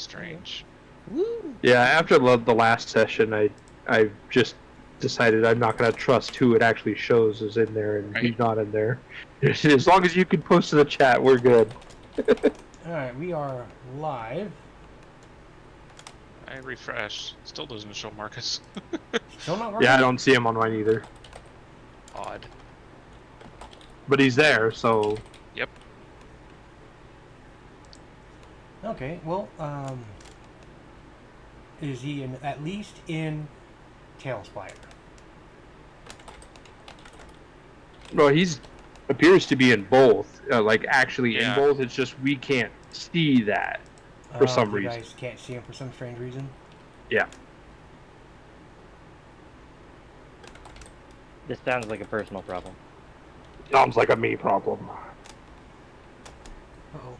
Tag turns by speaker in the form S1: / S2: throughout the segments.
S1: strange.
S2: Woo!
S3: Yeah, after the last session, I just decided I'm not going to trust who it actually shows is in there and who's not in there. As long as you can post to the chat, we're good.
S2: Alright, we are live.
S1: I refreshed. Still doesn't show Marcus.
S2: Still not working?
S3: Yeah, I don't see him on mine either.
S1: Odd.
S3: But he's there, so...
S1: Yep.
S2: Okay, well, is he at least in Talespire?
S3: Well, he's appears to be in both. Like, actually in
S1: Yeah.
S3: both, it's just we can't see that for some reason.
S2: You guys can't see him for some strange reason?
S3: Yeah.
S4: This sounds like a personal problem.
S3: Sounds like a me problem.
S2: Uh-oh.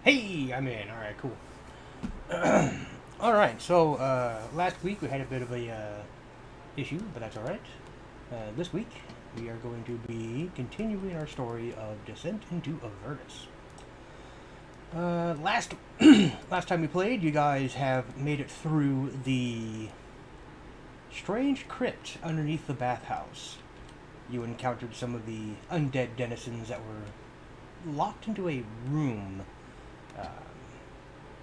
S2: Hey, I'm in. Alright, cool. Alright, so last week we had a bit of a issue, but that's alright. This week we are going to be continuing our story of Descent into Avernus. Last time we played, you guys have made it through the strange crypt underneath the bathhouse. You encountered some of the undead denizens that were locked into a room.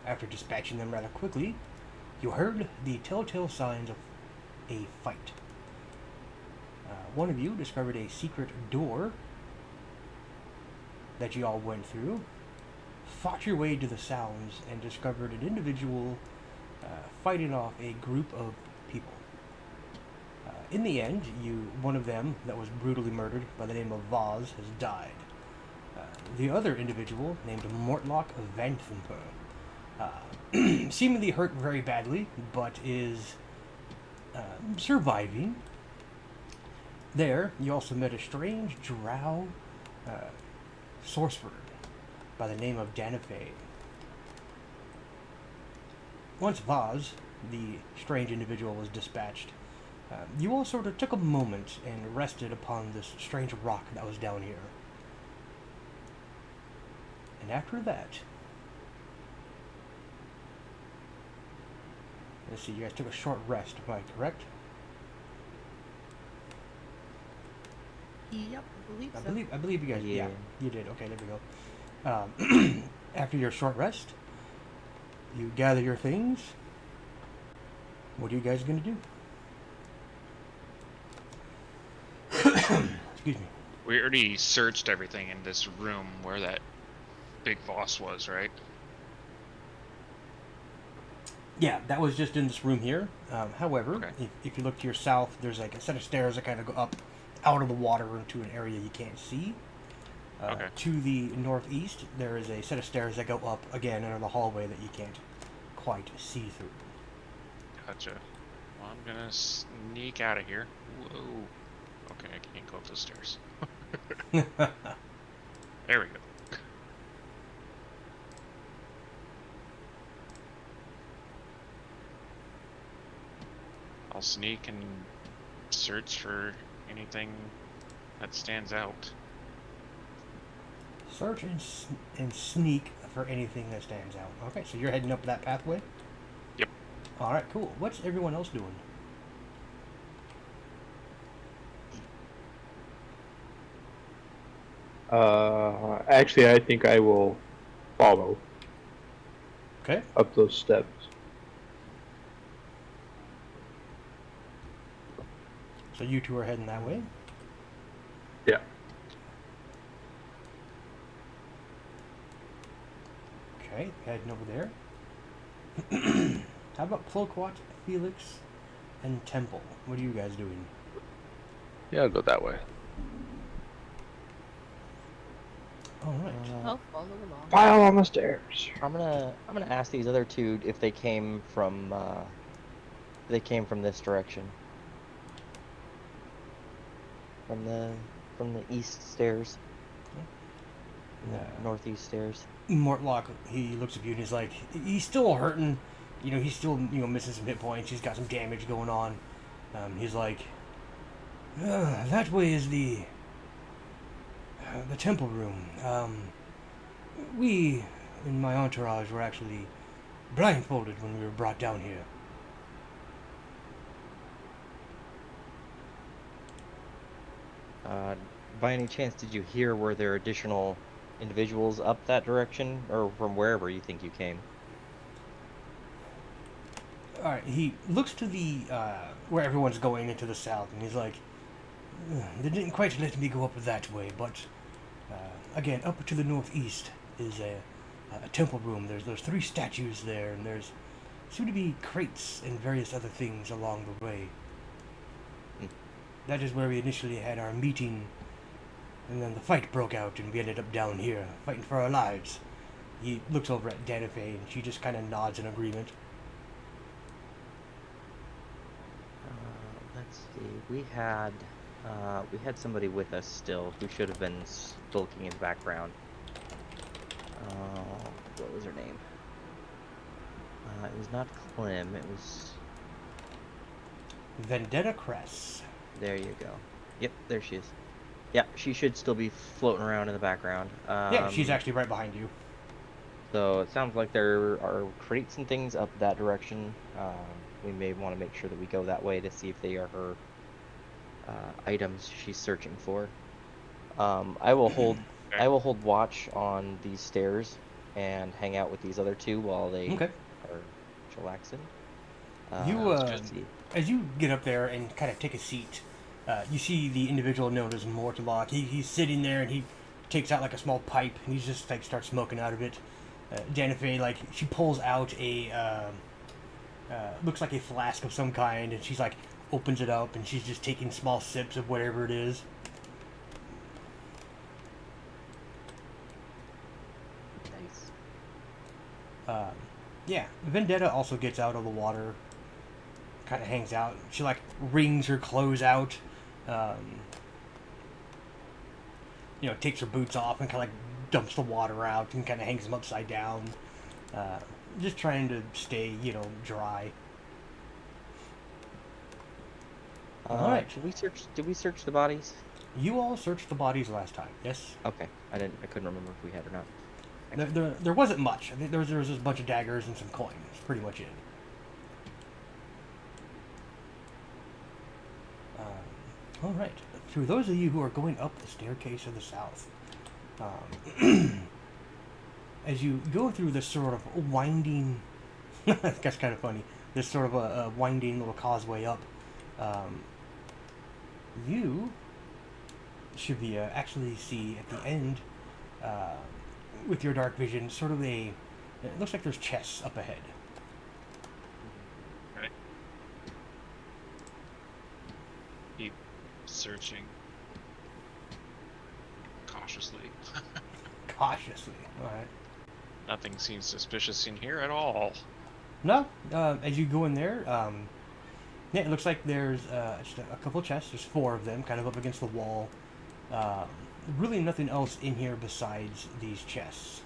S2: After dispatching them rather quickly, you heard the telltale signs of a fight. One of you discovered a secret door that you all went through, fought your way to the sounds, and discovered an individual fighting off a group of people. In the end, one of them that was brutally murdered by the name of Vaz has died. The other individual, named Mortlock Vanthamper, seemingly hurt very badly, but is surviving. There, you also met a strange drow sorcerer by the name of Danafe. Once Vaz, the strange individual, was dispatched, you all sort of took a moment and rested upon this strange rock that was down here. And after that, let's see, you guys took a short rest, am I correct?
S5: Yep, I believe so.
S2: I believe you guys, yeah, you did. Okay, there we go. After your short rest, you gather your things. What are you guys going to do? Excuse me.
S1: We already searched everything in this room where that big boss was, right?
S2: Yeah, that was just in this room here. However,
S1: Okay.
S2: if you look to your south, there's like a set of stairs that kind of go up out of the water into an area you can't see.
S1: Okay.
S2: To the northeast, there is a set of stairs that go up again into the hallway that you can't quite see through.
S1: Gotcha. Well, I'm gonna sneak out of here. Whoa. Okay, I can't go up those stairs. There we go. I'll sneak and search for anything that stands out.
S2: Search and sneak for anything that stands out. Okay, so you're heading up that pathway?
S1: Yep.
S2: Alright, cool. What's everyone else doing?
S3: Actually, I think I will follow
S2: Okay.
S3: up those steps.
S2: So you two are heading that way?
S3: Yeah.
S2: Okay, heading over there. How about Cloakwat, Felix, and Temple? What are you guys doing?
S6: Yeah, I'll go that way.
S2: All right.
S5: I'll follow along.
S3: File on the stairs.
S4: I'm gonna ask these other two if they came from this direction. From the east stairs.
S2: Yeah.
S4: Northeast stairs.
S2: Mortlock, he looks at you and he's like, he's still hurting. You know, he's still, missing some hit points. He's got some damage going on. He's like, that way is the temple room. We, in my entourage, were actually blindfolded when we were brought down here.
S4: By any chance, did you hear were there additional individuals up that direction, or from wherever you think you came?
S2: All right, he looks to the where everyone's going into the south, and he's like, they didn't quite let me go up that way, but again, up to the northeast is a temple room. There's 3 statues there, and there's seem to be crates and various other things along the way. That is where we initially had our meeting, and then the fight broke out, and we ended up down here, fighting for our lives. He looks over at Danafe, and she just kind of nods in agreement.
S4: Let's see. We had somebody with us still who should have been skulking in the background. What was her name? It was not Clem. It was.
S2: Vendetta Cress.
S4: There you go. Yep, there she is. Yeah, she should still be floating around in the background.
S2: Yeah, she's actually right behind you.
S4: So it sounds like there are crates and things up that direction. We may want to make sure that we go that way to see if they are her items she's searching for. I will hold watch on these stairs and hang out with these other two while they
S2: Okay.
S4: are chillaxing.
S2: As you get up there and kind of take a seat, you see the individual known as Mortlock. He's sitting there and he takes out like a small pipe and he just like starts smoking out of it. Danafe, like, she pulls out a looks like a flask of some kind, and she's like opens it up and she's just taking small sips of whatever it is.
S4: Nice.
S2: Yeah, Vendetta also gets out of the water, kind of hangs out. She like wrings her clothes out, takes her boots off and kind of like dumps the water out and kind of hangs them upside down, just trying to stay, dry. All right.
S4: Did we search the bodies?
S2: You all searched the bodies last time, yes?
S4: Okay. I couldn't remember if we had or not.
S2: There wasn't much. I think there was just a bunch of daggers and some coins. That's pretty much it. All right. To those of you who are going up the staircase of the south, as you go through this sort of winding, that's kind of funny, this sort of a winding little causeway up, you should be actually see at the end, with your dark vision, sort of it looks like there's chests up ahead.
S1: Right. Keep searching cautiously.
S2: Cautiously. All right.
S1: Nothing seems suspicious in here at all.
S2: No, as you go in there, yeah, it looks like there's just a couple of chests. There's 4 of them, kind of up against the wall. Really nothing else in here besides these chests.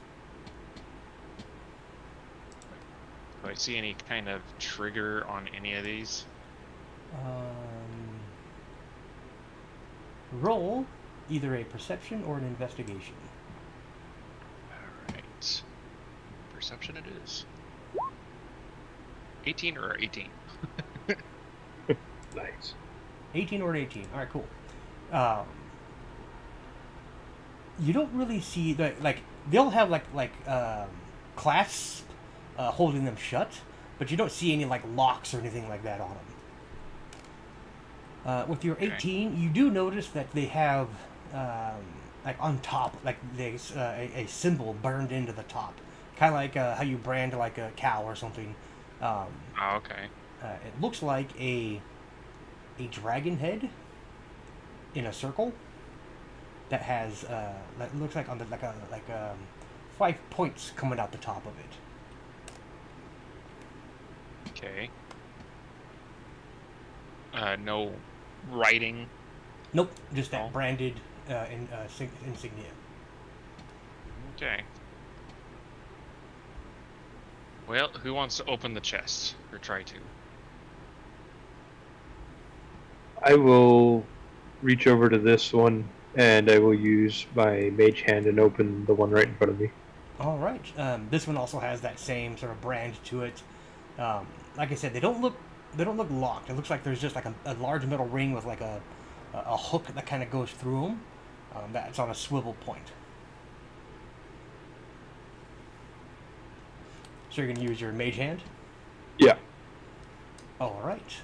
S1: Do I see any kind of trigger on any of these?
S2: Roll either a perception or an investigation.
S1: Alright. Perception it is. 18 or 18?
S3: Nice.
S2: 18 or an 18. All right, cool. You don't really see that, like, they'll have clasps holding them shut, but you don't see any like locks or anything like that on them. With your 18, you do notice that they have like on top, like there's a symbol burned into the top, kind of like how you brand like a cow or something.
S1: Oh, okay.
S2: It looks like a dragon head in a circle, that has that looks like on the like 5 points coming out the top of it.
S1: Okay. No writing.
S2: Nope, just that
S1: Oh.
S2: branded insignia.
S1: Okay. Well, who wants to open the chest or try to?
S3: I will reach over to this one, and I will use my mage hand and open the one right in front of me.
S2: All right. This one also has that same sort of brand to it. Like I said, they don't look locked. It looks like there's just like a large metal ring with like a hook that kind of goes through them. That's on a swivel point. So you're gonna use your mage hand.
S3: Yeah.
S2: All right.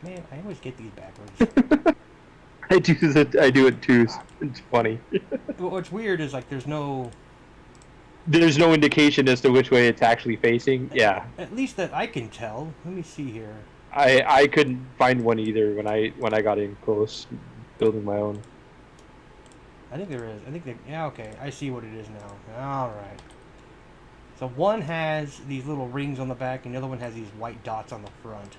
S2: Man, I always get these backwards.
S3: I do it too. It's funny.
S2: What's weird is like there's no.
S3: There's no indication as to which way it's actually facing. Yeah.
S2: At least that I can tell. Let me see here.
S3: I couldn't find one either when I got in close, building my own.
S2: I think there is. I think yeah, okay. I see what it is now. All right. So one has these little rings on the back, and the other one has these white dots on the front.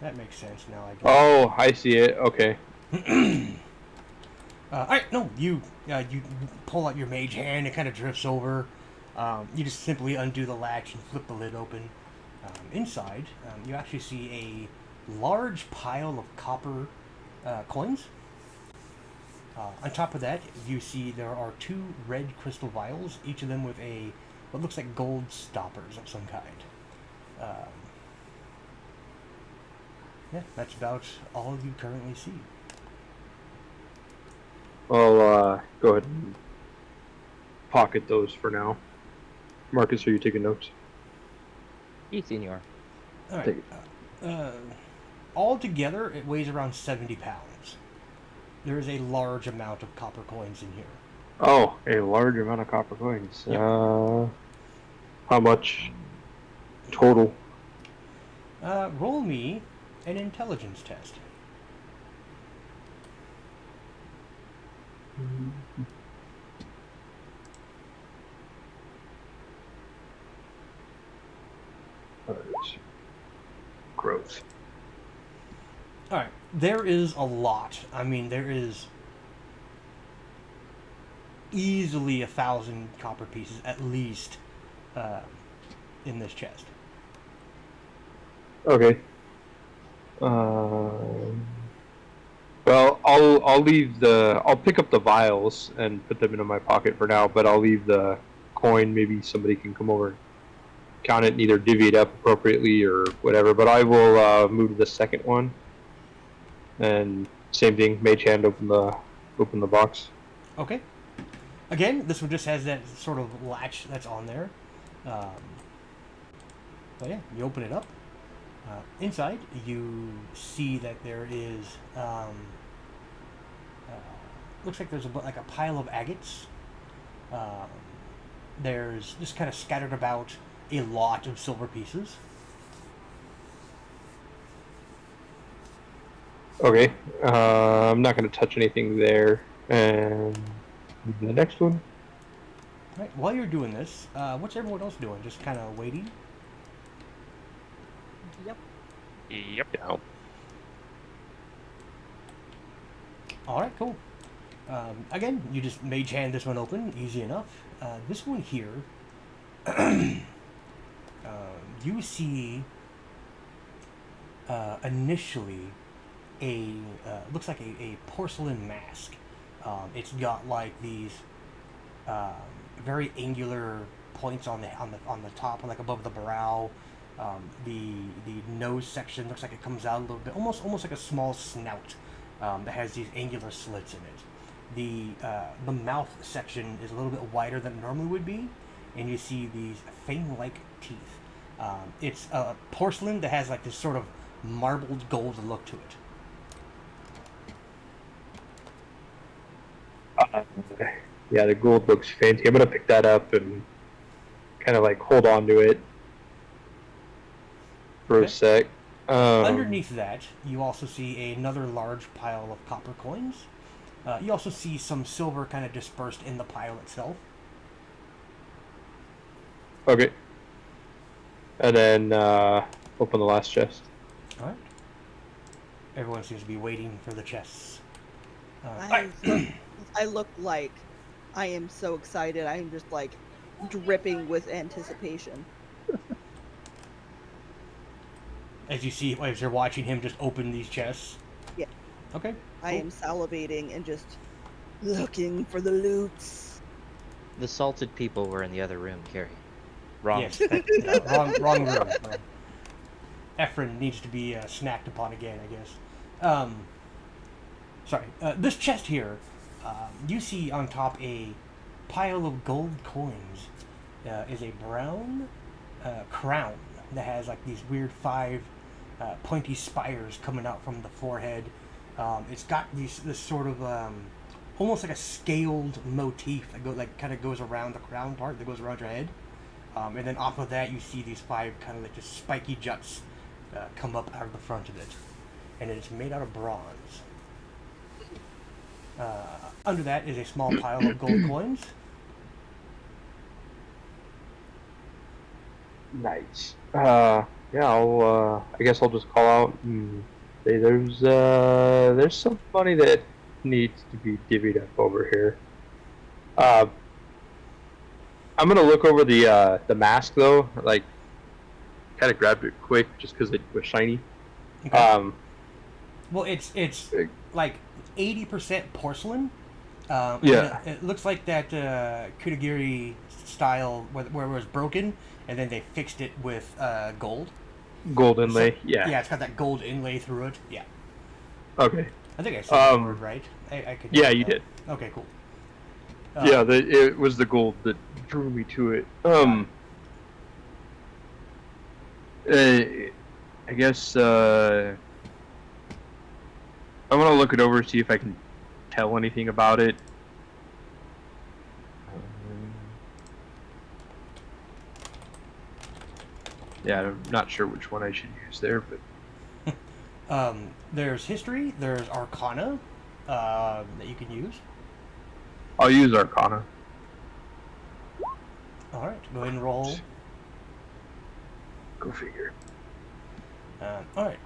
S2: That makes sense now, I guess.
S3: Oh, I see it. Okay.
S2: All right, no, you pull out your mage hand. It kind of drifts over. You just simply undo the latch and flip the lid open. Inside, you actually see a large pile of copper coins. On top of that, you see there are 2 red crystal vials, each of them with what looks like gold stoppers of some kind. Yeah, that's about all you currently see.
S3: I'll go ahead and pocket those for now. Marcus, are you taking notes?
S4: Yes, senor.
S2: All
S3: Take
S2: right. All together, it weighs around 70 pounds. There is a large amount of copper coins in here.
S3: Oh, a large amount of copper coins.
S2: Yep.
S3: How much total?
S2: Roll me an intelligence test.
S3: Growth.
S2: All right. There is a lot. I mean, there is easily 1,000 copper pieces at least in this chest.
S3: Okay. Well, I'll leave I'll pick up the vials and put them into my pocket for now, but I'll leave the coin. Maybe somebody can come over and count it and either divvy it up appropriately or whatever. But I will move to the second one. And same thing, mage hand, open the box.
S2: Okay. Again, this one just has that sort of latch that's on there. But yeah, you open it up. Inside, you see that there is looks like there's like a pile of agates. There's just kind of scattered about a lot of silver pieces.
S3: Okay, I'm not going to touch anything there. And the next one.
S2: Right. While you're doing this, what's everyone else doing? Just kind of waiting.
S4: Yep.
S1: Yep.
S3: Yeah.
S2: All right, cool. Again, you just mage hand this one open, easy enough. This one here, you see initially looks like a porcelain mask. It's got like these very angular points on the top, like above the brow. The nose section looks like it comes out a little bit, almost like a small snout that has these angular slits in it. The mouth section is a little bit wider than it normally would be, and you see these fang-like teeth. It's porcelain that has like this sort of marbled gold look to it.
S3: Yeah, the gold looks fancy. I'm gonna pick that up and kind of like hold on to it for a sec.
S2: Underneath that, you also see another large pile of copper coins. You also see some silver kind of dispersed in the pile itself.
S3: Okay. And then open the last chest.
S2: All right. Everyone seems to be waiting for the chests.
S5: I look like I am so excited. I am just like dripping with anticipation.
S2: As you see, as you're watching him just open these chests.
S5: Yeah.
S2: Okay.
S5: I am salivating and just looking for the loots.
S4: The salted people were in the other room, Carrie. Wrong.
S2: Yes. Wrong room. Ephraim needs to be snacked upon again, I guess. Sorry. This chest here, you see on top a pile of gold coins. Is a brown crown that has like these weird 5 pointy spires coming out from the forehead. It's got this sort of almost like a scaled motif that kind of goes around the crown part that goes around your head. And then off of that, you see these 5 kind of like just spiky juts come up out of the front of it. And it's made out of bronze. Under that is a small pile of gold coins.
S3: Nice. Yeah, I guess I'll just call out and say there's some money that needs to be divvied up over here. I'm gonna look over the mask though, like kind of grabbed it quick just because it was shiny.
S2: Okay. Well, it's like 80% porcelain.
S3: Yeah.
S2: It looks like that Kudagiri style where it was broken, and then they fixed it with gold.
S3: Gold inlay. Yeah.
S2: Yeah, it's got that gold inlay through it. Yeah.
S3: Okay.
S2: I think I said the word right. I could.
S3: Yeah, you did.
S2: Okay, cool.
S3: Yeah, it was the gold that drew me to it. I guess I'm gonna look it over, see if I can tell anything about it. Yeah, I'm not sure which one I should use there, but
S2: There's history. There's arcana that you can use.
S3: I'll use Arcana.
S2: All right, go ahead and roll.
S3: Go figure.
S2: All right,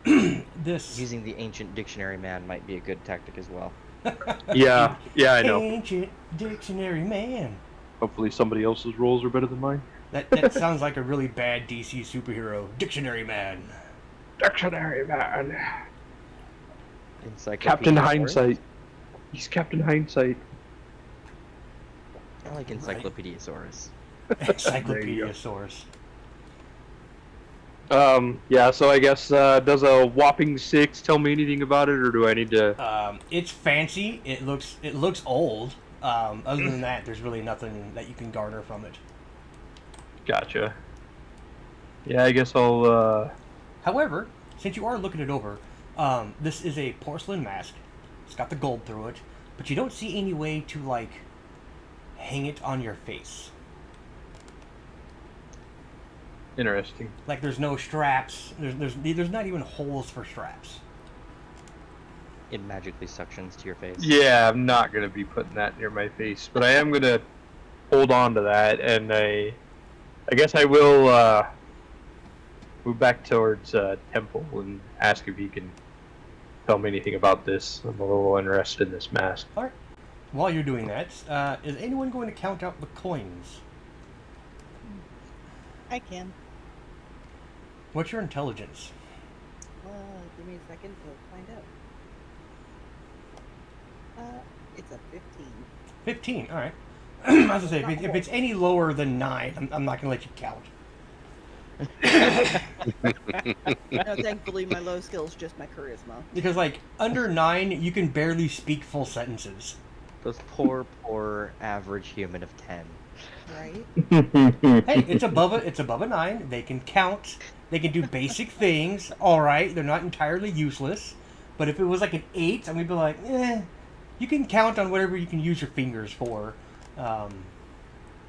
S2: this
S4: Using the ancient dictionary man might be a good tactic as well.
S3: Yeah, I know.
S2: Ancient dictionary man.
S3: Hopefully somebody else's rolls are better than mine.
S2: That sounds like a really bad DC superhero. Dictionary man.
S3: Dictionary man.
S4: Encyclopedia
S3: Captain
S4: Source?
S3: Hindsight. He's Captain Hindsight.
S4: I like Encyclopediasaurus.
S2: Encyclopedia source.
S3: Yeah, so I guess, does a whopping 6 tell me anything about it, or do I need to...
S2: It's fancy. It looks old. Other than that, there's really nothing that you can garner from it.
S3: Gotcha. Yeah, I guess I'll,
S2: However, since you are looking it over, this is a porcelain mask. It's got the gold through it, but you don't see any way to, like, hang it on your face.
S3: Interesting.
S2: Like, there's no straps. There's not even holes for straps.
S4: It magically suctions to your face.
S3: Yeah, I'm not gonna be putting that near my face, but I am gonna hold on to that, and I guess I will, move back towards, Temple and ask if he can tell me anything about this. I'm a little interested in this mask.
S2: Alright. While you're doing that, is anyone going to count out the coins?
S5: I can.
S2: What's your intelligence?
S5: Give me a second to find out. It's a 15.
S2: 15, alright. I was going to say, if it's any lower than 9, I'm not going to let you count.
S5: No, thankfully my low skill is just my charisma.
S2: Because, like, under 9, you can barely speak full sentences.
S4: Those poor average human of 10.
S5: Right?
S2: Hey, it's above a 9. They can count. They can do basic things. All right, they're not entirely useless. But if it was like an 8, and we'd be like, you can count on whatever you can use your fingers for.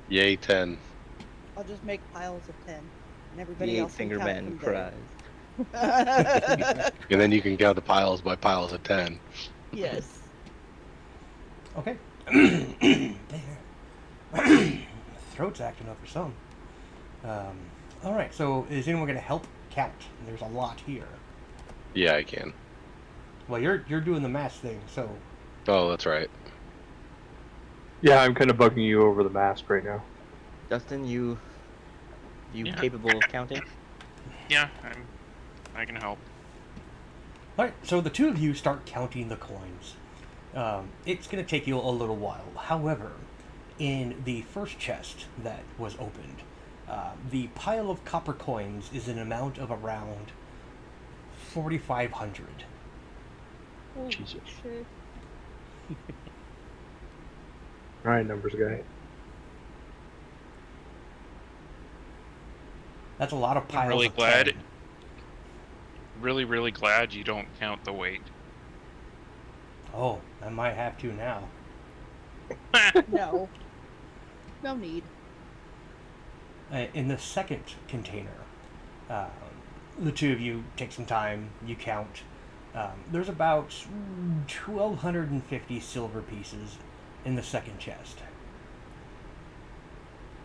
S6: Yay, 10.
S5: I'll just make piles of 10, and everybody
S4: The
S5: else can
S4: eight-finger
S5: count
S4: man
S5: from there.
S4: cries.
S6: And then you can count the piles by piles of 10.
S5: Yes.
S2: Okay. Throat's acting up or something. All right. So is anyone going to help count? There's a lot here.
S6: Yeah, I can.
S2: Well, you're doing the math thing, so
S6: Oh, that's right.
S3: Yeah, I'm kind of bugging you over the mask right now.
S4: Dustin, you
S1: Yeah.
S4: capable of counting?
S1: Yeah, I can help.
S2: all right. So the two of you start counting the coins. It's going to take you a little while. However, in the first chest that was opened, the pile of copper coins is an amount of around 4,500.
S5: Holy
S3: Jesus.
S5: shit.
S3: All right, numbers guy.
S2: That's a lot of piles.
S1: I'm really
S2: of
S1: glad.
S2: coin.
S1: Really, really glad you don't count the weight.
S2: Oh, I might have to now.
S5: No. No need.
S2: In the second container, the two of you take some time, you count. There's about 1,250 silver pieces in the second chest.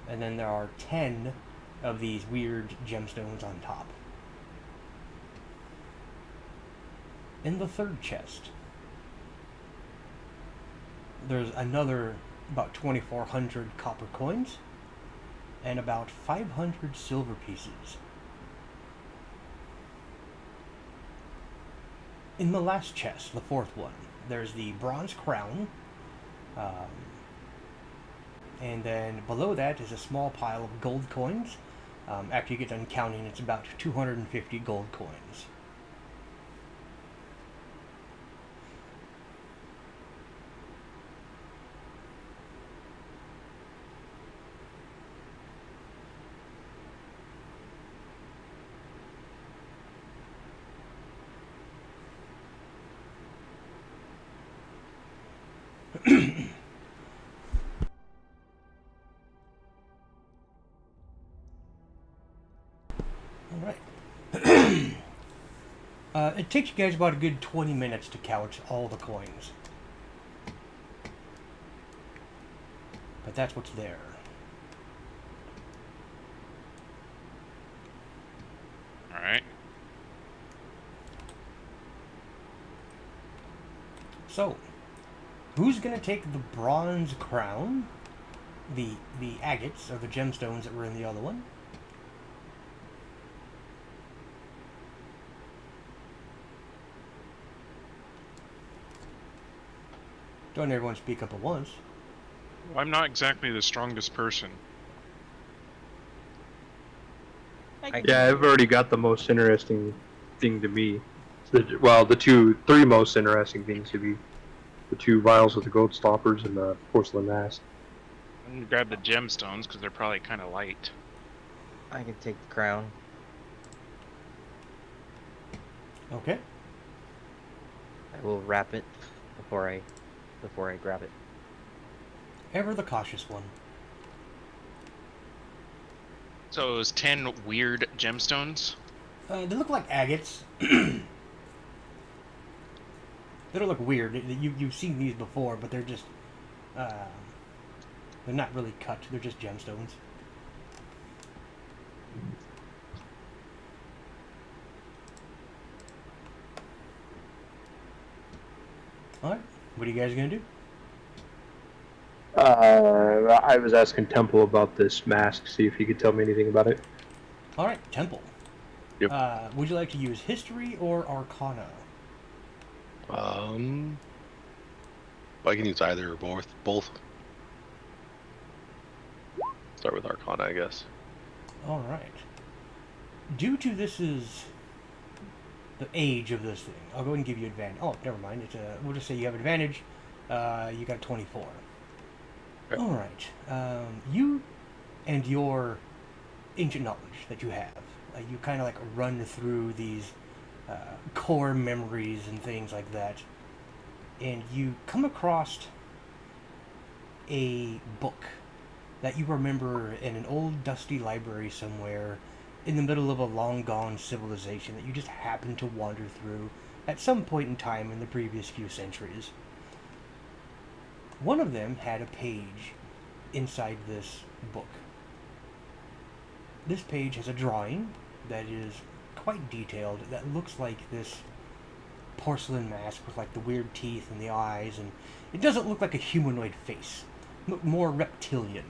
S2: And then there are 10 of these weird gemstones on top. In the third chest, there's another about 2,400 copper coins and about 500 silver pieces. In the last chest, the fourth one, there's the bronze crown, and then below that is a small pile of gold coins. After you get done counting, it's about 250 gold coins. Alright. It takes you guys about a good 20 minutes to count all the coins. But that's what's there.
S1: Alright.
S2: So, who's gonna take the bronze crown? The agates, or the gemstones that were in the other one? Don't everyone speak up at once.
S1: I'm not exactly the strongest person.
S3: Yeah, I've already got the most interesting thing to me. The three most interesting things to be the two vials with the gold stoppers and the porcelain mask.
S1: I'm gonna grab the gemstones because they're probably kind of light.
S4: I can take the crown.
S2: Okay.
S4: I will wrap it before I grab it.
S2: Ever the cautious one.
S1: So it was 10 weird gemstones?
S2: They look like agates. They don't look weird. You've seen these before, but they're just... they're not really cut. They're just gemstones. Alright. What are you guys gonna do?
S3: I was asking Temple about this mask, see if he could tell me anything about it.
S2: Alright, Temple.
S6: Yep.
S2: Would you like to use History or Arcana?
S6: I can use either or both. Start with Arcana, I guess.
S2: Alright. Due to this is the age of this thing, I'll go ahead and give you advantage. Oh, never mind. We'll just say you have advantage. You got 24.
S6: Okay.
S2: Alright. You and your ancient knowledge that you have, you kind of like run through these core memories and things like that, and you come across a book that you remember in an old dusty library somewhere in the middle of a long-gone civilization that you just happen to wander through at some point in time in the previous few centuries. One of them had a page inside this book. This page has a drawing that is quite detailed, that looks like this porcelain mask with like the weird teeth and the eyes, and it doesn't look like a humanoid face, look more reptilian.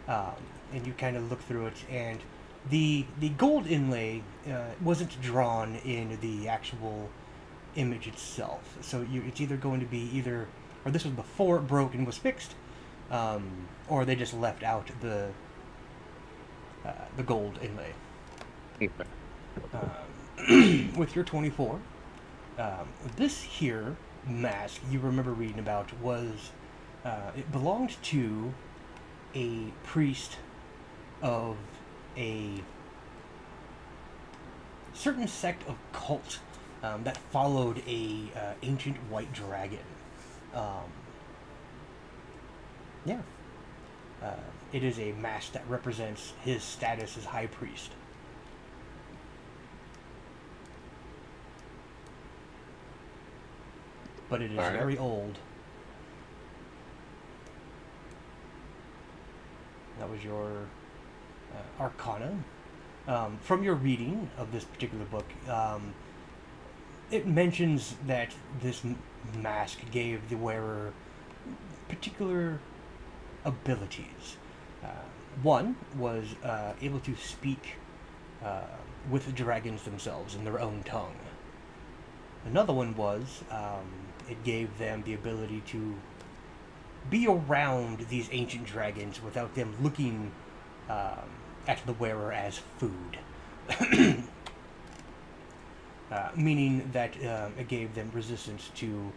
S2: And you kind of look through it, and the gold inlay wasn't drawn in the actual image itself. So it's either going to be or this was before it broke and was fixed, or they just left out the gold inlay. With your 24, this here mask you remember reading about was it belonged to a priest of a certain sect of cult that followed a ancient white dragon. Yeah. It is a mask that represents his status as high priest. But it is
S6: Alright.
S2: very old. That was your Arcana. From your reading of this particular book, it mentions that this mask gave the wearer particular abilities. One was able to speak with the dragons themselves in their own tongue. Another one was it gave them the ability to be around these ancient dragons without them looking at the wearer as food. Meaning that it gave them resistance to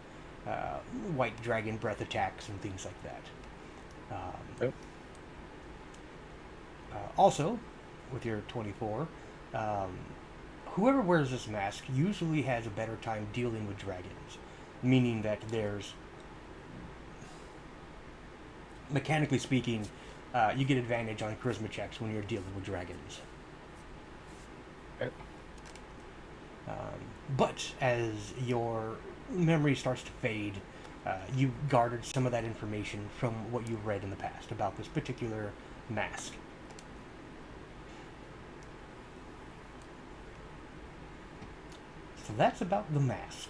S2: white dragon breath attacks and things like that.
S6: Yep.
S2: Also, with your 24, whoever wears this mask usually has a better time dealing with dragons. Meaning that there's, mechanically speaking, you get advantage on charisma checks when you're dealing with dragons.
S6: Yep.
S2: But as your memory starts to fade, you garnered some of that information from what you've read in the past about this particular mask. So that's about the mask.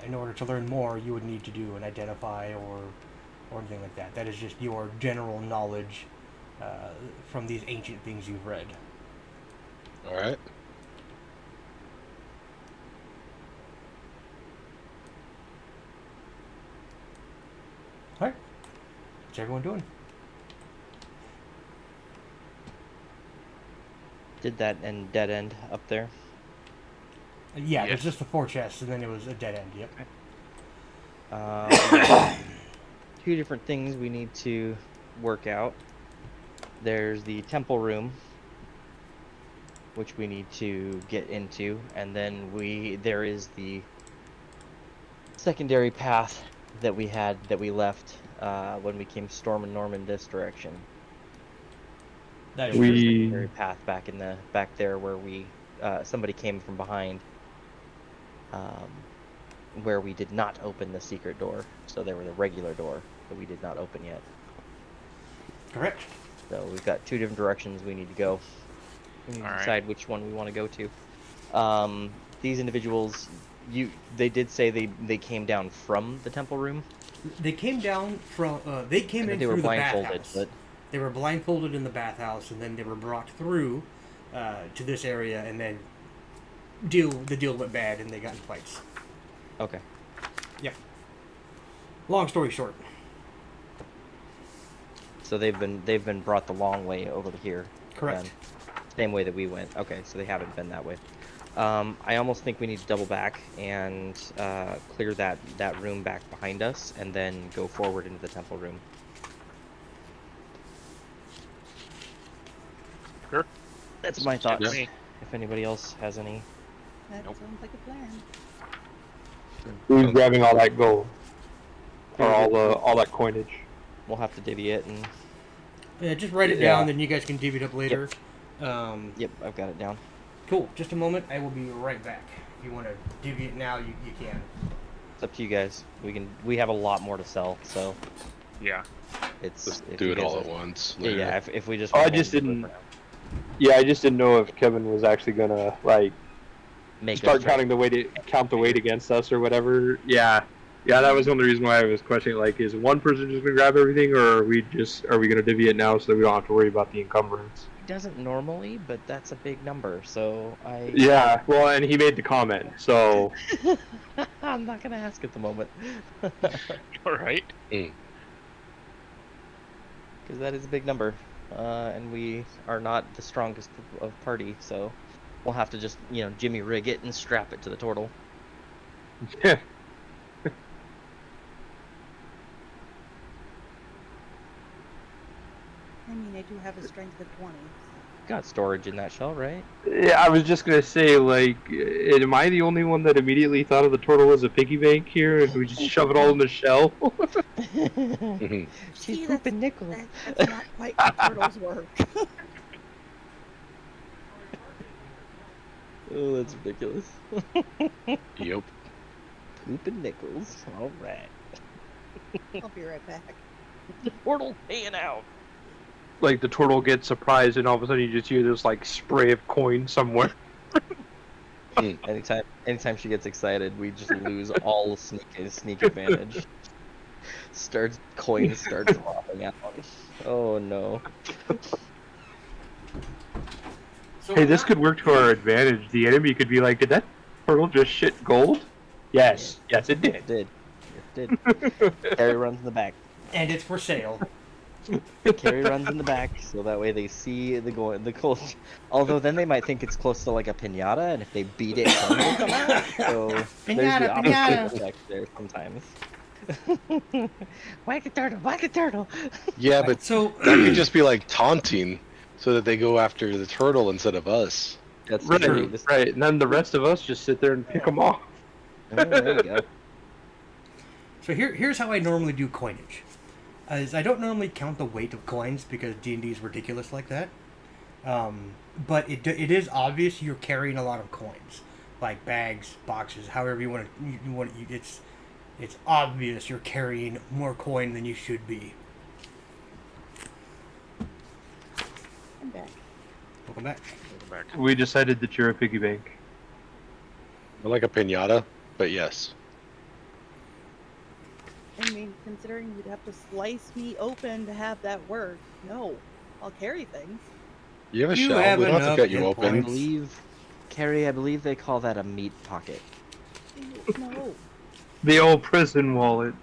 S2: In order to learn more, you would need to do an identify or anything like that. That is just your general knowledge from these ancient things you've read.
S6: All right.
S2: All right. What's everyone doing?
S4: Did that and dead end up there?
S2: Yeah,
S1: Yes.
S2: there's just the 4 chests, and then it was a dead end. Yep.
S4: We got two different things we need to work out. There's the temple room, which we need to get into, and then there is the secondary path that we left when we came storming Norman this direction.
S2: That
S4: There was a
S2: is
S3: We-
S4: secondary path back there where somebody came from behind, where we did not open the secret door. So there was a regular door that we did not open yet.
S2: correct.
S4: So we've got two different directions we need to go. We need to
S1: Alright.
S4: decide which one we want to go to. These individuals, they did say they came down from the temple room.
S2: They came down from. They came
S4: I
S2: in
S4: think they were
S2: through the
S4: blindfolded,
S2: bathhouse.
S4: but
S2: They were blindfolded in the bathhouse, and then they were brought through to this area, and then the deal went bad, and they got in fights.
S4: okay.
S2: Yep. Long story short.
S4: So they've been brought the long way over to here.
S2: Correct.
S4: then. Same way that we went. Okay, so they haven't been that way. I almost think we need to double back and clear that room back behind us, and then go forward into the temple room.
S1: Sure.
S4: That's my
S1: Sounds good to
S4: thoughts.
S1: me.
S4: If anybody else has any.
S5: That
S1: Nope.
S5: sounds like a plan.
S3: Who's grabbing all that gold? Or all that coinage?
S4: We'll have to divvy it, and
S2: Yeah, just write it
S3: Yeah.
S2: down, then you guys can divvy it up later.
S4: Yep, I've got it down.
S2: Cool. Just a moment. I will be right back. If you want to divvy it now, you can.
S4: It's up to you guys. We have a lot more to sell, so
S1: Yeah.
S4: it's
S6: Just
S4: if
S6: do
S4: you
S6: it
S4: guys
S6: all
S4: are-
S6: at once.
S4: Yeah,
S6: Later.
S4: yeah. If we just
S3: Oh, I
S4: wanna hold
S3: just
S4: it for
S3: didn't.
S4: now.
S3: Yeah, I just didn't know if Kevin was actually gonna like
S4: Make us
S3: start
S4: try.
S3: counting the weight, count the weight against us or whatever. Yeah, yeah, that was the only reason why I was questioning. Like, is one person just gonna grab everything, or are we gonna divvy it now so that we don't have to worry about the encumbrance?
S4: He doesn't normally, but that's a big number, so I.
S3: Yeah, well, and he made the comment, so
S4: I'm not gonna ask at the moment.
S1: All right.
S6: Mm.
S4: Because that is a big number, and we are not the strongest of party, so we'll have to just, Jimmy rig it and strap it to the turtle.
S3: yeah.
S5: I mean, I do have a strength of 20.
S4: Got storage in that shell, right?
S3: Yeah, I was just gonna say, like, am I the only one that immediately thought of the turtle as a piggy bank here, and we just shove it all in the shell?
S6: Mhm.
S4: She's
S5: See,
S4: pooping nickels.
S5: that's not quite how turtles work.
S4: Oh, that's ridiculous.
S6: Yep.
S4: Pooping nickels. All right.
S5: I'll be right back.
S4: The turtle paying out.
S3: Like the turtle gets surprised, and all of a sudden you just hear this like spray of coin somewhere.
S4: Anytime she gets excited, we just lose all sneak advantage. Coins start dropping out. Oh no.
S2: So
S3: Hey, this could work to our advantage. The enemy could be like, "Did that turtle just shit gold?" Yes, yes, it did.
S4: It did. It did. Carrie runs in the back.
S2: and it's for sale.
S4: Carrie runs in the back, so that way they see the gold. Although then they might think it's close to like a pinata, and if they beat it, coins will come out. So there's the
S2: Pinata,
S4: opposite
S2: pinata.
S4: effect there sometimes. Whack the turtle! Whack the turtle!
S6: Yeah, but
S2: So
S6: that could just be like taunting, so that they go after the turtle instead of us.
S4: That's
S3: Right,
S4: true. This,
S3: right. And then the rest of us just sit there and pick them off.
S4: oh, there you go.
S2: So here's how I normally do coinage. Is I don't normally count the weight of coins because D&D is ridiculous like that. But it is obvious you're carrying a lot of coins, like bags, boxes, however you want to. It's obvious you're carrying more coin than you should be.
S5: I'm back.
S2: Welcome back.
S1: Welcome back.
S3: We decided that you're a piggy bank.
S6: More like a pinata, but yes.
S5: I mean, considering you'd have to slice me open to have that work, no. I'll carry things.
S6: You have a
S2: You
S6: shell.
S2: have
S6: We don't have
S2: enough
S6: to cut you
S2: hit
S6: open.
S2: points.
S4: Carrie, I believe they call that a meat pocket.
S5: No.
S3: The old prison wallet.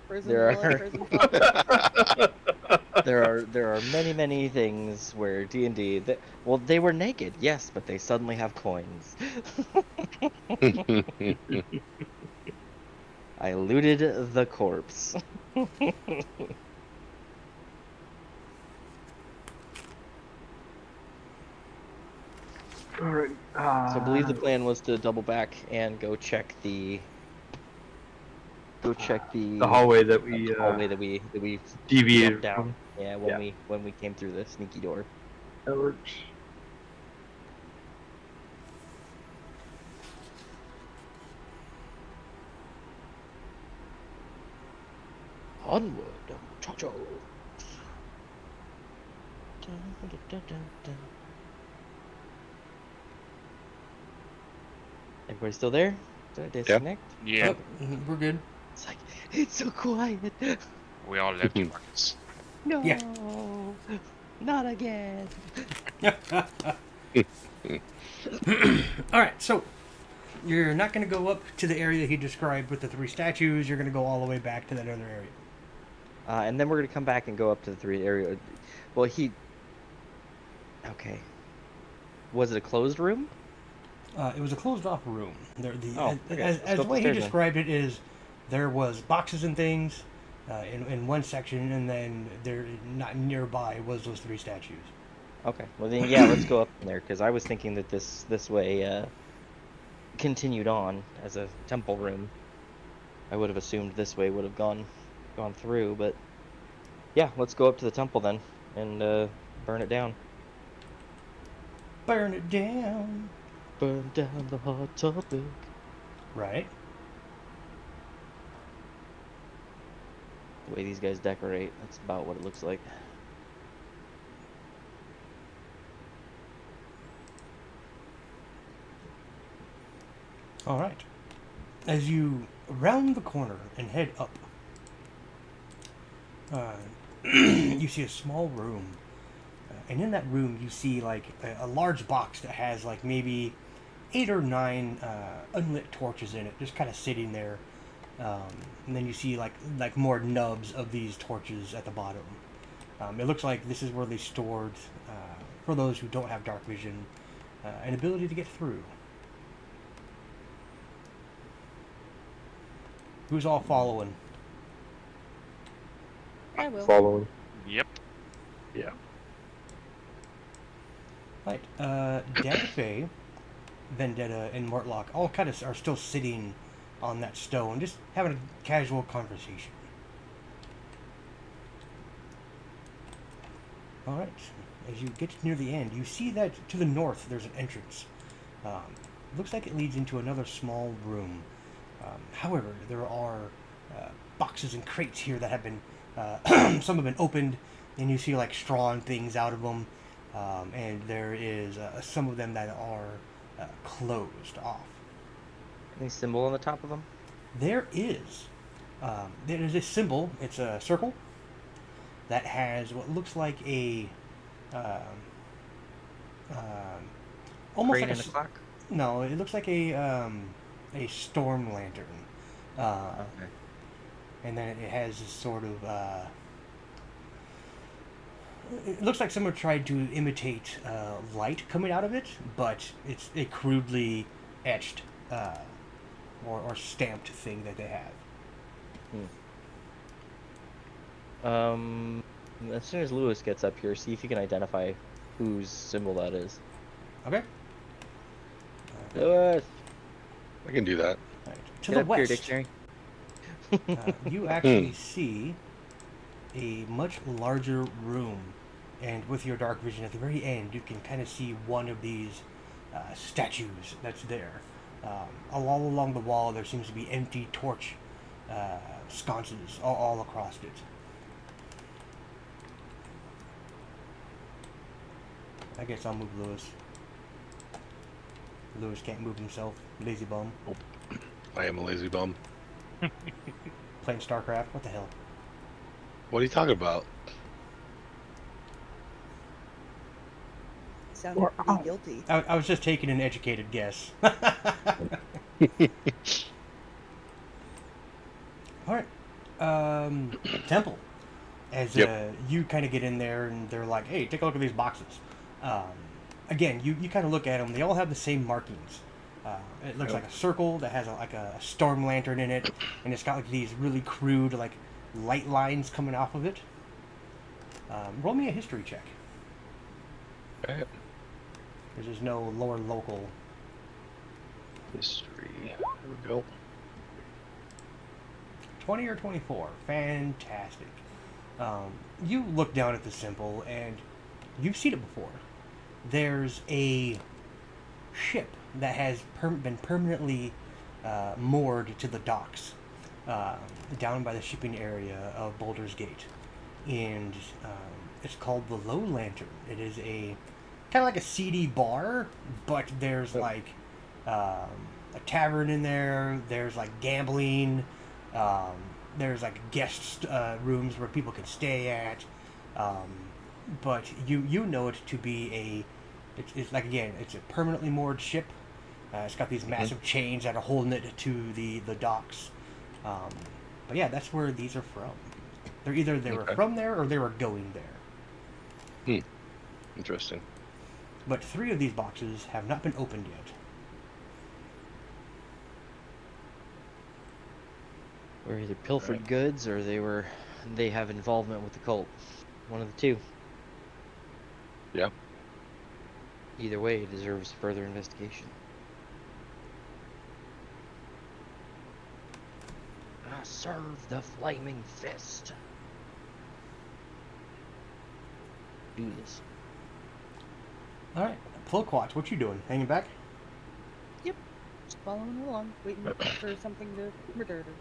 S5: Prison
S4: There
S5: wallet,
S4: are-
S5: prison pocket.
S4: There are many things where D&D they were naked, yes, but they suddenly have coins. I looted the corpse.
S3: Alright.
S4: So I believe the plan was to double back and go check the
S3: hallway that we
S4: hallway that we
S3: deviated
S4: jumped down.
S3: from.
S4: Yeah, when we came through the sneaky door.
S3: That works.
S4: Onward, muchacho. Everybody still there? Did I disconnect?
S1: Yeah,
S2: Oh, we're good.
S4: It's like, it's so quiet.
S1: we all left you, Marcus.
S4: No,
S2: Yeah.
S4: not again.
S2: All right, so you're not going to go up to the area he described with the 3 statues. You're going to go all the way back to that other area.
S4: And then we're gonna come back and go up to the 3 area. Well, Okay. Was it a closed room?
S2: It was a closed-off room.
S4: Okay.
S2: As
S4: Let's go
S2: the way he
S4: upstairs then.
S2: described it is, there was boxes and things in one section, and then there, not nearby, was those 3 statues.
S4: Okay. Well then, yeah, let's go up there because I was thinking that this way continued on as a temple room. I would have assumed this way would have gone through, but yeah, let's go up to the temple then and burn it down.
S2: Burn it down.
S4: Burn down the hot topic.
S2: Right.
S4: The way these guys decorate, that's about what it looks like.
S2: All right. As you round the corner and head up, you see a small room. And in that room, you see like a large box that has like maybe 8 or 9 unlit torches in it, just kind of sitting there. And then you see like more nubs of these torches at the bottom. It looks like this is where they stored, for those who don't have dark vision, an ability to get through. Who's all following?
S5: I will.
S3: Following.
S1: Yep.
S3: Yeah.
S2: Right. Dagfae, Vendetta, and Mortlock all kind of are still sitting on that stone, just having a casual conversation. All right. As you get near the end, you see that to the north there's an entrance. Looks like it leads into another small room. However, there are boxes and crates here that have been, some have been opened, and you see like straw and things out of them. And there is some of them that are closed off.
S4: Any symbol on the top of them?
S2: There is a symbol. It's a circle that has what looks like a almost
S4: Crane
S2: like
S4: and a clock?
S2: no. It looks like a storm lantern,
S4: Okay.
S2: and then it has this sort of. It looks like someone tried to imitate light coming out of it, but it's a crudely etched or stamped thing that they have.
S4: As soon as Lewis gets up here, see if you can identify whose symbol that is.
S2: Okay.
S4: Lewis!
S6: I can do that.
S2: Right. To
S4: Get
S2: the
S4: up here,
S2: west,
S4: dictionary.
S2: you actually see a much larger room, and with your dark vision at the very end, you can kind of see one of these statues that's there. All along the wall, there seems to be empty torch sconces all across it. I guess I'll move Lewis. Lewis can't move himself. Lazy bum.
S6: I am a lazy bum.
S2: Playing StarCraft. What the hell?
S6: What are you talking about?
S5: Sounded pretty guilty.
S2: I was just taking an educated guess. All right. Temple. As you kind of get in there, and they're like, "Hey, take a look at these boxes." Again, you kind of look at them. They all have the same markings. It looks like a circle that has like a storm lantern in it, and it's got like these really crude like light lines coming off of it. Roll me a history check.
S6: Okay.
S2: There's no lower local.
S6: History. There we go.
S2: 20 or 24. Fantastic. You look down at the symbol, and you've seen it before. There's a ship that has been permanently moored to the docks down by the shipping area of Boulder's Gate. And it's called the Low Lantern. It is a kind of like a seedy bar, but there's like a tavern in there. There's like gambling. There's like guest rooms where people can stay at. But you know it to be it's like, again, it's a permanently moored ship. It's got these massive chains that are holding it to the docks. But yeah, that's where these are from. They're either they were from there or they were going there.
S6: Interesting.
S2: But 3 of these boxes have not been opened yet.
S4: Or either pilfered goods, or they have involvement with the cult. One of the two.
S6: Yeah.
S4: Either way, it deserves further investigation. I serve the flaming fist.
S2: All right. Ploquat, what you doing? Hanging back?
S5: Yep. Just following along, waiting for something to murder her.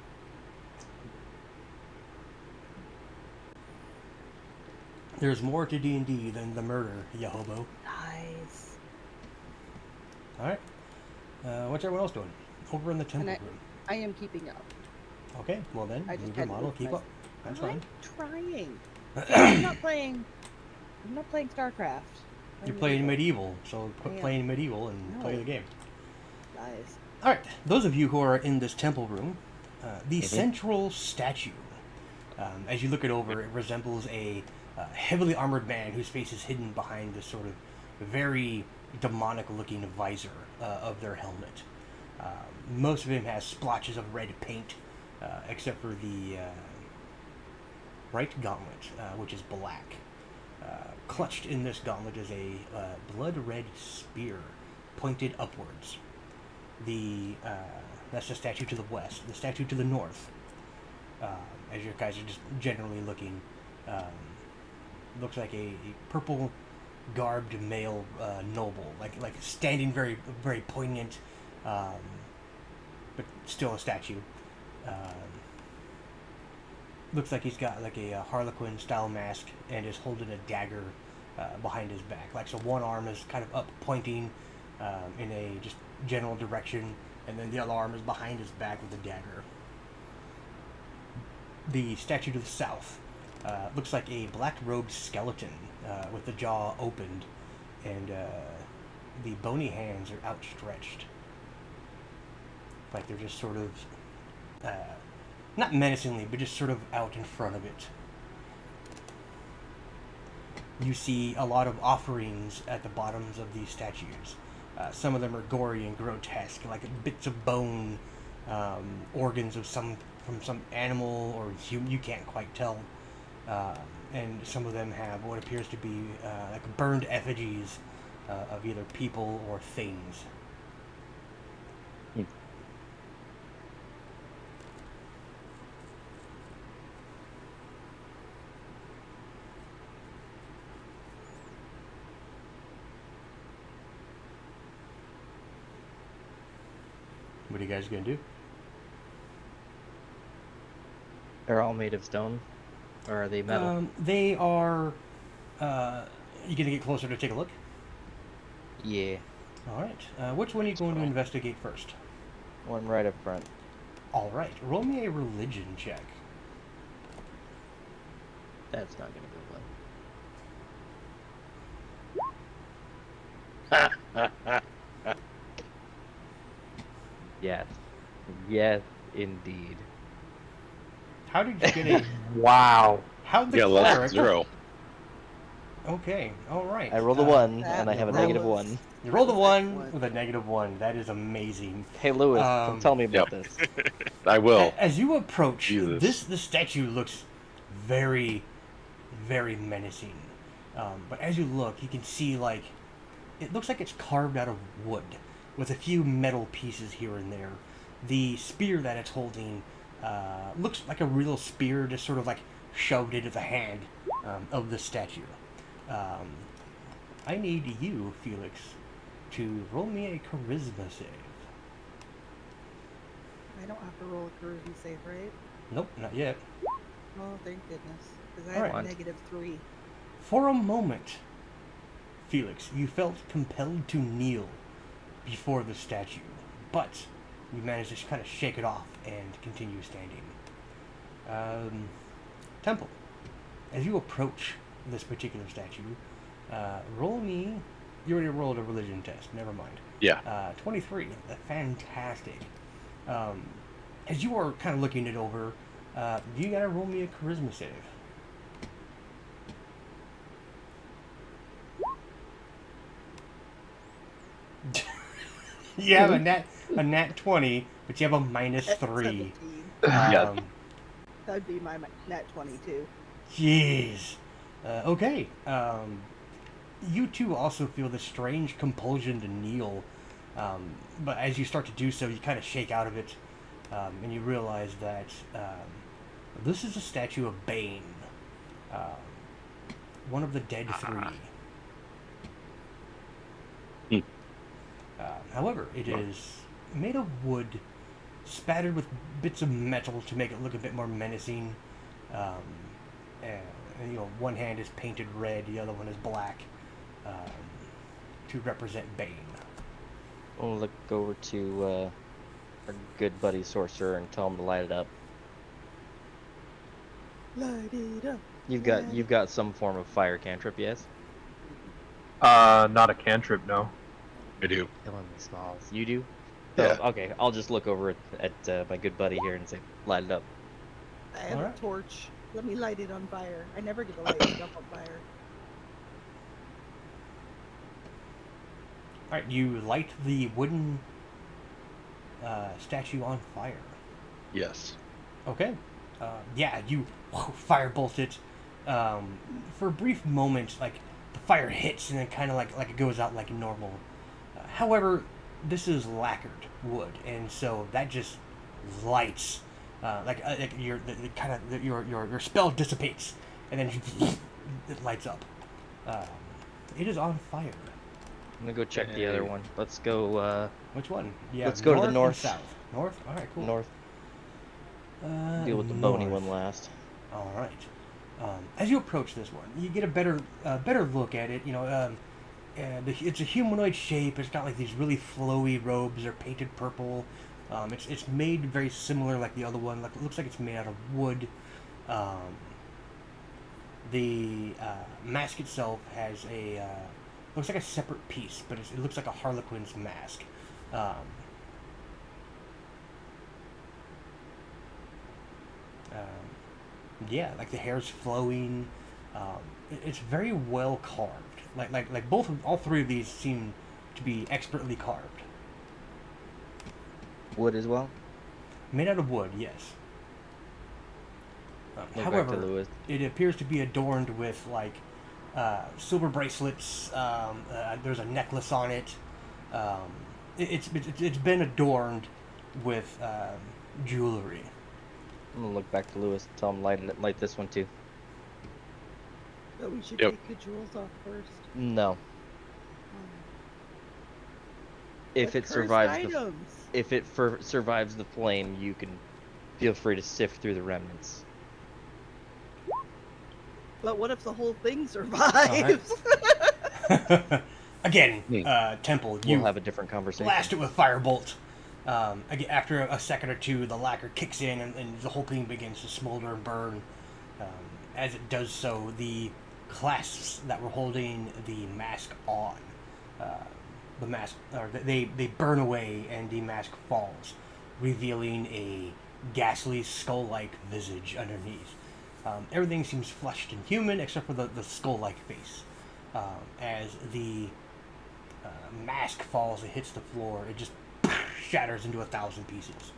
S2: There's more to D&D than the murder, ya hobo.
S5: Nice.
S2: Alright. What's everyone else doing? Over in the temple room.
S5: I am keeping up.
S2: Okay, well then,
S5: I just
S2: move your
S5: had to
S2: model,
S5: move
S2: keep
S5: my-
S2: up. That's
S5: I'm
S2: fine.
S5: trying. I'm not playing StarCraft.
S2: You're playing medieval, so quit
S5: I am.
S2: playing medieval and play
S5: No.
S2: the game.
S5: Guys.
S2: Alright, those of you who are in this temple room, the
S4: Mhm.
S2: central statue, as you look it over, it resembles a heavily armored man whose face is hidden behind this sort of very demonic-looking visor of their helmet. Most of him has splotches of red paint, except for the right gauntlet, which is black. Clutched in this gauntlet is a blood-red spear, pointed upwards. That's the statue to the west. The statue to the north, as you guys are just generally looking, looks like a purple garbed male noble, like standing very very poignant, but still a statue. Looks like he's got like a Harlequin style mask and is holding a dagger behind his back. Like, so one arm is kind of up pointing in a just general direction, and then the other arm is behind his back with a dagger. The statue to the south looks like a black-robed skeleton with the jaw opened, and the bony hands are outstretched. Like they're just sort of, not menacingly, but just sort of out in front of it. You see a lot of offerings at the bottoms of these statues. Some of them are gory and grotesque, like bits of bone, organs of from some animal or human, you can't quite tell. And some of them have what appears to be like burned effigies of either people or things. What are you guys gonna do?
S4: They're all made of stone, or are they metal?
S2: They are. You gonna get closer to take a look?
S4: Yeah,
S2: All right. Which one are you going to investigate first?
S4: one right up front.
S2: All right. Roll me a religion check.
S4: That's not gonna go well. Yes, yes, indeed.
S2: How did you get a?
S3: Wow.
S2: How the
S6: Yeah, less than
S2: cleric?
S6: 0.
S2: Okay. All right.
S4: I rolled a 1,
S5: that
S4: and I have a
S5: that
S4: negative
S5: was-
S4: 1.
S2: You rolled a
S5: that was
S2: 1
S5: excellent.
S2: with a negative 1. That is amazing.
S4: Hey, Lewis,
S2: Um,
S4: come tell me about this.
S6: I will.
S2: As you approach,
S6: Jesus.
S2: the statue looks very, very menacing. But as you look, you can see like it looks like it's carved out of wood, with a few metal pieces here and there. The spear that it's holding looks like a real spear, just sort of like shoved into the hand of the statue. I need you, Felix, to roll me a charisma save.
S5: I don't have to roll a charisma save, right?
S2: Nope, not yet.
S5: Oh, thank goodness. Because I
S2: All
S5: have
S2: right.
S5: a -3.
S2: For a moment, Felix, you felt compelled to kneel before the statue, but you managed to kind of shake it off and continue standing. Temple, as you approach this particular statue, roll me. You already rolled a religion test. Never mind.
S6: Yeah.
S2: 23. Fantastic. As you are kind of looking it over, you gotta roll me a charisma save. You have a nat 20, but you have a -3.
S5: 17.
S6: Yeah.
S5: That'd be my nat 22.
S2: Jeez. Okay. You two also feel this strange compulsion to kneel, but as you start to do so, you kind of shake out of it, and you realize that this is a statue of Bane, one of the dead three.
S6: Hmm.
S2: However, it is made of wood, spattered with bits of metal to make it look a bit more menacing. Um, and, you know, one hand is painted red, the other one is black, um, to represent Bane.
S4: We'll look over to our good buddy sorcerer and tell him to light it up.
S5: Light it up.
S4: You've got some form of fire cantrip, yes?
S3: Not a cantrip, no.
S6: I do.
S4: Killing me, Smalls. You do?
S6: Yeah.
S4: Oh, okay. I'll just look over at my good buddy here and say, light it up.
S5: I have
S2: Alright.
S5: a torch. Let me light it on fire. I never get to light stuff on fire.
S2: Alright, you light the wooden statue on fire.
S6: Yes.
S2: Okay. Yeah, you firebolt it. For a brief moment, like, the fire hits and then kind of like it goes out like normal. However, this is lacquered wood, and so that just lights. Like your your spell dissipates, and then it lights up. It is on fire.
S4: I'm gonna go check the other one. Let's go
S2: Which one? Yeah.
S4: Let's go to the
S2: and
S4: north.
S2: south. North. All right. Cool.
S4: north. Deal with the bony
S2: north.
S4: one last.
S2: All right. As you approach this one, you get a better look at it. You know, it's a humanoid shape. It's got like these really flowy robes. They're painted purple. It's made very similar like the other one. Like, it looks like it's made out of wood. The mask itself has a looks like a separate piece, but it looks like a harlequin's mask. Yeah, like the hair's flowing. It's very well carved. Like all three of these seem to be expertly carved.
S4: Wood as well?
S2: Made out of wood, yes.
S4: Look back to
S2: However,
S4: Lewis.
S2: it appears to be adorned with like silver bracelets. There's a necklace on it. It's been adorned with jewelry.
S4: I'm gonna look back to Lewis and tell him light this one too.
S5: So we should
S6: Yep.
S5: take the jewels off first.
S4: No.
S5: Um,
S4: If
S5: but
S4: it
S5: cursed
S4: survives the
S5: items.
S4: survives the flame, you can feel free to sift through the remnants.
S5: But what if the whole thing survives?
S2: Again,
S6: Hmm.
S2: Temple, you
S4: We'll have a different conversation.
S2: blast it with firebolt. Again, after a second or two, the lacquer kicks in and the whole thing begins to smolder and burn. As it does so, the clasps that were holding the mask on, they burn away and the mask falls, revealing a ghastly skull-like visage underneath. Everything seems fleshed and human except for the skull-like face. As the mask falls and hits the floor, it just shatters into 1,000 pieces.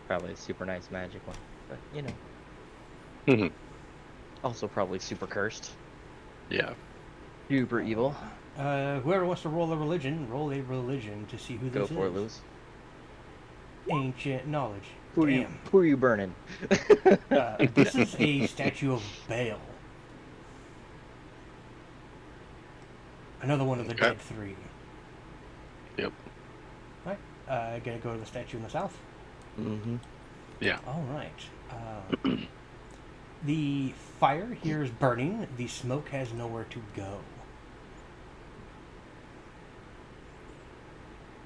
S4: Probably a super nice magic one, but you know.
S6: Mhm.
S4: Also probably super cursed.
S6: Yeah.
S4: Super evil.
S2: Whoever wants to roll a religion to see who
S4: Go
S2: this
S4: for it,
S2: is.
S4: Lewis.
S2: Ancient knowledge.
S4: Who are you burning?
S2: This is a statue of Baal. Another one of the
S6: Okay.
S2: dead three.
S6: Yep.
S2: Right. Gonna go to the statue in the south.
S4: Mm-hmm.
S6: Yeah.
S2: All right. The fire here is burning. The smoke has nowhere to go.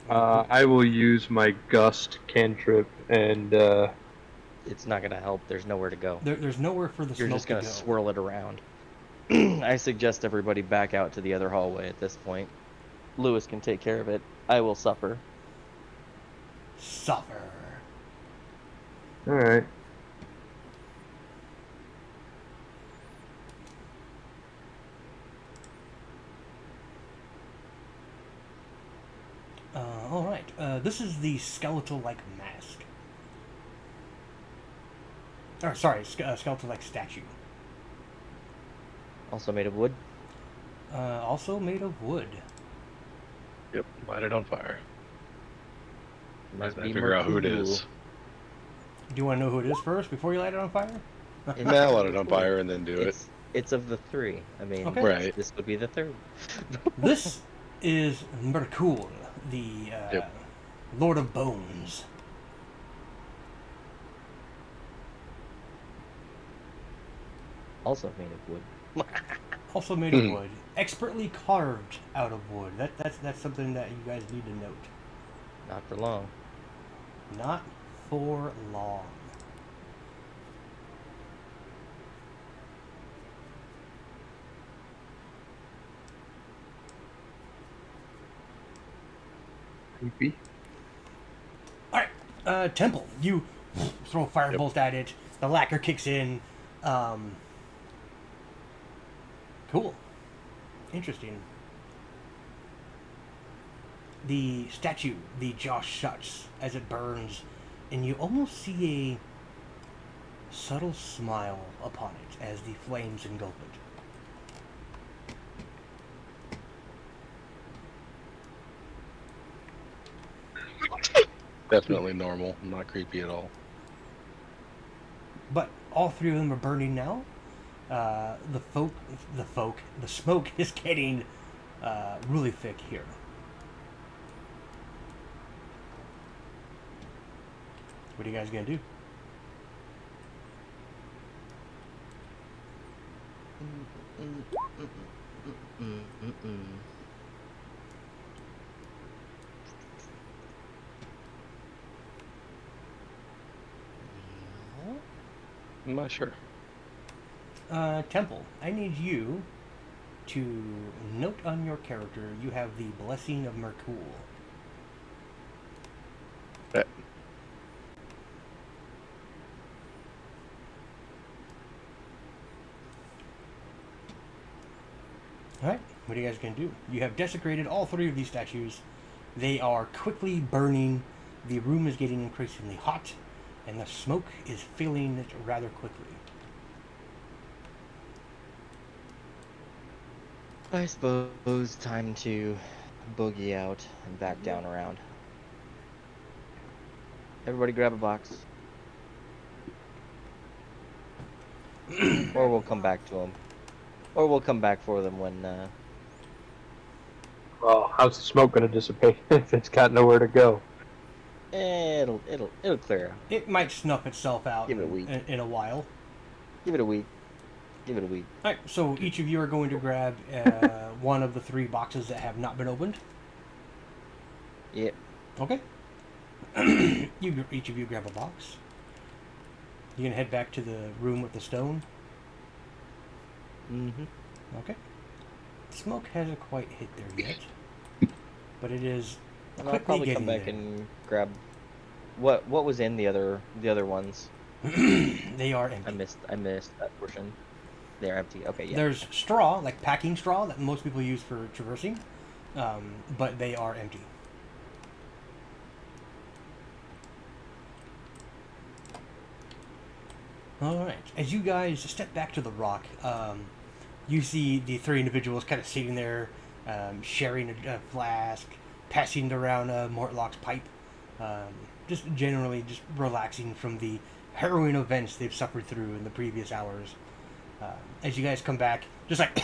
S3: I will use my gust cantrip and
S4: It's not gonna help. There's nowhere to go.
S2: There's nowhere for the
S4: You're
S2: smoke
S4: just gonna
S2: to go.
S4: swirl it around. I suggest everybody back out to the other hallway at this point. Lewis can take care of it. I will suffer.
S2: Suffer.
S3: all right.
S2: All right. This is the skeletal-like mask. Or sorry, skeletal-like statue.
S4: Also made of wood.
S2: Also made of wood.
S6: Yep. Light it on fire.
S4: Must
S6: I
S4: be
S6: figure out who it
S4: Mercurial.
S6: is.
S2: Do you want to know who it is first before you light it on fire?
S4: It's-
S6: Nah, light it on fire and then do it.
S4: It's of the three. I mean,
S2: Okay.
S6: Right.
S4: this would be the third.
S2: This is Merkul, the
S6: Yep.
S2: Lord of Bones.
S4: Also made of wood.
S2: Also made of wood, expertly carved out of wood. That's something that you guys need to note.
S4: Not for long.
S2: Not for long.
S3: Creepy.
S2: All right, Temple. You throw a firebolt at it. The lacquer kicks in. Cool. Interesting. The statue, the jaw shuts as it burns, and you almost see a subtle smile upon it as the flames engulf it.
S6: Definitely normal. Not creepy at all.
S2: But all three of them are burning now. The smoke is getting really thick here. What are you guys gonna do?
S6: I'm not sure.
S2: Temple, I need you to note on your character you have the Blessing of Merkul.
S6: Bet.
S2: Alright, what are you guys going to do? You have desecrated all three of these statues. They are quickly burning. The room is getting increasingly hot, and the smoke is filling it rather quickly.
S4: I suppose time to boogie out and back down around. Everybody grab a box. Or we'll come back to them. Or we'll come back for them when,
S3: Well, how's the smoke going to dissipate if it's got nowhere to go?
S4: it'll clear out.
S2: It might snuff itself out
S4: Give it a week.
S2: in a while.
S4: Give it a week. Give it a week.
S2: Alright, so each of you are going to grab one of the three boxes that have not been opened.
S4: Yep.
S2: Okay. Each of you grab a box. You gonna head back to the room with the stone?
S4: Mm-hmm.
S2: Okay. Smoke hasn't quite hit there yet, but it is
S4: And I'll
S2: quickly
S4: probably
S2: getting
S4: come back
S2: there.
S4: and grab what was in the other ones.
S2: They are empty.
S4: I missed that portion. They're empty. Okay, yeah.
S2: There's straw, like packing straw, that most people use for traversing, but they are empty. Alright, as you guys step back to the rock, you see the three individuals kind of sitting there, sharing a flask, passing around Mortlock's pipe, just generally just relaxing from the harrowing events they've suffered through in the previous hours. As you guys come back, just like,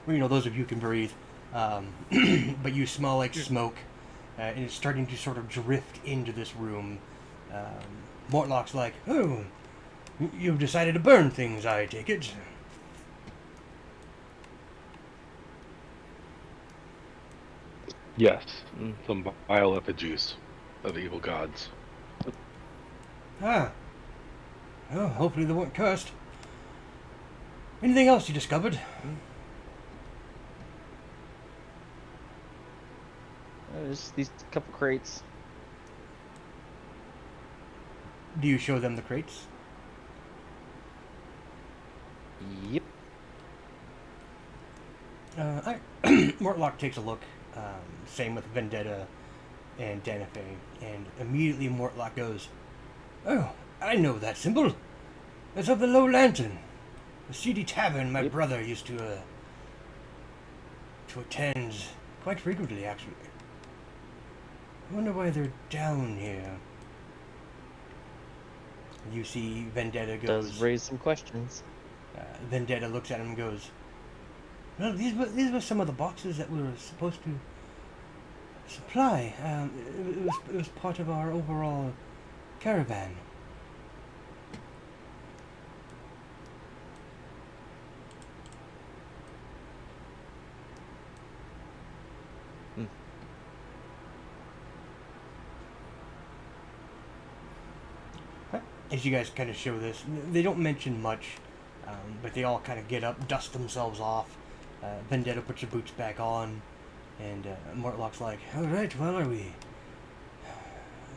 S2: those of you can breathe, but you smell like smoke, and it's starting to sort of drift into this room. Mortlock's like, oh, you've decided to burn things, I take it.
S6: Yes. Some vile effigies of evil gods.
S2: Ah. Well, hopefully they weren't cursed. Anything else you discovered?
S4: Just these couple crates.
S2: Do you show them the crates?
S4: Yep.
S2: Mortlock takes a look. Same with Vendetta and Danafe. And immediately Mortlock goes, oh, I know that symbol. It's of the Low Lantern. The seedy tavern my brother used to attend quite frequently, actually. I wonder why they're down here. You see Vendetta goes...
S4: Does raise some questions.
S2: Vendetta looks at him and goes, "No, these were some of the boxes that we were supposed to supply. It was part of our overall caravan." As you guys kind of show this, they don't mention much, but they all kind of get up, dust themselves off. Vendetta puts your boots back on, and Mortlock's like, "All right, well, are we?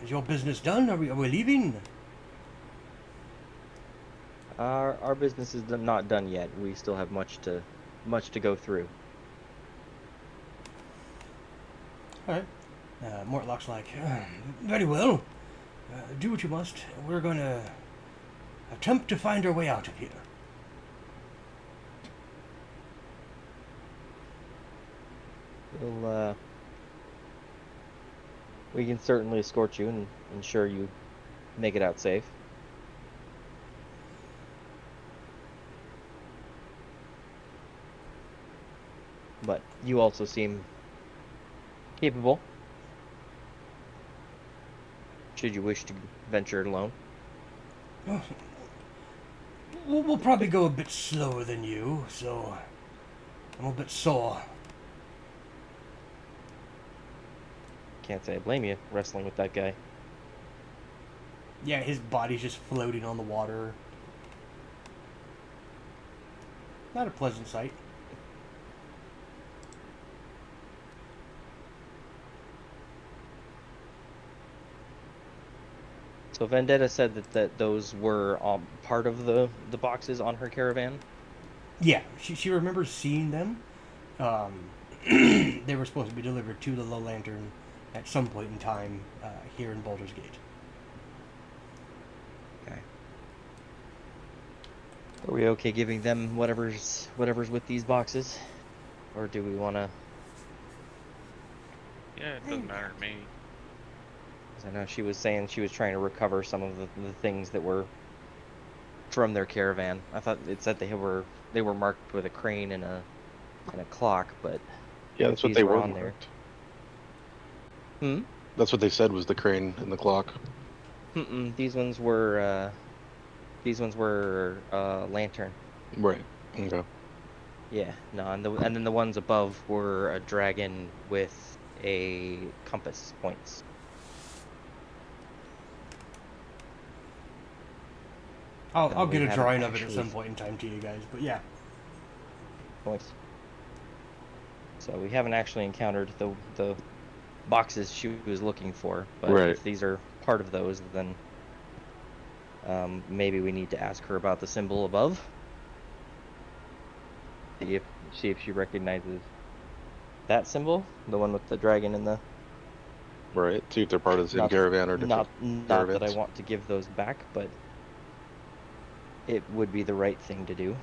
S2: Is your business done? Are we leaving?"
S4: Our business is not done yet. We still have much to go through.
S2: All right. Mortlock's like, "Very well. Do what you must. We're going to attempt to find our way out of here."
S4: We can certainly escort you and ensure you make it out safe. But you also seem capable. Should you wish to venture it alone?
S2: We'll probably go a bit slower than you, so I'm a bit sore.
S4: Can't say I blame you wrestling with that guy.
S2: Yeah, his body's just floating on the water. Not a pleasant sight.
S4: So Vendetta said that those were part of the boxes on her caravan?
S2: Yeah, she remembers seeing them. They were supposed to be delivered to the Low Lantern at some point in time here in Baldur's Gate.
S4: Okay. Are we okay giving them whatever's with these boxes? Or do we want to...
S1: Yeah, it doesn't matter to me.
S4: I know she was saying she was trying to recover some of the things that were from their caravan. I thought it said they were marked with a crane and a clock, but
S6: Yeah, that's what they were
S4: on there.
S6: That's what they said was the crane and the clock.
S4: These ones were lantern.
S6: Right. Okay.
S4: Yeah, no, and then the ones above were a dragon with a compass points.
S2: I'll get a
S4: haven't
S2: drawing of it at
S4: actually-
S2: some point in time to you guys, but yeah.
S4: Points. So we haven't actually encountered the boxes she was looking for, but
S6: Right.
S4: if these are part of those, then maybe we need to ask her about the symbol above. See if she recognizes that symbol, the one with the dragon and the...
S6: Right. See if they're part of the same
S4: Not-
S6: caravan or different
S4: Not that I
S6: caravans.
S4: want to give those back, but it would be the right thing to do.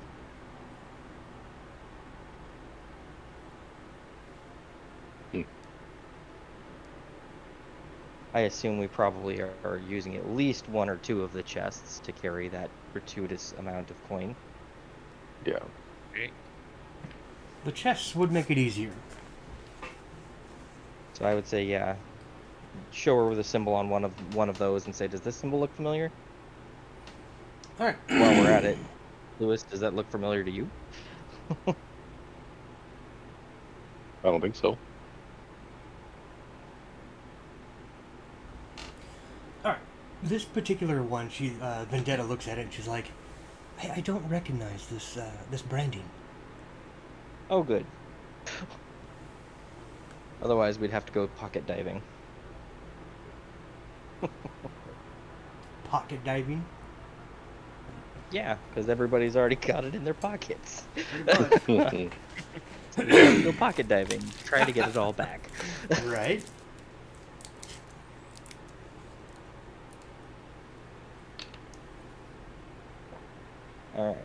S4: I assume we probably are using at least one or two of the chests to carry that gratuitous amount of coin.
S6: Yeah.
S1: Okay.
S2: The chests would make it easier.
S4: So I would say, yeah, show her with a symbol on one of those and say, does this symbol look familiar?
S2: Alright.
S4: While we're at it, Lewis, does that look familiar to you?
S6: I don't think so.
S2: Alright. This particular one, Vendetta looks at it and she's like, I don't recognize this branding.
S4: Oh, good. Otherwise, we'd have to go pocket diving.
S2: Pocket diving?
S4: Yeah, because everybody's already got it in their pockets.
S6: Right.
S4: So we have to go pocket diving, try to get it all back.
S2: Right?
S4: All right.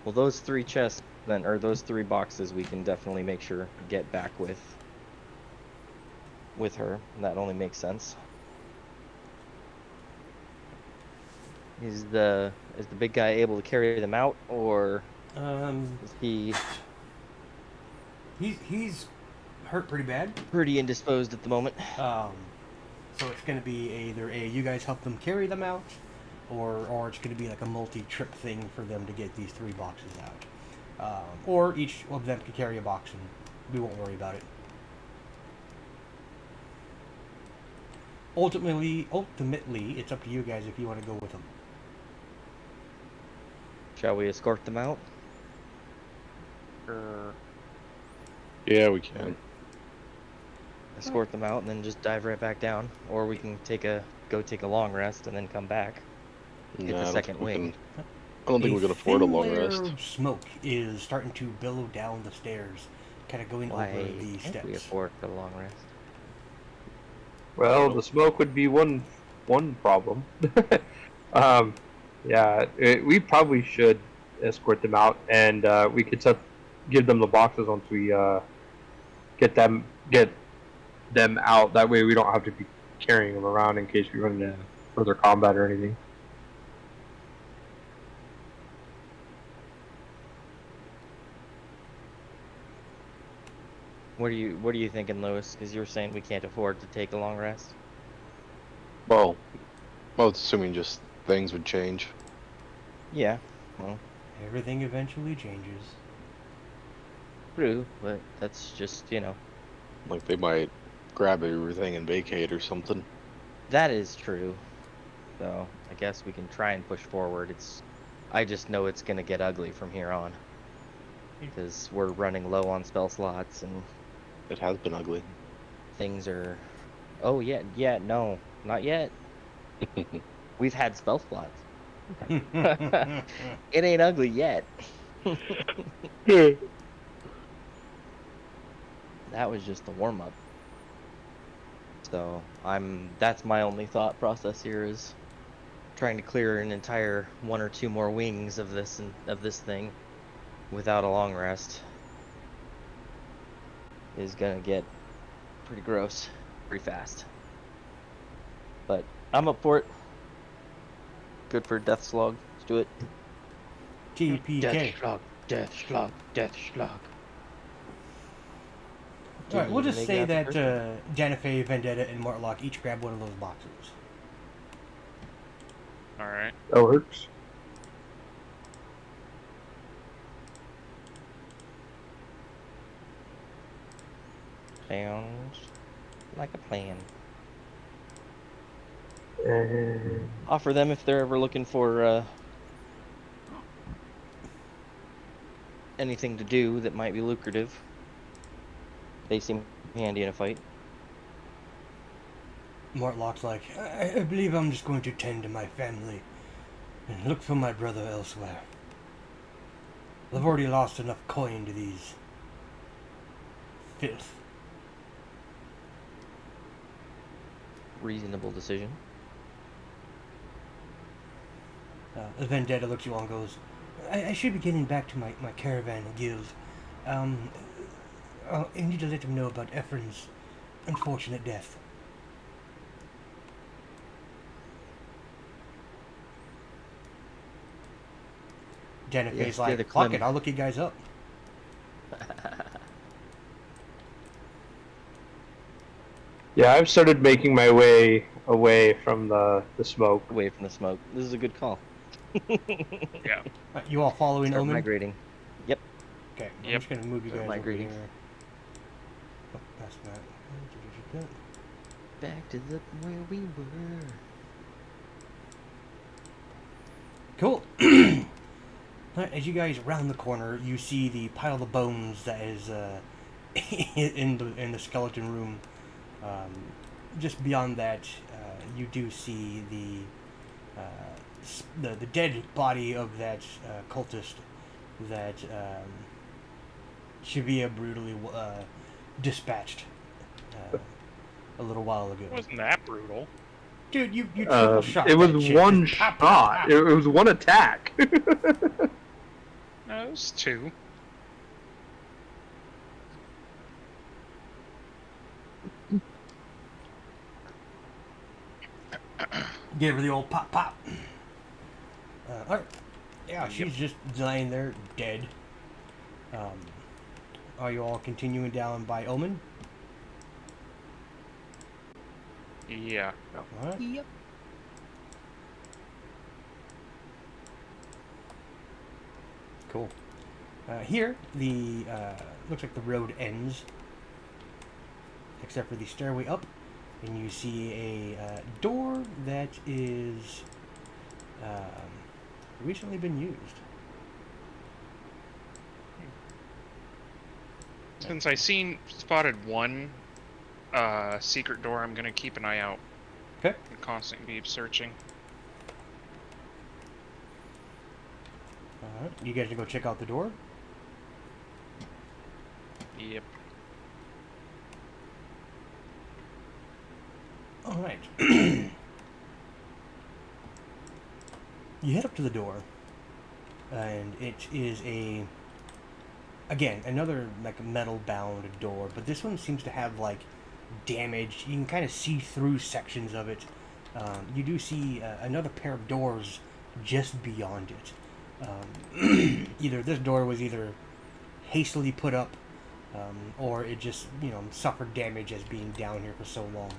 S4: Well, those three chests then, or those three boxes, we can definitely make sure get back with her. That only makes sense. Is the big guy able to carry them out, or
S2: Um,
S4: is he
S2: he's hurt pretty bad.
S4: pretty indisposed at the moment?
S2: Um, so it's going to be either you guys help them carry them out, or it's going to be like a multi-trip thing for them to get these 3 boxes out. Or each of them can carry a box and we won't worry about it. Ultimately, it's up to you guys if you want to go with them.
S4: Shall we escort them out?
S6: Yeah, we can.
S4: Escort them out and then just dive right back down, or we can go take a long rest and then come back. Hit
S6: Nah,
S4: the
S6: I don't
S4: second
S6: think we
S4: wing.
S6: can. I don't think we can afford a
S2: thin
S6: long
S2: layer
S6: rest.
S2: of smoke is starting to billow down the stairs, kind of going
S4: Why
S2: over the
S4: can't we
S2: steps.
S4: afford a long rest?
S3: Well, the smoke would be one problem. Yeah, we probably should escort them out, and we could give them the boxes once we get them out. That way, we don't have to be carrying them around in case we run into further combat or anything.
S4: What are you thinking, Lewis? Because you were saying we can't afford to take a long rest.
S6: Well, assuming just things would change.
S4: Yeah, well,
S2: Everything eventually changes.
S4: true, but that's just
S6: Like they might grab everything and vacate or something.
S4: that is true. So I guess we can try and push forward. I just know it's gonna get ugly from here on, because we're running low on spell slots and
S6: It has been ugly.
S4: things are. Oh yeah, no, not yet. We've had spell slots. It ain't ugly yet. That was just the warm up. So that's my only thought process here, is trying to clear an entire 1 or 2 more wings of this thing without a long rest is gonna get pretty gross pretty fast. But I'm up for it. Good for a death slug. Let's do it.
S2: TPK.
S4: Death slug.
S2: Alright, we'll just say that
S4: person.
S2: Janifei, Vendetta, and Mortlock each grab one of those boxes.
S1: All right.
S3: That works.
S4: Sounds like a plan.
S3: And
S4: Offer them if they're ever looking for anything to do that might be lucrative. They seem handy in a fight.
S2: Mortlock's like, I believe I'm just going to tend to my family and look for my brother elsewhere. I've already lost enough coin to these filth.
S4: Reasonable decision.
S2: Vendetta looks at you all and goes, I should be getting back to my caravan guild. I need to let them know about Avernus' unfortunate death. Jennifer's
S4: Yes,
S2: like,
S4: they're the
S2: fuck
S4: Clem.
S2: it, I'll look you guys up.
S3: yeah, I've started making my way away from the smoke.
S4: Away from the smoke. This is a good call.
S1: Yeah.
S2: You all following
S4: Start
S2: Omen?
S4: migrating. Yep.
S2: Okay, I'm
S1: Yep.
S2: just gonna move you
S4: Start
S2: guys
S4: migrating.
S2: over here. Oh, that's not.
S4: Back to where we were.
S2: Cool. As you guys round the corner, you see the pile of bones that is in the skeleton room. Just beyond that, you do see the dead body of that cultist that Shavia brutally dispatched a little while ago.
S1: It wasn't that brutal.
S2: Dude, you triple shot.
S3: It was
S2: that shit.
S3: one
S2: Just pop,
S3: shot.
S2: pop, pop.
S3: It was one attack.
S1: No, it was 2.
S2: Give her the old pop pop. she's just lying there, dead. Are you all continuing down by Omen?
S1: Yeah.
S2: All right.
S5: Yep.
S2: Cool. Here, the looks like the road ends, except for the stairway up, and you see a door that is recently been used.
S1: Since I spotted one secret door, I'm gonna keep an eye out
S2: Okay.
S1: and constantly be searching.
S2: All right. You guys can go check out the door.
S1: Yep.
S2: All right. You head up to the door, and it is again, another like metal-bound door, but this one seems to have like damage. You can kind of see through sections of it. You do see another pair of doors just beyond it. Either this door was either hastily put up, or it just suffered damage as being down here for so long.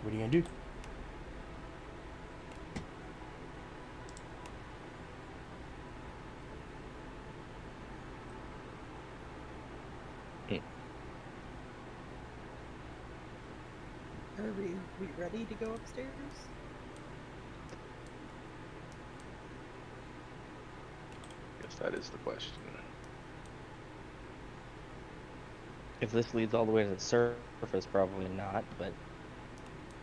S2: What are you gonna do?
S5: Are we ready to go upstairs?
S6: Guess that is the question.
S4: If this leads all the way to the surface, probably not, but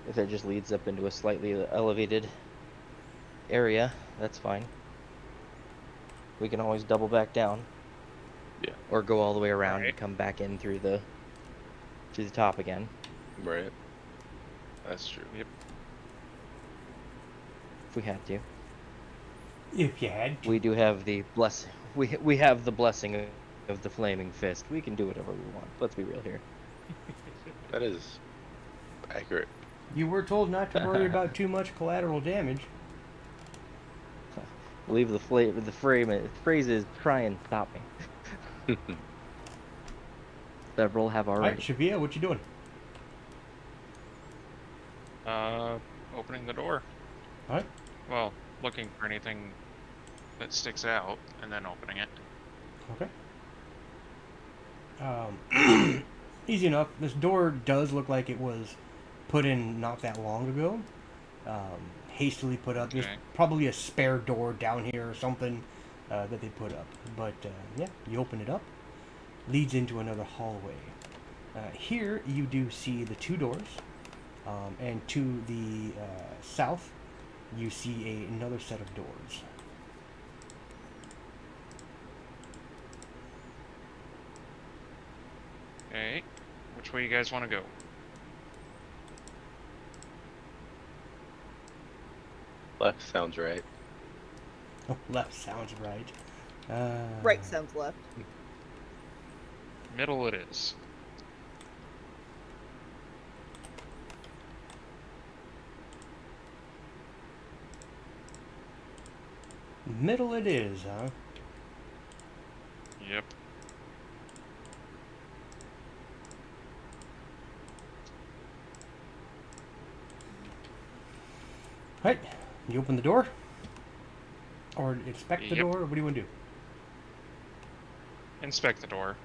S4: if it just leads up into a slightly elevated area, that's fine. We can always double back down.
S6: Yeah.
S4: Or go all the way around
S1: Right.
S4: and come back in through to the top again.
S6: Right. That's true.
S1: Yep.
S4: If we had to.
S2: If you had to.
S4: We do have the blessing. We have the blessing of the flaming fist. We can do whatever we want. Let's be real here.
S6: That is accurate.
S2: You were told not to worry about too much collateral damage.
S4: I believe the phrase is try and stop me. Several have
S2: All right,
S4: already.
S2: Shavia, what you doing?
S1: Opening the door.
S2: All right.
S1: Well, looking for anything that sticks out, and then opening it.
S2: Okay. Easy enough. This door does look like it was put in not that long ago. Hastily put up. There's
S1: Okay.
S2: probably a spare door down here or something that they put up. But yeah, you open it up. Leads into another hallway. Here you do see the two doors. And to the south, you see another set of doors.
S1: Okay. Which way you guys want to go?
S6: Left sounds right.
S2: Oh, left sounds right.
S5: Right sounds left.
S1: Middle it is.
S2: Middle it is, huh?
S1: Yep.
S2: Right. You open the door? Or inspect the
S1: Yep.
S2: door? Or what do you want to do?
S1: Inspect the door.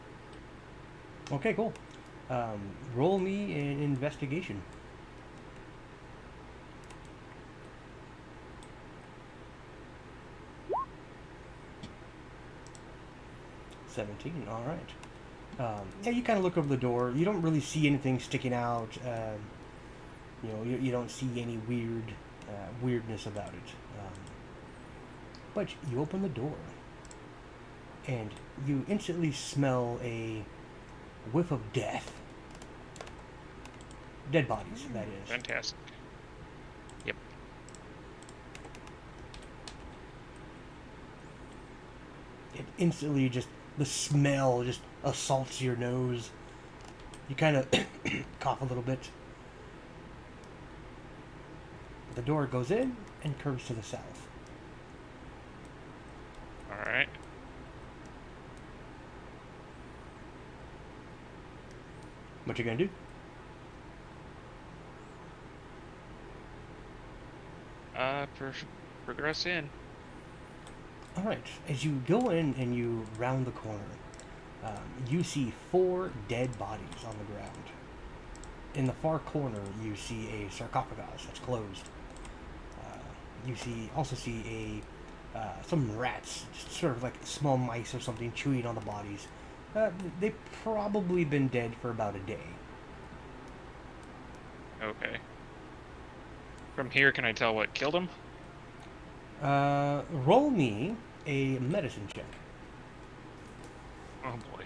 S2: Okay, cool. Roll me an investigation. $17, all right. Yeah, you kind of look over the door. You don't really see anything sticking out. You don't see any weirdness about it. But you open the door, and you instantly smell a whiff of death. Dead bodies, that is.
S1: Fantastic. Yep.
S2: It instantly the smell just assaults your nose. You kind of cough a little bit. The door goes in and curves to the south.
S1: All right.
S2: What you gonna do?
S1: Progress in.
S2: All right. As you go in and you round the corner, you see 4 dead bodies on the ground. In the far corner, you see a sarcophagus that's closed. You also see some rats, just sort of like small mice or something, chewing on the bodies. They've probably been dead for about a day.
S1: Okay. From here, can I tell what killed him?
S2: Roll me a medicine check.
S1: Oh boy.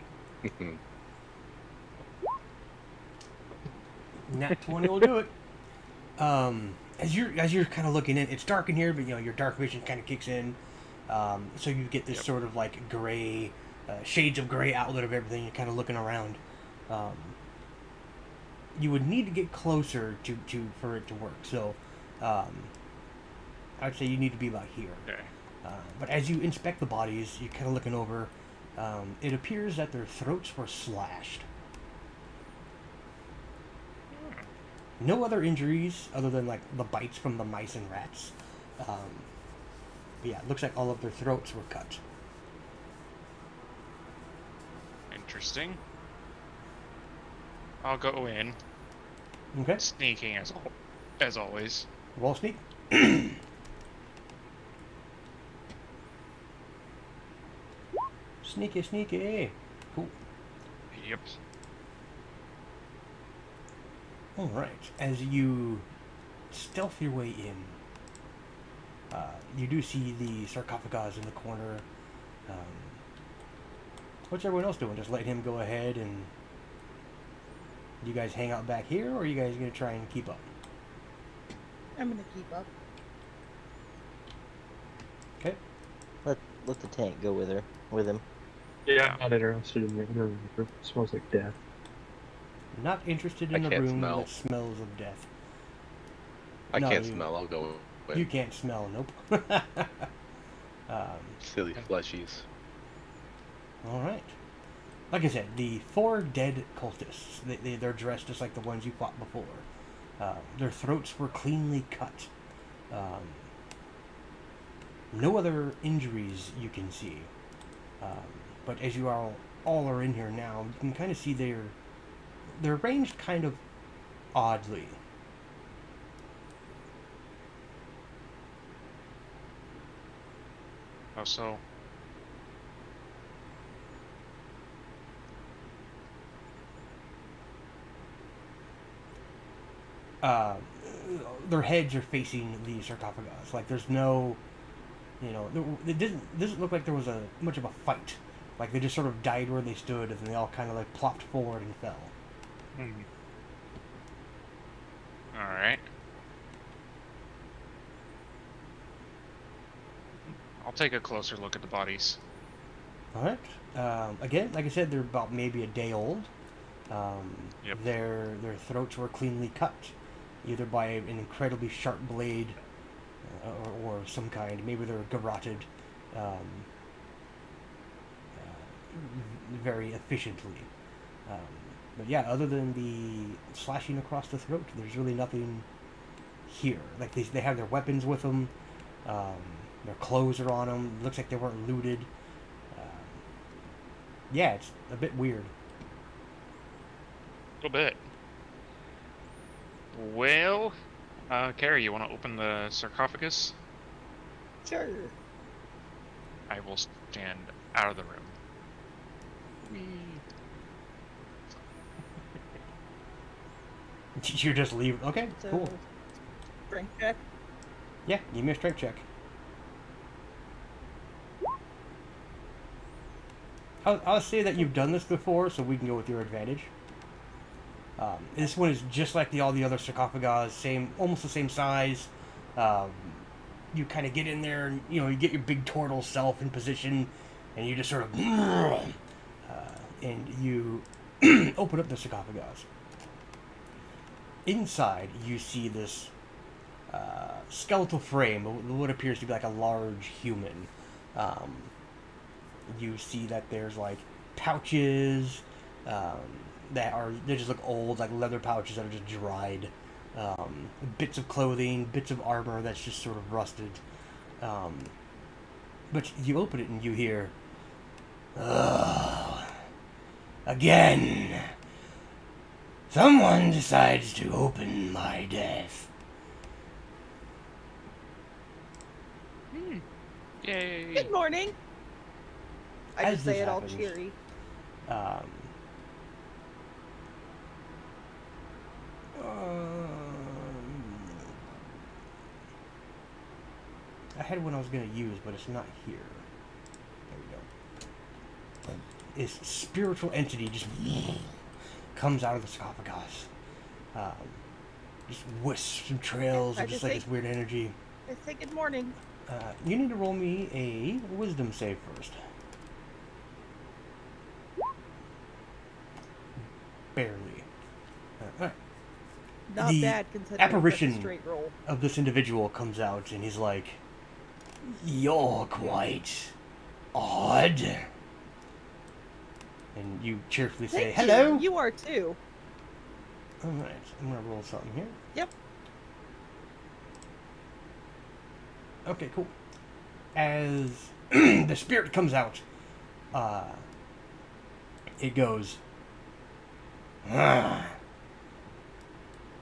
S2: Nat 20 will do it. As you're kind of looking in, it's dark in here, but your dark vision kind of kicks in. So you get this sort of like gray, shades of gray outlet of everything. You're kind of looking around. You would need to get closer for it to work. So, I'd say you need to be about here.
S1: Okay.
S2: But as you inspect the bodies, you're kind of looking over. It appears that their throats were slashed. No other injuries other than like the bites from the mice and rats. But yeah, it looks like all of their throats were cut.
S1: Interesting. I'll go in,
S2: Okay.
S1: sneaking as always.
S2: Roll sneak. Sneaky, sneaky. Cool.
S1: Yep.
S2: All right. As you stealth your way in, you do see the sarcophagus in the corner. What's everyone else doing? Just let him go ahead, and you guys hang out back here, or are you guys gonna try and keep up?
S5: I'm gonna keep up.
S2: Okay.
S4: Let the tank go with him.
S3: Yeah, I'm not interested in the room. It smells like death.
S2: Not interested
S6: I
S2: in a
S6: can't
S2: room
S6: smell.
S2: that smells of death.
S6: I
S2: No,
S6: can't
S2: you-
S6: smell. I'll go with
S2: You can't smell. Nope.
S6: silly fleshies.
S2: All right. Like I said, the 4 dead cultists, they're dressed just like the ones you fought before. Their throats were cleanly cut. No other injuries you can see. But as you all are in here now, you can kind of see they're arranged kind of oddly.
S1: Oh, so
S2: Their heads are facing the sarcophagus. Like there's no, it doesn't look like there was much of a fight. Like they just sort of died where they stood, and they all kind of like plopped forward and fell.
S1: all right. I'll take a closer look at the bodies.
S2: All right. Again, like I said, they're about maybe a day old.
S1: Yep.
S2: Their throats were cleanly cut, either by an incredibly sharp blade or some kind. Maybe they're garroted very efficiently. But yeah, other than the slashing across the throat, there's really nothing here. Like they have their weapons with them. Their clothes are on them. Looks like they weren't looted. Yeah, it's a bit weird.
S1: A little bit. Well, Carrie, you want to open the sarcophagus?
S5: Sure.
S1: I will stand out of the room.
S2: You're just leaving. Okay,
S5: So,
S2: cool.
S5: strength check.
S2: Yeah, give me a strength check. I'll say that you've done this before, so we can go with your advantage. This one is just like all the other sarcophagus, almost the same size. You kind of get in there, and you get your big turtle self in position, and you just sort of, and you open up the sarcophagus. Inside, you see this skeletal frame, what appears to be like a large human. You see that there's like pouches they just look old, like leather pouches that are just dried. Bits of clothing, bits of armor that's just sort of rusted. But you open it and you hear, "Oh, again. Someone decides to open my death."
S1: Yay!
S5: Good morning. I
S2: As
S5: just say
S2: this
S5: it all
S2: happens,
S5: cheery.
S2: Um, I had one I was going to use, but it's not here. There we go. This spiritual entity just comes out of the sarcophagus. Just wisps and trails
S5: I
S2: of just
S5: just
S2: like
S5: say-
S2: this weird energy.
S5: I say good morning.
S2: You need to roll me a wisdom save first. Barely. Alright.
S5: Not
S2: The
S5: bad considering
S2: apparition
S5: that's a straight roll.
S2: Of this individual comes out and he's like, "You're quite odd." And you cheerfully say,
S5: Thank
S2: "Hello."
S5: You are too.
S2: Alright, I'm gonna roll something here.
S5: Yep.
S2: Okay, cool. As the spirit comes out, it goes, "Ah,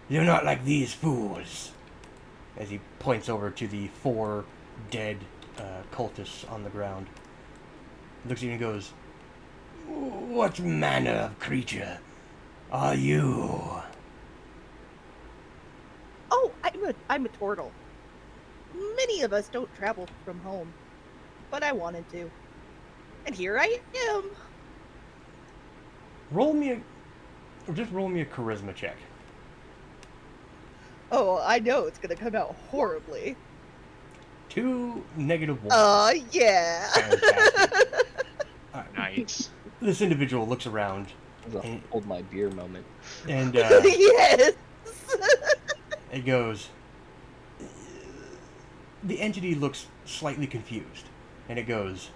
S2: you're not like these fools." As he points over to the 4 dead cultists on the ground. Looks at you and goes, "What manner of creature are you?"
S5: Oh, I'm a turtle. Many of us don't travel from home, but I wanted to, and here I am.
S2: Roll me a charisma check.
S5: Oh, I know it's gonna come out horribly.
S2: 2 -1.
S5: Yeah.
S2: Fantastic. Alright.
S1: Nice.
S2: This individual looks around
S4: It was a hold my beer moment.
S2: and
S5: Yes.
S2: it goes. The entity looks slightly confused, and it goes,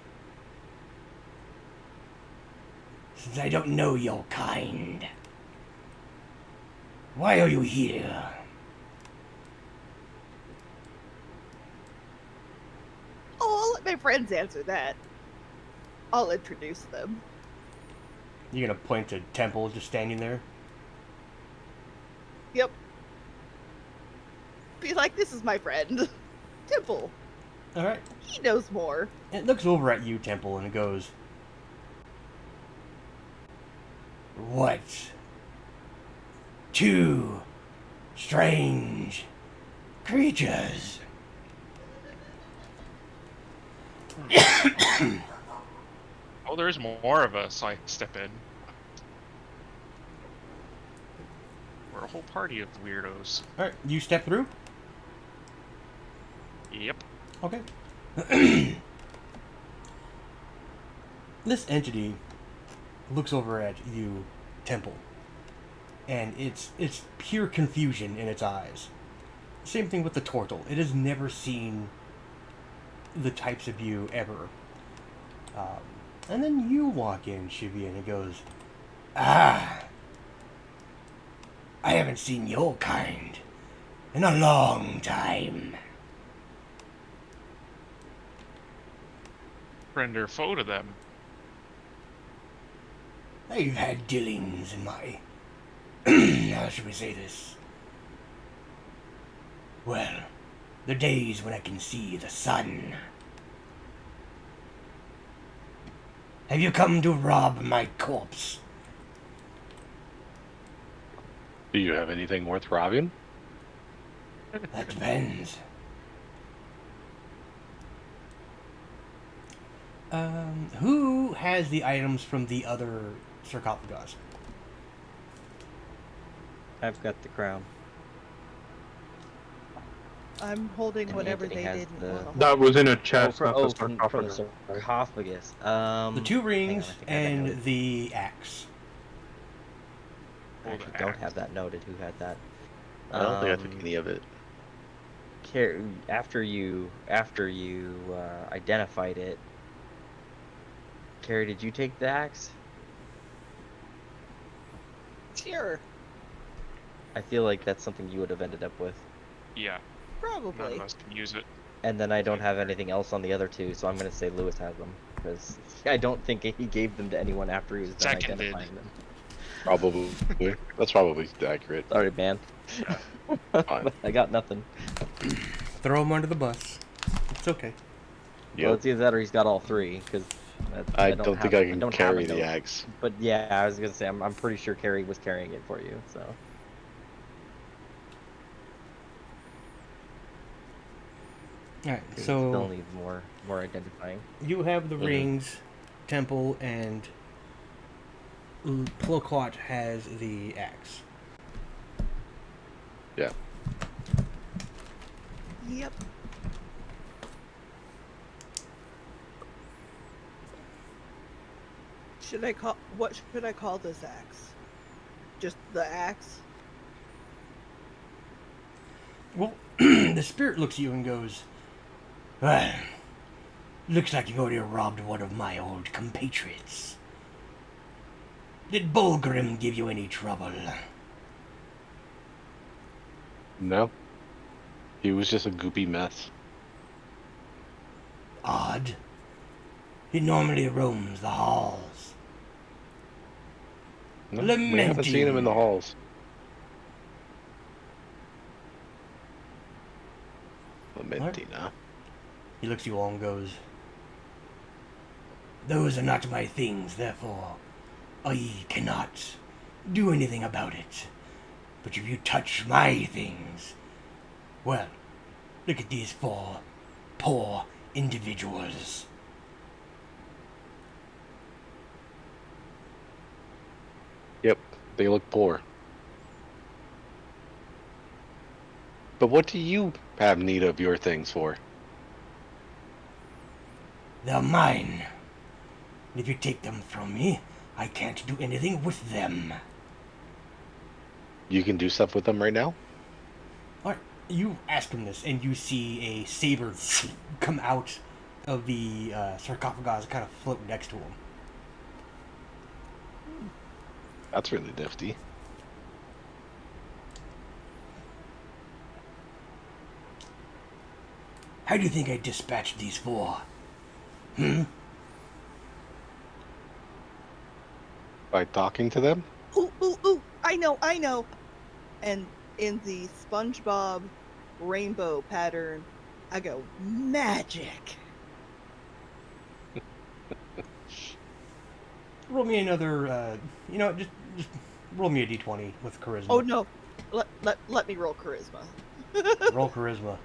S2: "Since I don't know your kind, why are you here?"
S5: Oh, I'll let my friends answer that. I'll introduce them.
S2: You're gonna point to Temple just standing there?
S5: Yep. Be like, this is my friend, Temple.
S2: Alright.
S5: He knows more.
S2: It looks over at you, Temple, and it goes, "What? 2 strange creatures."
S1: Oh, there's more of us. I step in. We're a whole party of weirdos.
S2: Alright, you step through?
S1: Yep.
S2: Okay. This entity looks over at you, Temple, and it's pure confusion in its eyes. Same thing with the turtle. It has never seen the types of you ever. And then you walk in, Shivy, and it goes, "Ah, I haven't seen your kind in a long time."
S1: Friend or foe to them.
S2: I've had dealings in my... how should we say this? Well, the days when I can see the sun. Have you come to rob my corpse?
S6: Do you have anything worth robbing?
S2: That depends. Who has the items from the other sarcophagus?
S4: I've got the crown.
S5: I'm holding
S4: And
S5: whatever
S4: Anthony
S5: they
S4: has
S5: didn't
S4: the-
S5: want to hold.
S3: That was in a chest,
S4: from
S3: not the
S4: the
S3: sarcophagus.
S4: sarcophagus.
S2: The 2 rings
S4: I think I had that
S2: and
S4: noted.
S2: the axe.
S4: I actually don't have that noted. Who had that?
S6: I don't think I took any of it.
S4: after you identified it, Carrie, did you take the axe?
S5: Sure,
S4: I feel like that's something you would have ended up with.
S1: Yeah, none of
S5: probably.
S1: us can use it.
S4: And then I don't have anything else on the other two, so I'm gonna say Lewis has them because I don't think he gave them to anyone after he was done
S1: Seconded.
S4: identifying them.
S6: Probably. That's probably accurate.
S4: Sorry, man.
S1: Yeah.
S6: Fine.
S4: I got nothing.
S2: Throw him under the bus. It's okay.
S4: Well,
S6: Yep.
S4: it's either that or he's got all three because
S6: I don't think I can
S4: don't have
S6: carry
S4: a
S6: the
S4: note.
S6: axe.
S4: But yeah, I was gonna say I'm pretty sure Carrie was carrying it for you. So
S2: All right.
S4: it still
S2: So
S4: needs more identifying.
S2: you have the
S6: Mhm.
S2: rings, Temple, and Plocot has the axe.
S6: Yeah.
S5: Yep. What should I call this axe? Just the axe?
S2: Well, the spirit looks at you and goes, "Well, looks like you already robbed one of my old compatriots. Did Bulgrim give you any trouble?"
S6: No. He was just a goopy mess.
S2: Odd. He normally roams the halls.
S6: No, we haven't seen him in the halls. Lamenting, huh?
S2: He looks at you all and goes, "Those are not my things, therefore I cannot do anything about it. But if you touch my things, well, look at these four poor individuals."
S6: Yep, they look poor. But what do you have need of your things for?
S2: They're mine. And if you take them from me, I can't do anything with them.
S6: You can do stuff with them right now?
S2: Alright, you ask him this, and you see a saber come out of the sarcophagus and kind of float next to him.
S6: That's really nifty.
S2: How do you think I dispatched these four?
S6: By talking to them?
S5: Ooh, ooh, ooh! I know! And in the SpongeBob rainbow pattern, I go, magic!
S2: Roll me another, just roll me a d20 with charisma.
S5: Oh no! Let me roll charisma.
S2: Roll charisma.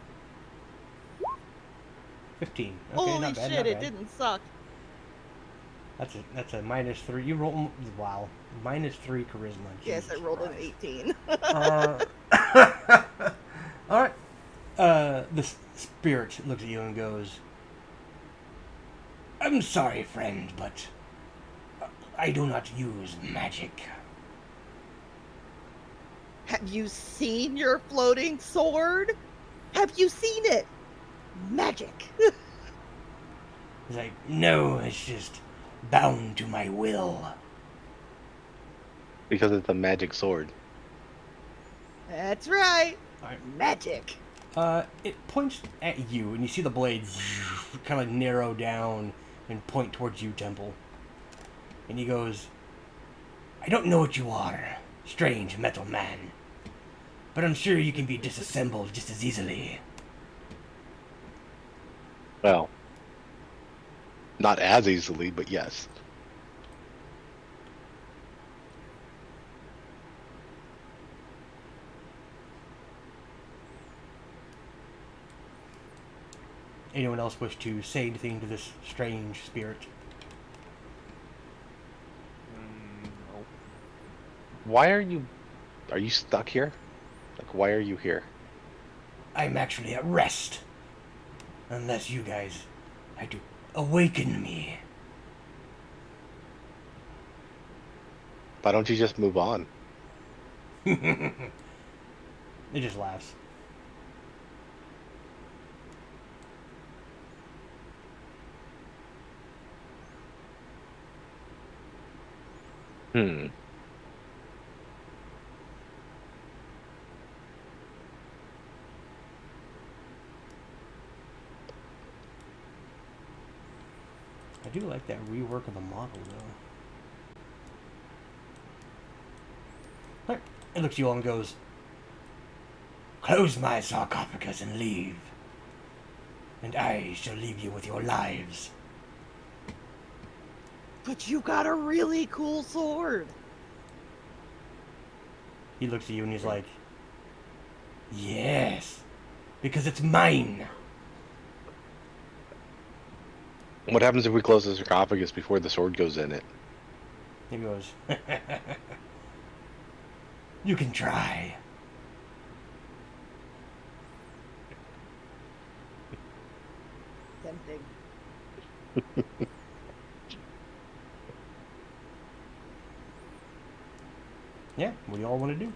S2: 15. Okay,
S5: Holy
S2: not bad,
S5: shit,
S2: not
S5: it
S2: bad.
S5: didn't suck.
S2: That's a -3. You roll, wow, -3 charisma.
S5: Yes, I
S2: Jesus
S5: rolled an
S2: Christ.
S5: 18.
S2: All right. The spirit looks at you and goes, "I'm sorry, friend, but I do not use magic."
S5: Have you seen your floating sword? Have you seen it? Magic.
S2: He's like, "No, it's just bound to my will."
S6: Because it's a magic sword.
S5: That's right.
S2: Alright.
S5: Magic.
S2: It points at you, and you see the blades kind of narrow down and point towards you, Temple. And he goes, "I don't know what you are, strange metal man, but I'm sure you can be disassembled just as easily."
S6: Well, not as easily, but yes.
S2: Anyone else wish to say anything to this strange spirit?
S1: No.
S6: Why are you stuck here? Like, why are you here?
S2: I'm actually at rest. Unless you guys had to awaken me.
S6: Why don't you just move on?
S2: It just laughs.
S6: Hmm.
S2: I do like that rework of the model, though. Right. It looks at you all and goes, "Close my sarcophagus and leave, and I shall leave you with your lives."
S5: But you got a really cool sword.
S2: He looks at you and he's like, "Yes, because it's mine."
S6: What happens if we close the sarcophagus before the sword goes in it?
S2: He goes, "You can try."
S5: Tempting.
S2: Yeah, what do y'all want to do?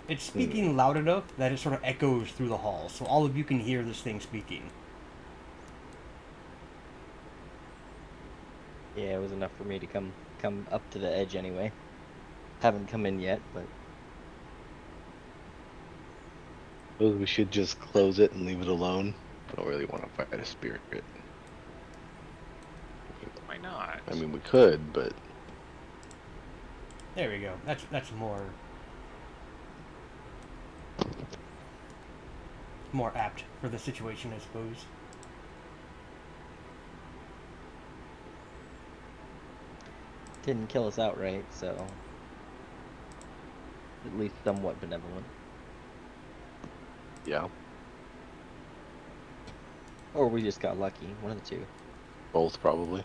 S2: It's speaking loud enough that it sort of echoes through the hall, so all of you can hear this thing speaking.
S4: Yeah, it was enough for me to come up to the edge anyway. Haven't come in yet, but
S6: Well, we should just close it and leave it alone. I don't really want to fight a spirit.
S1: Why not?
S6: I mean, we could, but
S2: There we go. That's more apt for the situation, I suppose.
S4: didn't kill us outright, so at least somewhat benevolent.
S6: yeah,
S4: Or we just got lucky, one of the two.
S6: both probably.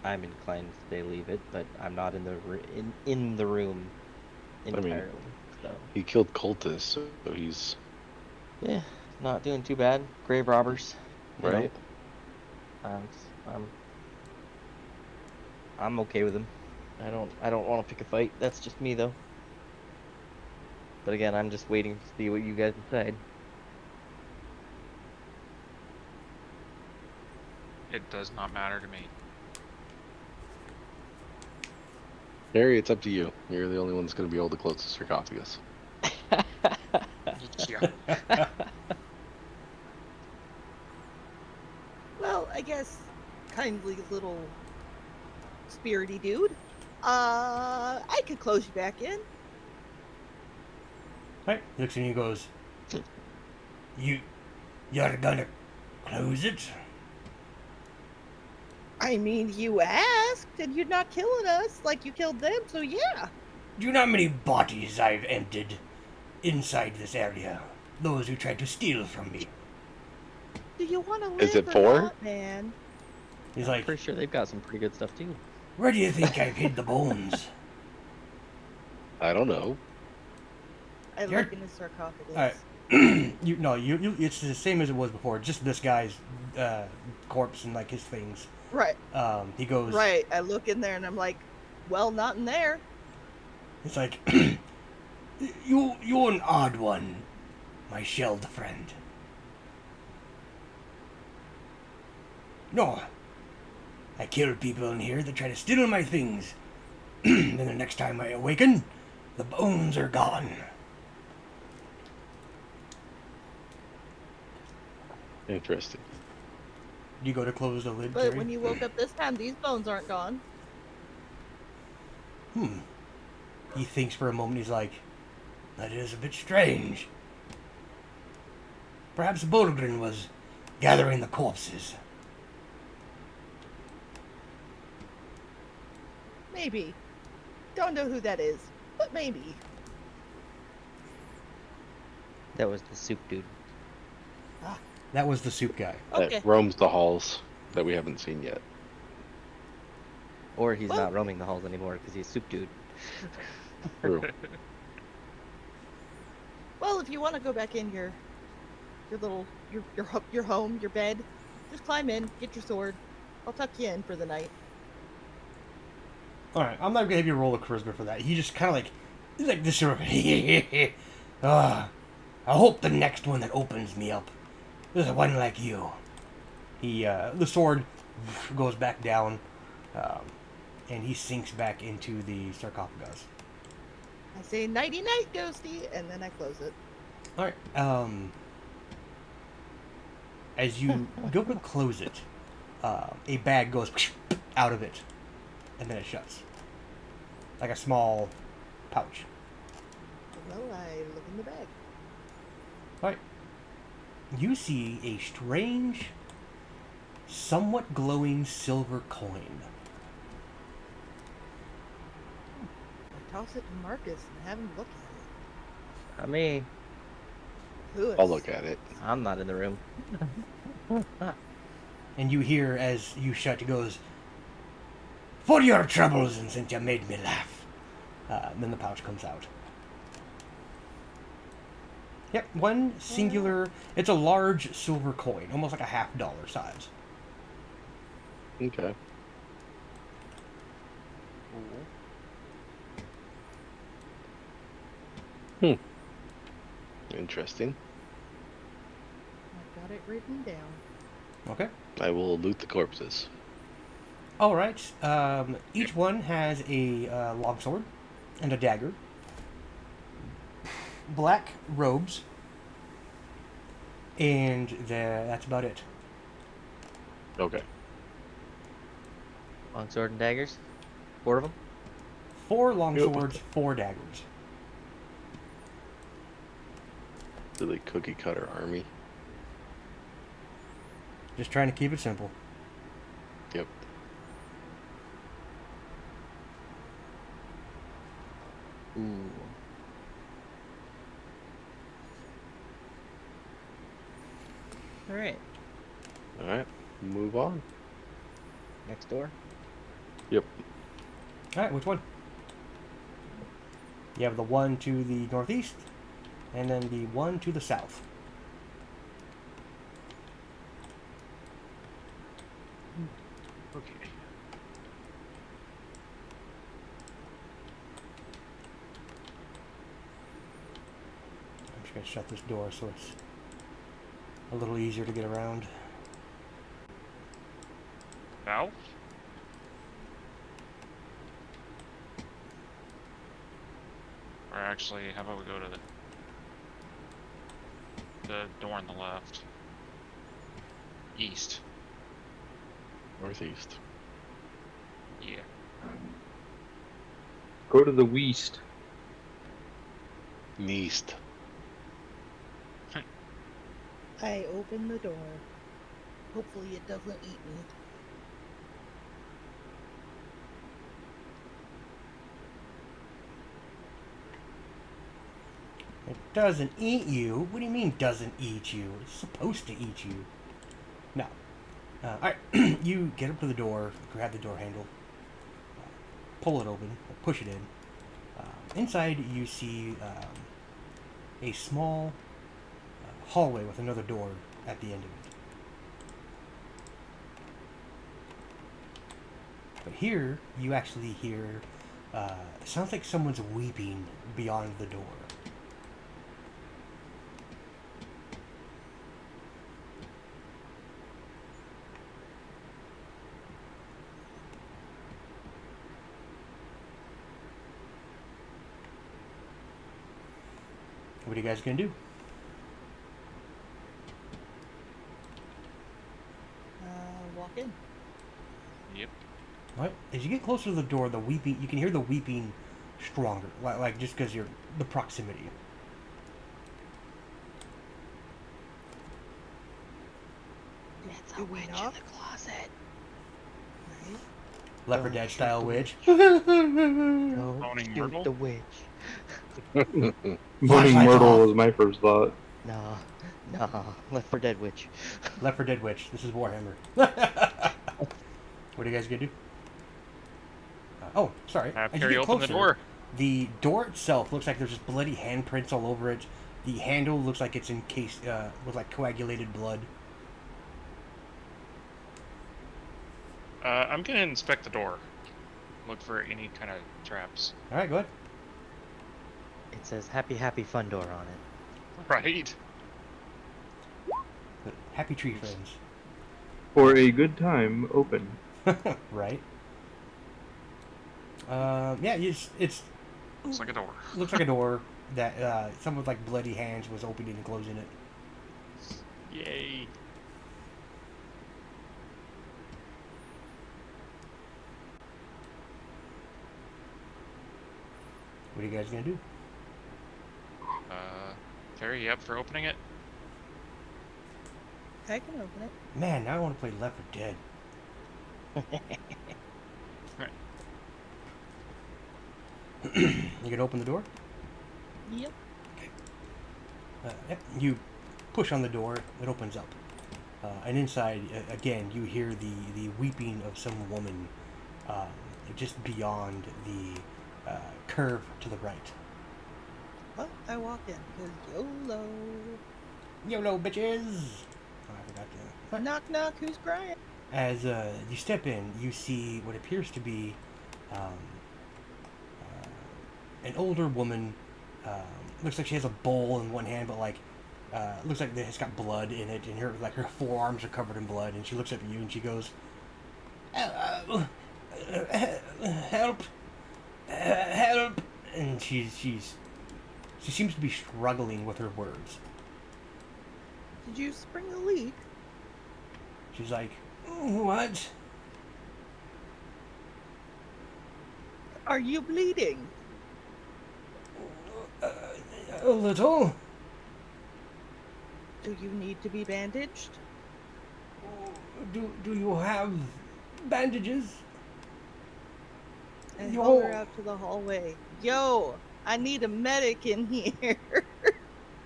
S4: I'm inclined to say leave it, but I'm not in the in the room entirely. So
S6: He killed cultists, so he's
S4: yeah, not doing too bad. Grave robbers, you know.
S6: right.
S4: I'm okay with him. I don't want to pick a fight. That's just me though. But again, I'm just waiting to see what you guys decide.
S1: It does not matter to me.
S6: Harry, it's up to you. You're the only one that's going to be able to close the sarcophagus.
S1: Yeah.
S5: Well, I guess kindly little spirity dude. I could close you back in.
S2: Right? He looks at you and goes, You're gonna close it?"
S5: I mean, you asked, and you're not killing us like you killed them, so yeah.
S2: "Do you know how many bodies I've emptied inside this area? Those who tried to steal from me."
S5: Do you want to live
S6: Is it
S5: or
S6: 4?
S5: not, man?
S2: He's
S4: I'm
S2: like,
S4: pretty sure they've got some pretty good stuff too.
S2: "Where do you think I've hid the bones?"
S6: I don't know.
S5: I
S2: You're-
S5: look in the sarcophagus.
S2: Alright. you it's the same as it was before, just this guy's corpse and like his things.
S5: Right,
S2: He goes,
S5: right. I look in there and I'm like, well, not in there.
S2: It's like, you're an odd one, my shelled friend. No, I kill people in here that try to steal my things. Then the next time I awaken, the bones are gone.
S6: Interesting.
S2: You go to close the lid,
S5: But
S2: Jerry?
S5: when you woke up this time, these bones aren't gone.
S2: He thinks for a moment. He's like, that is a bit strange. Perhaps Bolgren was gathering the corpses.
S5: Maybe. Don't know who that is, but maybe.
S4: That was the soup dude.
S2: That was the soup guy.
S5: Okay.
S6: That roams the halls that we haven't seen yet.
S4: Or he's
S5: Well-
S4: not roaming the halls anymore because he's soup dude.
S6: True.
S5: Well, if you want to go back in your home, your bed, just climb in, get your sword. I'll tuck you in for the night.
S2: Alright, I'm not gonna have you roll a charisma for that. He just kind of like, he's like this sort of, I hope the next one that opens me up is one like you. The sword goes back down, Um, and he sinks back into the sarcophagus.
S5: I say nighty night, ghosty, and then I close it.
S2: All right. As you go to close it, a bag goes out of it, and then it shuts, like a small pouch.
S5: Well, I look in the bag.
S2: All right. You see a strange, somewhat glowing silver coin.
S5: I toss it to Marcus and have him look at
S4: I mean,
S5: it. Who is?
S6: I'll look at it.
S4: I'm not in the room.
S2: And you hear as you shut, it goes, "For your troubles, and since you made me laugh." And then the pouch comes out. Yep, one singular. It's a large silver coin, almost like a $50 size.
S6: Okay. Interesting.
S5: I've got it written down.
S2: Okay.
S6: I will loot the corpses.
S2: All right. Each one has a longsword and a dagger. Black robes. And that's about it.
S6: Okay.
S4: Longsword and daggers? 4 of them?
S2: 4 longswords, 4 daggers.
S6: Really cookie cutter army.
S2: Just trying to keep it simple.
S6: Yep.
S4: Ooh. Alright,
S6: Alright. Move on.
S4: next door.
S6: Yep.
S2: All right, which one? You have the one to the northeast, and then the one to the south.
S1: Okay.
S2: I'm just gonna shut this door so it's a little easier to get around.
S1: Now? Or actually, how about we go to the door on the left? East.
S6: Northeast.
S1: Yeah.
S3: Go to the west.
S6: Neast.
S5: I open the door. Hopefully it doesn't eat me.
S2: It doesn't eat you? What do you mean doesn't eat you? It's supposed to eat you. No. Alright, you get up to the door, grab the door handle, pull it open, push it in. Inside you see a small hallway with another door at the end of it. But here, you actually hear, it sounds like someone's weeping beyond the door. What are you guys gonna do?
S5: Walk in.
S1: Yep.
S2: Right. As you get closer to the door, the weeping, you can hear the weeping stronger, like just because you're the proximity.
S4: It's
S5: Do we knock?
S4: closet.
S5: Right?
S2: Leopard
S4: Don't
S2: Dad
S4: shoot
S2: style
S4: the
S2: witch.
S4: Don't
S1: Moaning
S4: shoot
S1: Myrtle?
S4: the witch.
S3: Moaning
S2: Flashlights
S3: Myrtle
S2: off.
S3: was my first thought.
S4: Nah, Left 4 Dead witch.
S2: Left 4 Dead witch. This is Warhammer. What are you guys gonna do? Oh, sorry.
S1: Have
S2: As you
S1: Carrie
S2: get
S1: open the
S2: closer,
S1: door.
S2: the door itself looks like there's just bloody handprints all over it. The handle looks like it's encased with like coagulated blood.
S1: I'm gonna inspect the door. Look for any kind of traps.
S2: All right, go ahead.
S4: It says Happy Happy Fun Door on it.
S1: Right.
S2: Happy tree friends.
S3: For a good time, open.
S2: Right. Yeah, it's
S1: Looks like a door.
S2: looks like a door that someone with like bloody hands was opening and closing it.
S1: Yay.
S2: What are you guys gonna do?
S1: Terry, you up for opening it?
S5: I can open it.
S2: Man, now I want to play Left 4 Dead.
S1: Right.
S2: You can open the door.
S5: Yep.
S2: Yep. You push on the door. It opens up, and inside, again, you hear the weeping of some woman, just beyond the curve to the right.
S5: Well, I walk in because YOLO.
S2: YOLO, bitches! Oh, I forgot to.
S5: Knock knock. Who's crying?
S2: As you step in, you see what appears to be an older woman. Looks like she has a bowl in one hand, but like looks like it's got blood in it, and her forearms are covered in blood. And she looks up at you and she goes, "Help! Help!" And she seems to be struggling with her words.
S5: Did you spring a leak?
S2: She's like, "What?
S5: Are you bleeding?
S2: A little?
S5: Do you need to be bandaged?
S2: Do you have bandages?"
S5: And
S2: Yo.
S5: holler out to the hallway. Yo, I need a medic in here.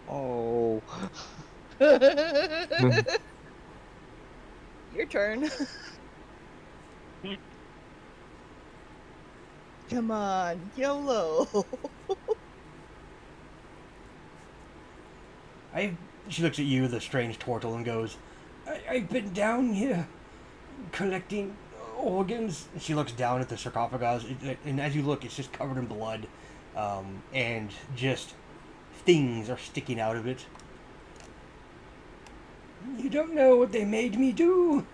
S4: Oh.
S5: Your turn. Come on, YOLO.
S2: She looks at you, the strange turtle, and goes, I've been down here collecting organs. She looks down at the sarcophagus, and as you look, it's just covered in blood, and just things are sticking out of it. You don't know what they made me do.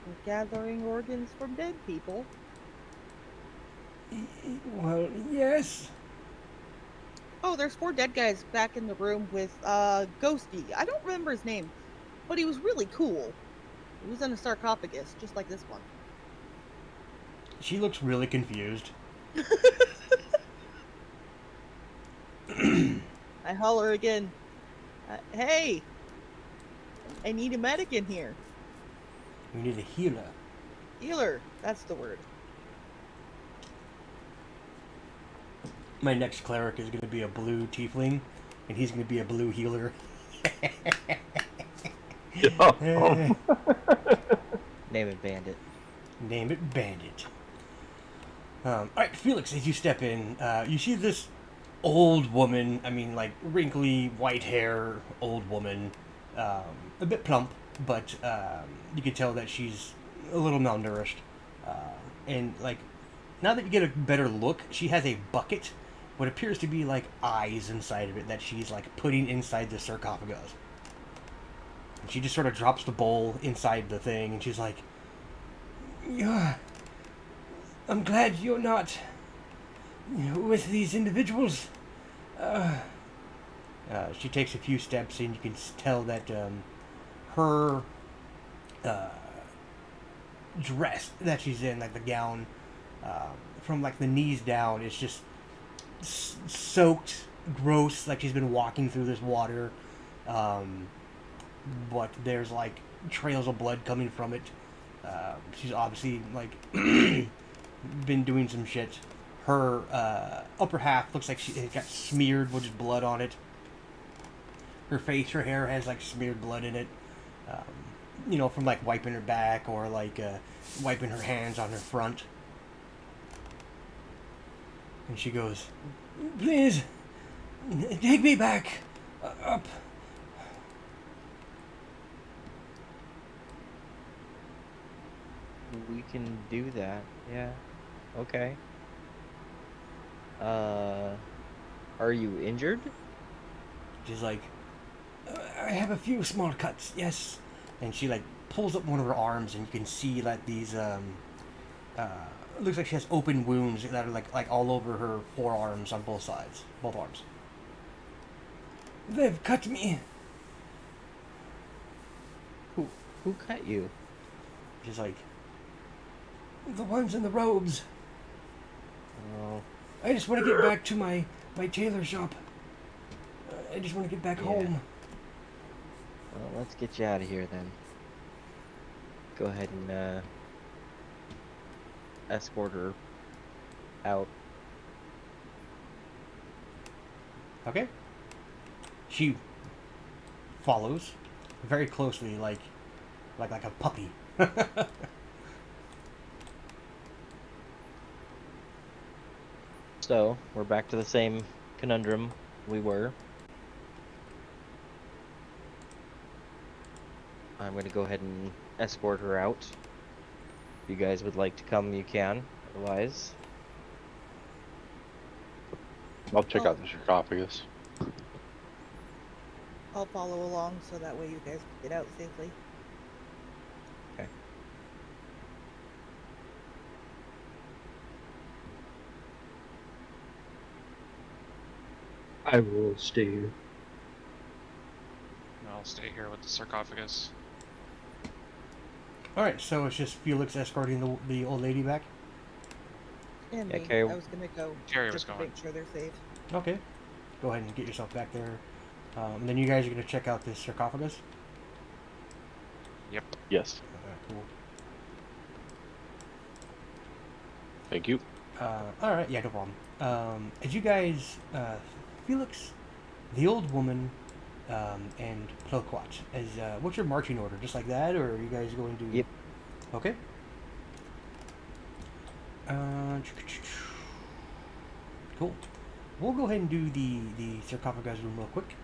S5: We're gathering organs from dead people.
S2: Well, yes.
S5: Oh, there's 4 dead guys back in the room with Ghosty. I don't remember his name, but he was really cool. He was in a sarcophagus, just like this one.
S2: She looks really confused.
S5: I holler again. Hey! I need a medic in here.
S2: We need a healer.
S5: Healer, that's the word.
S2: My next cleric is going to be a blue tiefling, and he's going to be a blue healer.
S4: Name it Bandit.
S2: Name it Bandit. Alright, Felix, as you step in, you see this old woman, I mean, like, wrinkly, white hair, old woman, a bit plump, but you can tell that she's a little malnourished. And, like, now that you get a better look, she has a bucket, what appears to be, like, eyes inside of it that she's, like, putting inside the sarcophagus. And she just sort of drops the bowl inside the thing, and she's like, I'm glad you're not with these individuals. She takes a few steps, and you can tell that her dress that she's in, like the gown, from like the knees down, is just soaked, gross, like she's been walking through this water. But there's like trails of blood coming from it. She's obviously like been doing some shit. Her upper half looks like it got smeared with just blood on it. Her face, her hair has like smeared blood in it. You know, from like wiping her back or like wiping her hands on her front. And she goes, please, take me back up.
S4: We can do that. Yeah. Okay. Are you injured?
S2: She's like, I have a few small cuts, yes. And she like pulls up one of her arms, and you can see like these It looks like she has open wounds that are like all over her forearms on both sides, both arms. They've cut me.
S4: Who cut you?
S2: She's like, the ones in the robes.
S4: Oh,
S2: I just want to get back to my tailor shop. I just want to get back
S4: Yeah.
S2: home.
S4: well, let's get you out of here then. Go ahead and escort her out.
S2: Okay. She follows very closely, like a puppy.
S4: So we're back to the same conundrum we were. I'm going to go ahead and escort her out. If you guys would like to come, you can. Otherwise,
S6: I'll check out the sarcophagus.
S5: I'll follow along so that way you guys can get out safely.
S3: I will stay here.
S1: I'll stay here with the sarcophagus.
S2: All right, so it's just Felix escorting the old lady back.
S5: And
S4: Yeah,
S5: me.
S4: Carrie-
S5: I was gonna go
S1: Carrie was
S5: just to
S1: going.
S5: make sure they're safe.
S2: Okay. Go ahead and get yourself back there. And then you guys are gonna check out this sarcophagus.
S1: Yep.
S6: Yes.
S2: Cool.
S6: Thank you.
S2: All right, yeah, no problem. As you guys, Felix, the old woman, and Ploquat, as what's your marching order? Just like that, or are you guys going to?
S4: Yep.
S2: Okay. Cool. We'll go ahead and do the sarcophagus room real quick.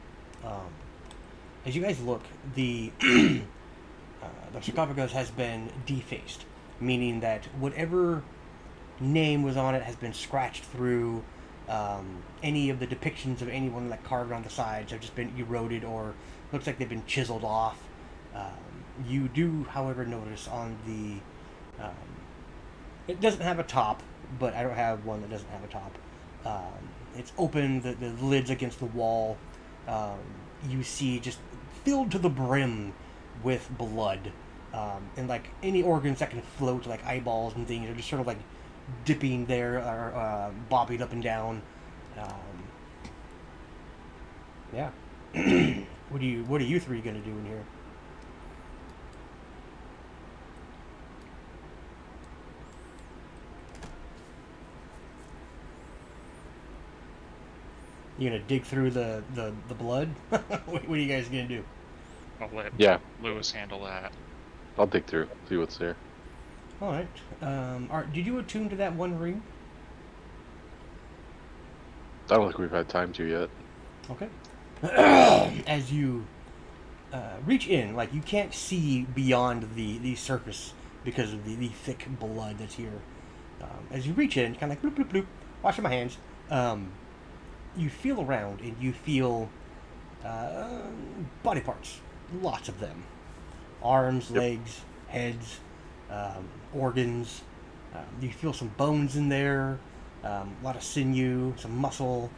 S2: As you guys look, the sarcophagus has been defaced, meaning that whatever name was on it has been scratched through. Any of the depictions of anyone like carved on the sides have just been eroded or looks like they've been chiseled off. You do, however, notice on the it doesn't have a top, but I don't have one that doesn't have a top. It's open, the lid's against the wall. You see just filled to the brim with blood. And like any organs that can float, like eyeballs and things, are just sort of like dipping there or bobbing up and down. Yeah. What are you three gonna do in here? You gonna dig through the blood? What are you guys gonna do?
S1: I'll let
S6: Yeah,
S1: Lewis handle that.
S6: I'll dig through, see what's there.
S2: All right. Did you attune to that one ring?
S6: I don't think we've had time to yet.
S2: Okay. As you reach in, like you can't see beyond the surface because of the thick blood that's here. As you reach in, kind of like bloop bloop bloop, washing my hands. You feel around and you feel body parts, lots of them, arms, legs, heads, organs. You feel some bones in there, a lot of sinew, some muscle,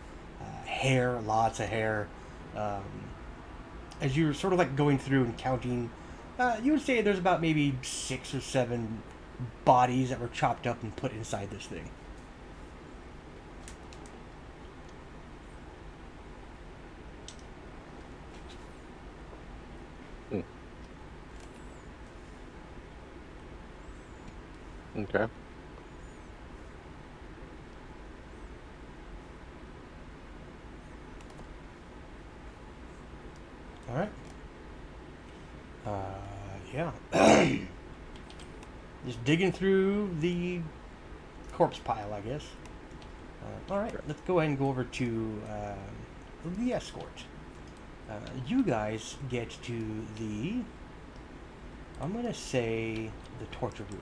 S2: hair, lots of hair. As you're sort of like going through and counting, you would say there's about maybe 6 or 7 bodies that were chopped up and put inside this thing.
S6: Okay.
S2: All right. Yeah. Just digging through the corpse pile, I guess. All right. Let's go ahead and go over to the escort. You guys get to the, I'm gonna say, the torture room.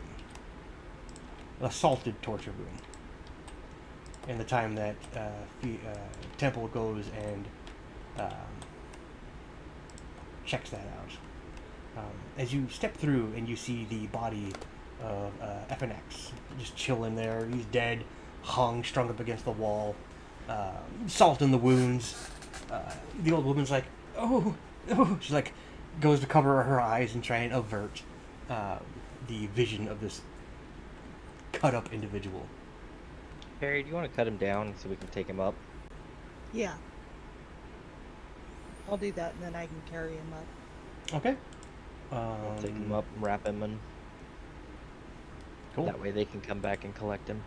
S2: Assaulted torture room. And the time that Temple goes and checks that out. As you step through and you see the body of FNX, just chilling there. He's dead, hung, strung up against the wall, salt in the wounds. The old woman's like, oh, oh. She's like, goes to cover her eyes and try and avert the vision of this cut up individual.
S4: Harry, do you want to cut him down so we can take him up?
S5: Yeah. I'll do that, and then I can carry him up.
S2: Okay.
S4: I'll take him up and wrap him, and
S2: Cool.
S4: that way they can come back and collect him.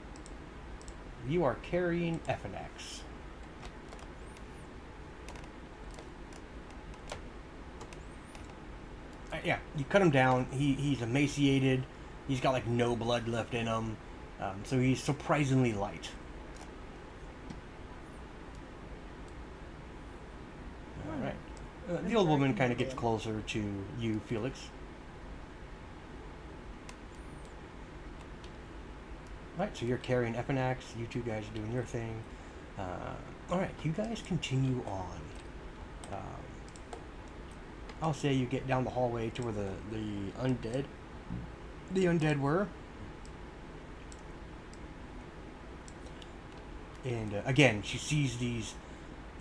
S2: You are carrying FNX. Yeah, you cut him down. He's emaciated. He's got like no blood left in him. So he's surprisingly light. All right. The old woman kind of gets closer to you, Felix. Alright, so you're carrying FNX, you two guys are doing your thing. Alright, you guys continue on. I'll say you get down the hallway to where the undead were. And again, she sees these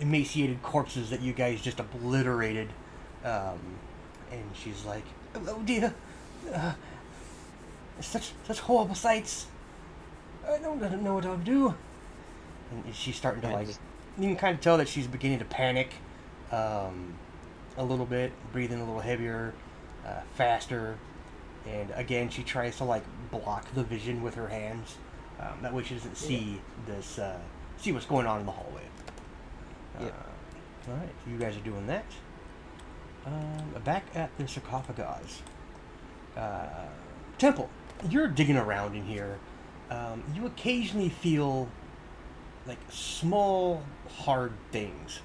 S2: emaciated corpses that you guys just obliterated. And she's like, oh dear, such horrible sights. I don't know what I'll do. And she's starting to you can kind of tell that she's beginning to panic a little bit, breathing a little heavier, faster. And again, she tries to block the vision with her hands. That way she doesn't see see what's going on in the hallway. All right, so you guys are doing that. Back at the sarcophagus. Temple, you're digging around in here. You occasionally feel small, hard things.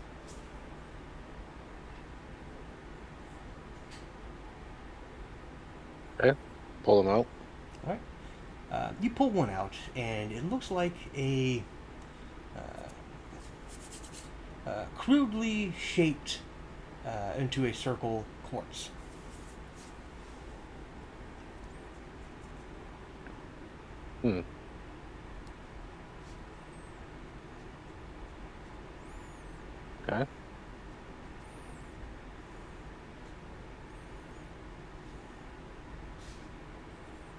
S6: Okay, pull them out.
S2: All right. You pull one out, and it looks like a crudely shaped into a circle quartz.
S6: Okay.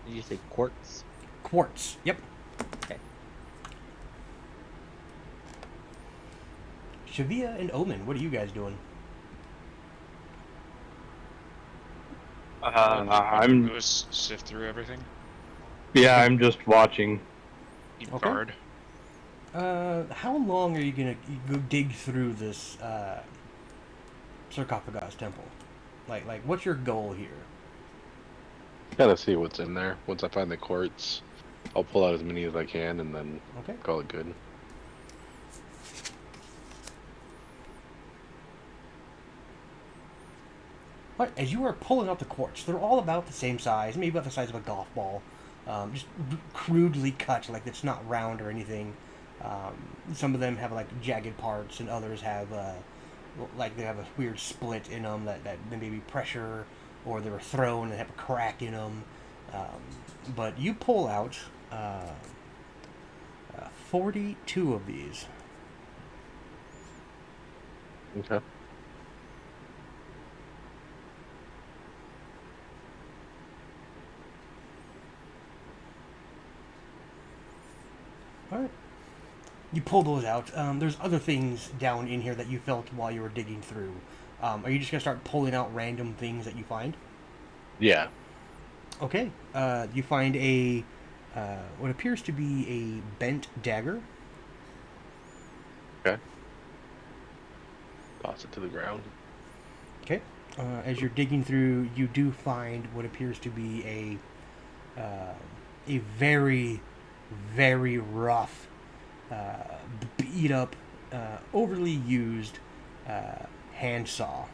S4: Did you say quartz?
S2: Quartz. Yep.
S4: Okay.
S2: Shavia and Omen, what are you guys doing?
S3: I'm
S1: Go sift through everything.
S3: I'm just watching.
S1: Keep
S2: Okay.
S1: guard.
S2: How long are you gonna go dig through this sarcophagus temple? Like, what's your goal here?
S6: Gotta see what's in there. Once I find the quartz, I'll pull out as many as I can and then
S2: Okay.
S6: call it good.
S2: All right, as you are pulling out the quartz, they're all about the same size, maybe about the size of a golf ball. Just crudely cut, like it's not round or anything. Some of them have jagged parts, and others have they have a weird split in them that maybe pressure, or they were thrown and have a crack in them. But you pull out 42 of these.
S6: Okay.
S2: All right. You pull those out. There's other things down in here that you felt while you were digging through. Are you just going to start pulling out random things that you find?
S6: Yeah.
S2: Okay. You find what appears to be a bent dagger.
S6: Okay. Toss it to the ground.
S2: Okay. As you're digging through, you do find what appears to be a very, very rough, beat up, overly used handsaw.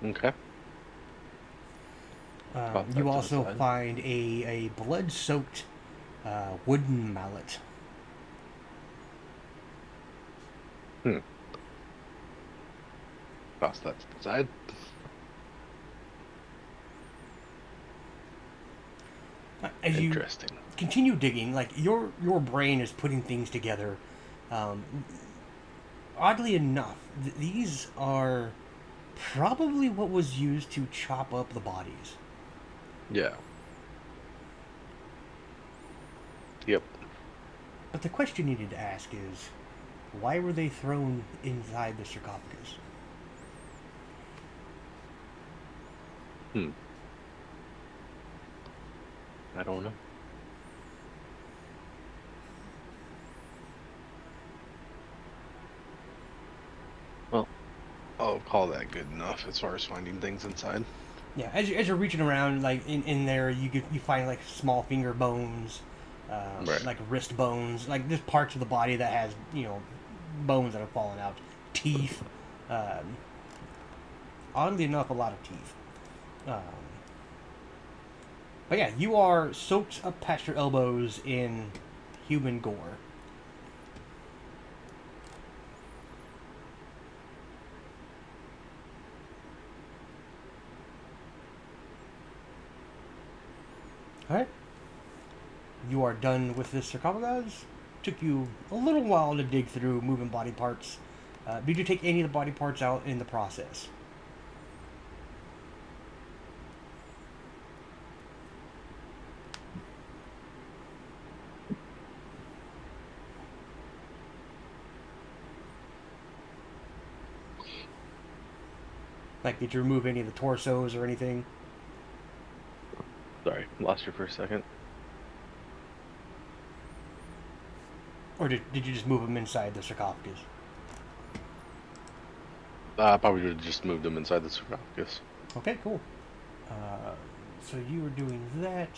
S6: Okay. Pop that to
S2: You
S6: the
S2: also
S6: side.
S2: find a blood-soaked wooden mallet.
S6: Toss that to the side.
S2: As you
S6: Interesting.
S2: continue digging, like your brain is putting things together. Um, Oddly enough, these are probably what was used to chop up the bodies.
S6: Yeah. Yep.
S2: But the question you need to ask is, why were they thrown inside the sarcophagus?
S6: I don't know. Well, I'll call that good enough as far as finding things inside.
S2: Yeah, as you're reaching around, like in there, you find like small finger bones,
S6: Right.
S2: like wrist bones, like just parts of the body that has bones that have fallen out, teeth. Um, Oddly enough, a lot of teeth. Um, but yeah, you are soaked up past your elbows in human gore. Alright. You are done with this sarcophagus. Took you a little while to dig through, moving body parts. Did you take any of the body parts out in the process? Like, did you remove any of the torsos or anything?
S6: Sorry, lost you for a second.
S2: Or did you just move them inside the sarcophagus?
S6: Probably would have just moved them inside the sarcophagus.
S2: Okay, cool. So you were doing that.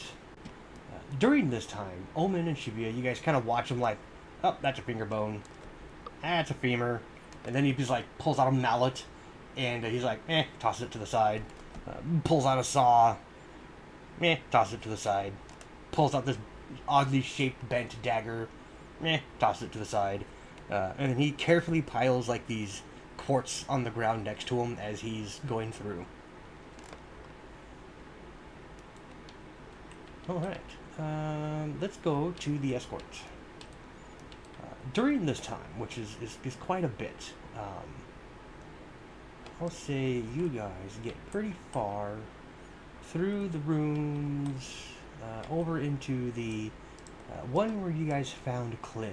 S2: During this time, Omen and Shibuya, you guys kind of watch them like, oh, that's a finger bone. That's a femur. And then he just like pulls out a mallet and he's like, tosses it to the side. Pulls out a saw. Tosses it to the side. Pulls out this oddly shaped bent dagger. Tosses it to the side. And then he carefully piles like these quartz on the ground next to him as he's going through. Alright. Let's go to the escort. During this time, which is quite a bit, I'll say you guys get pretty far through the rooms, over into the one where you guys found Klim.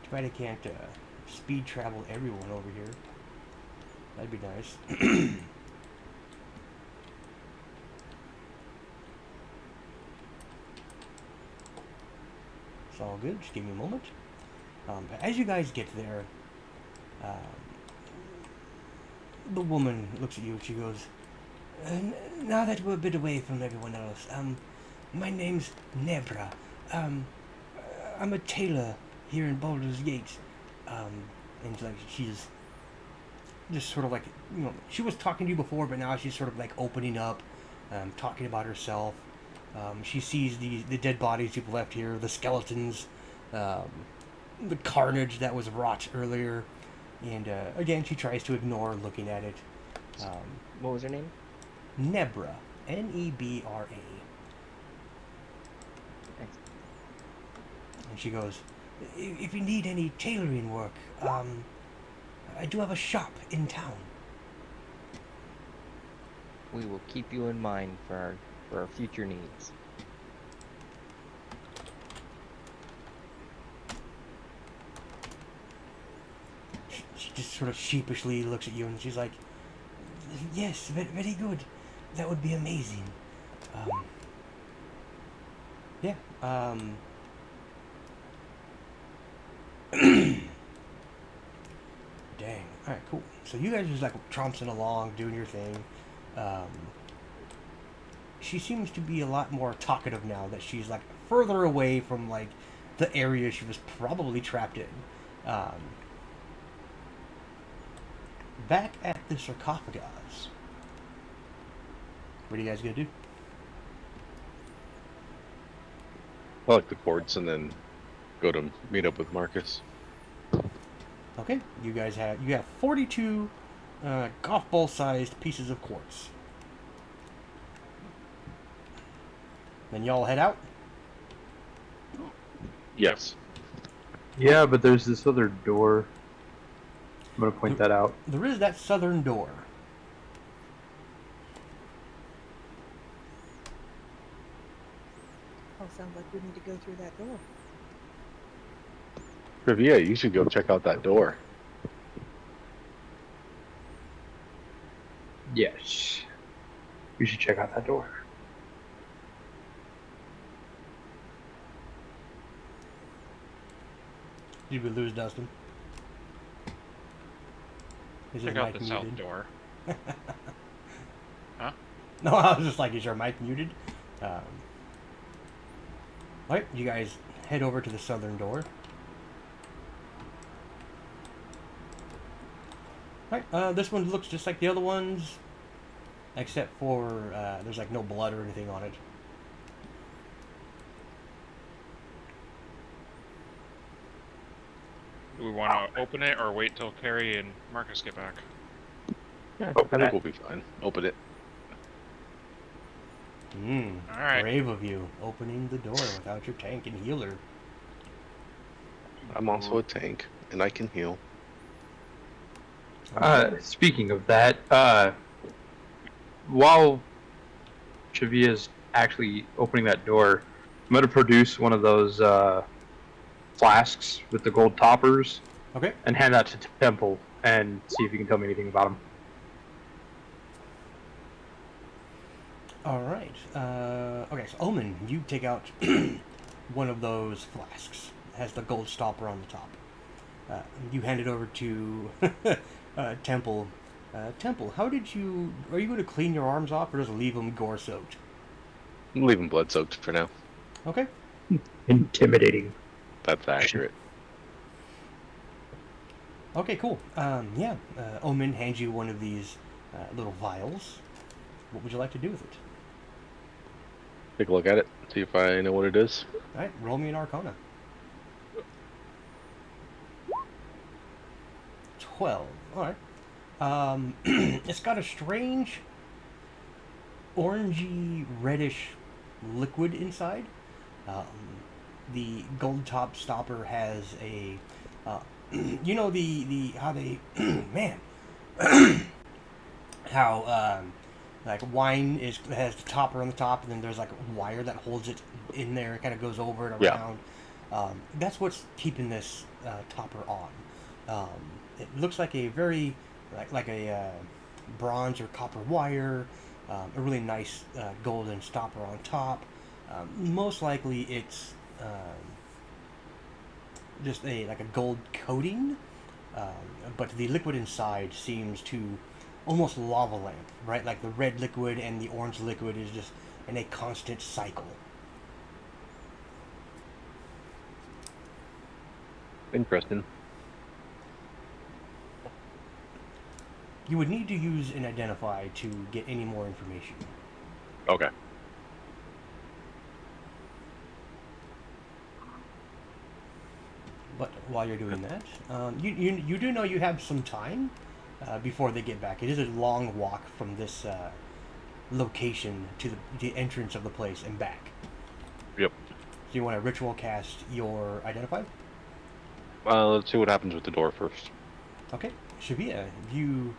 S2: Too bad I can't speed travel everyone over here. That'd be nice. It's all good. Just give me a moment. As you guys get there, the woman looks at you and she goes, now that we're a bit away from everyone else, my name's Nebra. I'm a tailor here in Baldur's Gate. And like she's just sort of like, she was talking to you before, but now she's sort of like opening up, talking about herself. She sees the dead bodies you've left here, the skeletons, the carnage that was wrought earlier, and again, she tries to ignore looking at it.
S4: What was her name?
S2: Nebra, Nebra.
S4: Thanks.
S2: And she goes, if you need any tailoring work, I do have a shop in town.
S4: We will keep you in mind for our future needs.
S2: She just sort of sheepishly looks at you and she's like, yes, very good. That would be amazing. Yeah. Dang. Alright, cool. So you guys are just like tromping along, doing your thing. She seems to be a lot more talkative now that she's like further away from like the area she was probably trapped in. Back at the sarcophagus. What are you guys gonna do?
S6: Collect the quartz and then go to meet up with Marcus.
S2: Okay, you have 42 golf ball sized pieces of quartz. Then y'all head out.
S6: Yes.
S3: Yeah, but there's this other door. I'm gonna point that out.
S2: There is that southern door.
S5: Oh, sounds like we need to go through that door.
S6: Trivia, you should go check out that door.
S3: Yes. We should check out that door.
S2: Did we lose Dustin? Is his
S1: Check out
S2: mic
S1: the south
S2: muted?
S1: door. Huh?
S2: No, I was just like, is your mic muted? Alright, you guys head over to the southern door. Alright, this one looks just like the other ones, except for there's like no blood or anything on it.
S1: Do we want to open it or wait till Carrie and Marcus get back?
S6: Yeah,
S3: Open
S6: I
S3: it.
S6: think we'll be fine. Open it.
S1: Alright.
S2: Brave of you, opening the door without your tank and healer.
S6: I'm also a tank, and I can heal.
S3: Speaking of that, while Chavia's actually opening that door, I'm gonna produce one of those flasks with the gold toppers
S2: Okay.
S3: and hand that to Temple and see if he can tell me anything about them.
S2: Alright. Okay, so Omen, you take out one of those flasks. It has the gold stopper on the top. You hand it over to Temple. Temple, are you going to clean your arms off or just leave them gore soaked?
S6: I'm leaving blood soaked for now.
S2: Okay.
S3: Intimidating.
S6: That's accurate.
S2: Okay, cool. Omen hands you one of these little vials. What would you like to do with it?
S6: Take a look at it, see if I know what it is.
S2: Alright, roll me an Arcana. 12. Alright. It's got a strange orangey reddish liquid inside. The gold top stopper has a you know the how they man how like wine has the topper on the top and then there's like a wire that holds it in there. It kind of goes over and
S6: Yeah.
S2: around. That's what's keeping this topper on. It looks like a very like a bronze or copper wire, a really nice golden stopper on top. Most likely it's just like a gold coating, but the liquid inside seems to almost lava lamp, right? Like the red liquid and the orange liquid is just in a constant cycle.
S6: Interesting.
S2: You would need to use an identify to get any more information.
S6: Okay.
S2: But while you're doing that, you do know you have some time before they get back. It is a long walk from this location to the entrance of the place and back.
S6: Yep.
S2: So you want to ritual cast your identify?
S6: Let's see what happens with the door first.
S2: Okay, Shavia, you.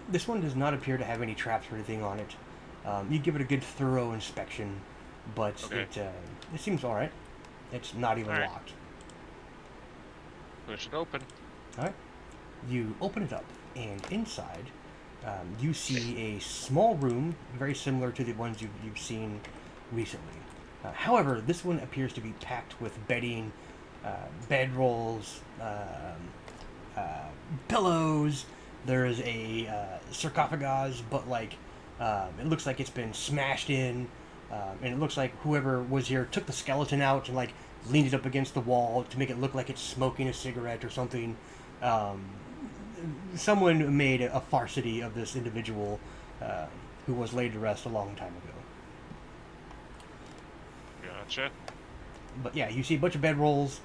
S2: This one does not appear to have any traps or anything on it. You give it a good thorough inspection, but
S1: Okay.
S2: it seems all right. It's not even
S1: All right.
S2: locked.
S1: Push it open.
S2: All right. You open it up, and inside, you see a small room, very similar to the ones you've seen recently. However, this one appears to be packed with bedding, bedrolls, pillows. There is a sarcophagus, but like it looks like it's been smashed in, and it looks like whoever was here took the skeleton out and like leaned it up against the wall to make it look like it's smoking a cigarette or something. Someone made a farcity of this individual who was laid to rest a long time ago.
S1: Gotcha.
S2: But yeah, you see a bunch of bedrolls.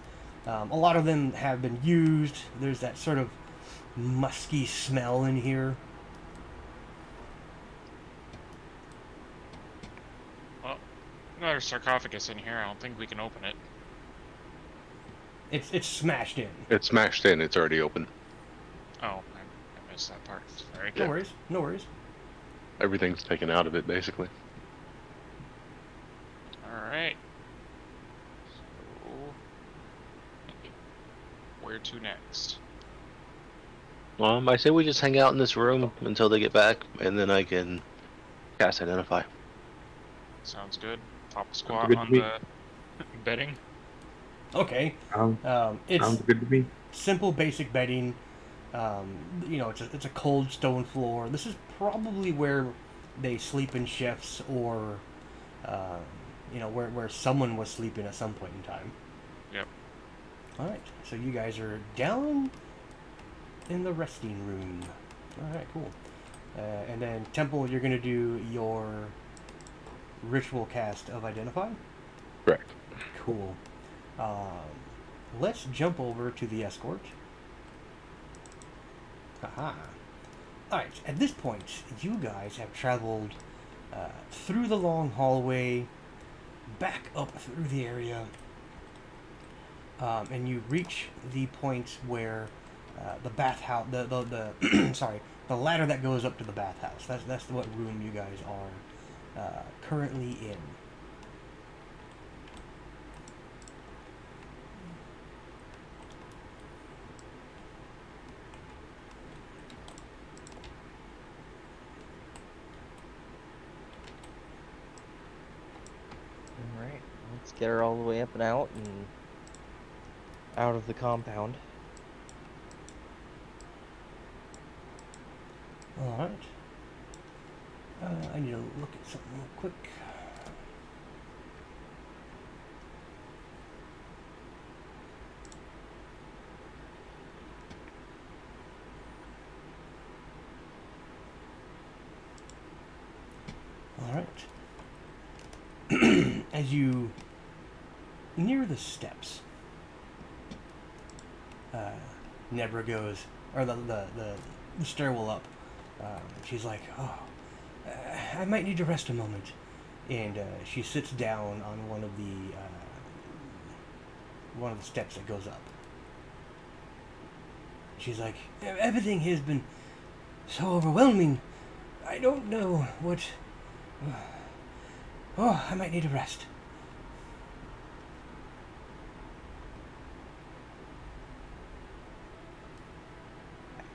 S2: A lot of them have been used. There's that sort of musky smell in here.
S1: Well, another sarcophagus in here. I don't think we can open it.
S2: It's smashed in.
S6: It's smashed in. It's already open.
S1: Oh, I missed that part. Sorry.
S2: No worries. No worries.
S6: Everything's taken out of it, basically.
S1: Alright. So, where to next?
S7: I say we just hang out in this room until they get back, and then I can cast Identify.
S1: Sounds good. Top squat
S3: good to
S1: on
S3: me.
S1: the bedding.
S2: Okay.
S3: Sounds
S2: It's
S3: good to me.
S2: simple, basic bedding. You know, it's a cold stone floor. This is probably where they sleep in shifts, or you know, where someone was sleeping at some point in time.
S1: Yep.
S2: All right. So you guys are down in the resting room. All right. Cool. And then Temple, you're gonna do your ritual cast of Identify.
S6: Correct.
S2: Cool. Let's jump over to the escort. Haha. Alright, at this point, you guys have traveled through the long hallway, back up through the area, and you reach the point where the bathhouse, sorry, the ladder that goes up to the bathhouse. That's what room you guys are currently in.
S4: Alright, let's get her all the way up and out of the compound.
S2: Alright. I need to look at something real quick. Alright. As you near the steps, Nebra goes, or the stairwell up. She's like, "Oh, I might need to rest a moment," and she sits down on one of the steps that goes up. She's like, "Everything has been so overwhelming. I don't know what. Oh, I might need a rest."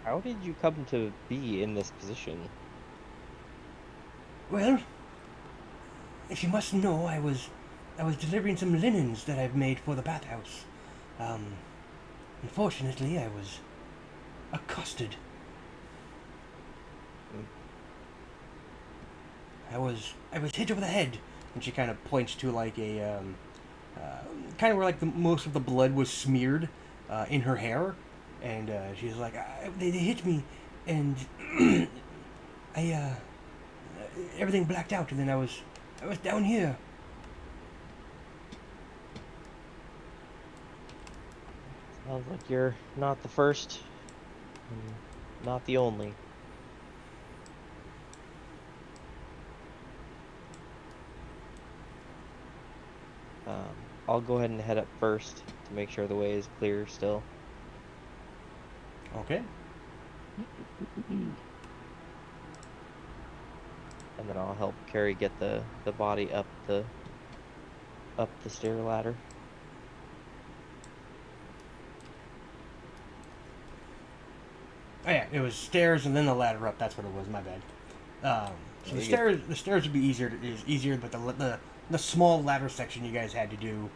S4: How did you come to be in this position?
S2: Well, if you must know, I was delivering some linens that I've made for the bathhouse. Unfortunately, I was accosted. I was hit over the head, and she kind of points to like a kind of where like most of the blood was smeared in her hair, and she's like, they hit me, and I everything blacked out, and then I was down here.
S4: Sounds like you're not the first, and not the only. I'll go ahead and head up first to make sure the way is clear still.
S2: Okay.
S4: And then I'll help Carrie get the body up the stair ladder.
S2: Oh yeah, it was stairs and then the ladder up. That's what it was. My bad. So the stairs would be easier, but the small ladder section you guys had to do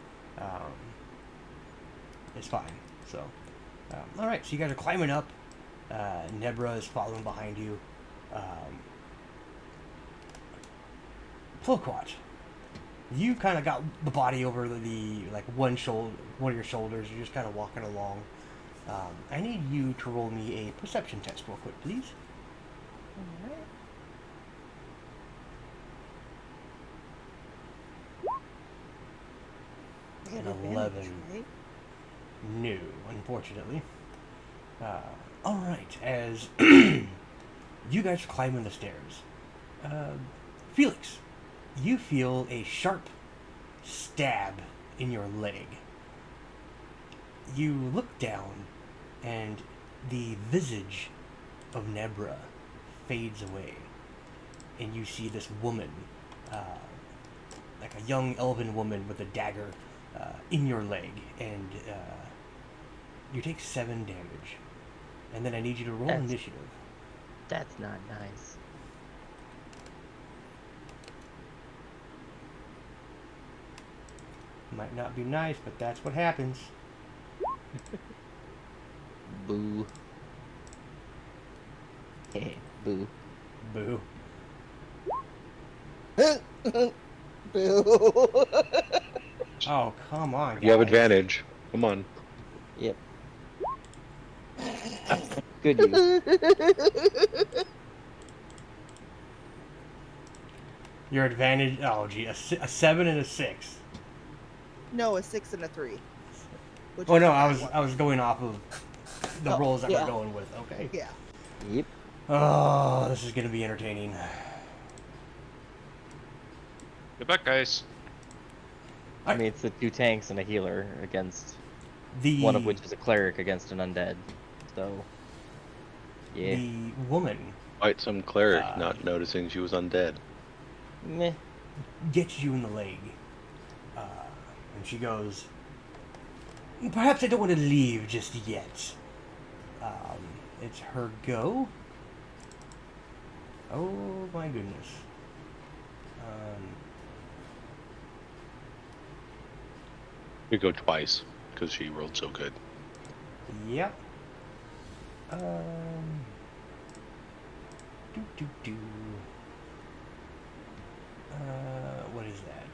S2: is fine. So, all right. So you guys are climbing up. Nebra is following behind you. Ploquat, you kind of got the body over the like one of your shoulders. You're just kind of walking along. I need you to roll me a perception test real quick, please.
S5: Alright.
S2: An
S5: Advantage,
S2: 11.
S5: right?
S2: No, unfortunately. Alright, as you guys are climbing the stairs, Felix, you feel a sharp stab in your leg. You look down, and the visage of Nebra fades away, and you see this woman, like a young elven woman with a dagger in your leg, and you take 7 damage. And then I need you to roll
S4: That's-
S2: initiative.
S4: That's not nice.
S2: Might not be nice, but that's what happens.
S4: Boo. Hey, boo.
S2: Boo.
S5: Boo.
S2: Oh, come on,
S6: You have
S2: guys.
S6: advantage. Come on.
S4: Yep. Good use.
S2: Your advantage. Oh, gee, a 7 and a 6.
S5: No, a 6 and a 3. Which
S2: Oh
S5: is
S2: no,
S5: a
S2: I
S5: bad
S2: was
S5: one.
S2: I was going off of the
S5: Oh,
S2: rolls that
S5: yeah.
S2: we're going with. Okay.
S5: Yeah.
S4: Yep.
S2: Oh, this is gonna be entertaining.
S1: Good luck, guys.
S4: I mean, it's the 2 tanks and a healer against
S2: The
S4: one of which is a cleric against an undead. So, yeah.
S2: the woman
S6: Quite some cleric
S2: Uh,
S6: not noticing she was undead.
S4: Meh.
S2: gets you in the leg, and she goes, "Perhaps I don't want to leave just yet." It's her go. Oh my goodness.
S6: We go twice because she rolled so good.
S2: Yep. Do. What is that?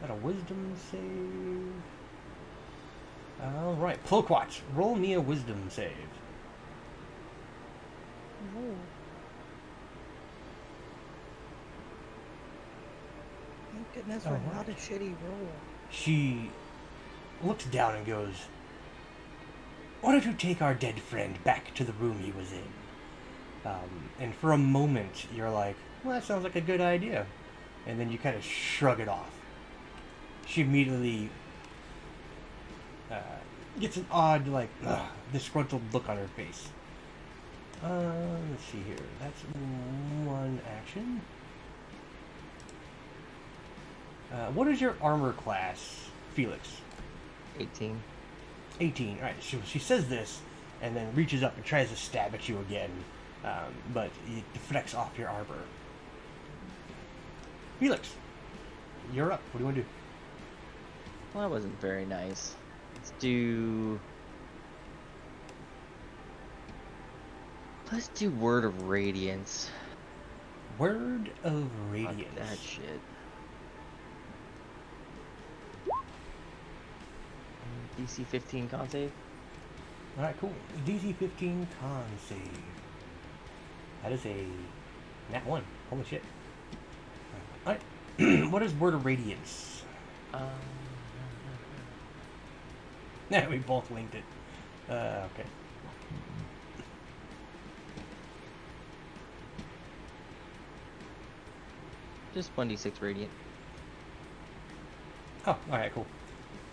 S2: Got a wisdom save. Alright, Ploquat, roll me a wisdom save.
S5: Oh. Thank goodness we're
S2: Alright.
S5: not a shitty roll.
S2: She looks down and goes, "Why don't you take our dead friend back to the room he was in?" And for a moment, you're like, "Well, that sounds like a good idea." And then you kind of shrug it off. She immediately gets an odd, like, disgruntled look on her face. Let's see here. That's one action. What is your armor class, Felix?
S4: 18.
S2: 18. Alright, she says this, and then reaches up and tries to stab at you again, but it deflects off your armor. Felix, you're up. What do you want to do?
S4: Well, that wasn't very nice. Let's do Word of Radiance.
S2: Word of
S4: Fuck
S2: Radiance.
S4: that shit. DC 15 con save.
S2: Alright, cool. DC 15 con save. That is a nat 1. Holy shit. Alright. What is Word of Radiance? Yeah, we both linked it. Okay.
S4: Just 1d6 radiant.
S2: Oh, alright, cool.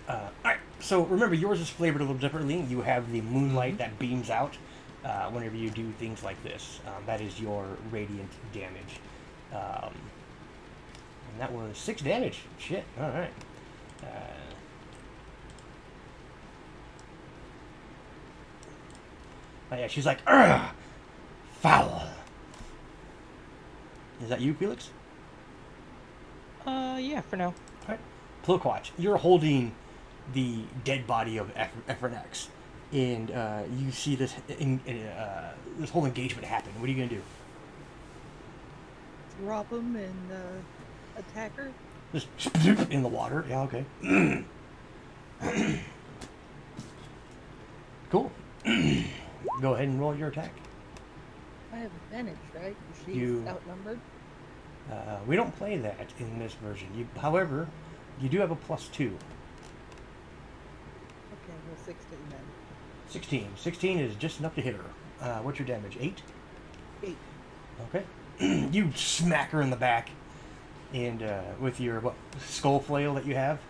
S2: Alright, so remember, yours is flavored a little differently. You have the moonlight that beams out whenever you do things like this. That is your radiant damage. And that was 6 damage. Shit, alright. Oh yeah, she's like, "Ugh! Foul!" Is that you, Felix?
S4: Yeah, for now.
S2: Alright. Ploquat, you're holding the dead body of Avernus, and you see this this whole engagement happen. What are you gonna do?
S5: Drop him and attack her.
S2: Just in the water. Yeah, okay. Cool. Go ahead and roll your attack.
S5: I have advantage, right? 'Cause she's
S2: You-
S5: outnumbered.
S2: We don't play that in this version. However, you do have a +2.
S5: Okay, well, 16 then.
S2: 16. 16 is just enough to hit her. What's your damage? 8?
S5: 8.
S2: Okay. You smack her in the back, and with your skull flail that you have.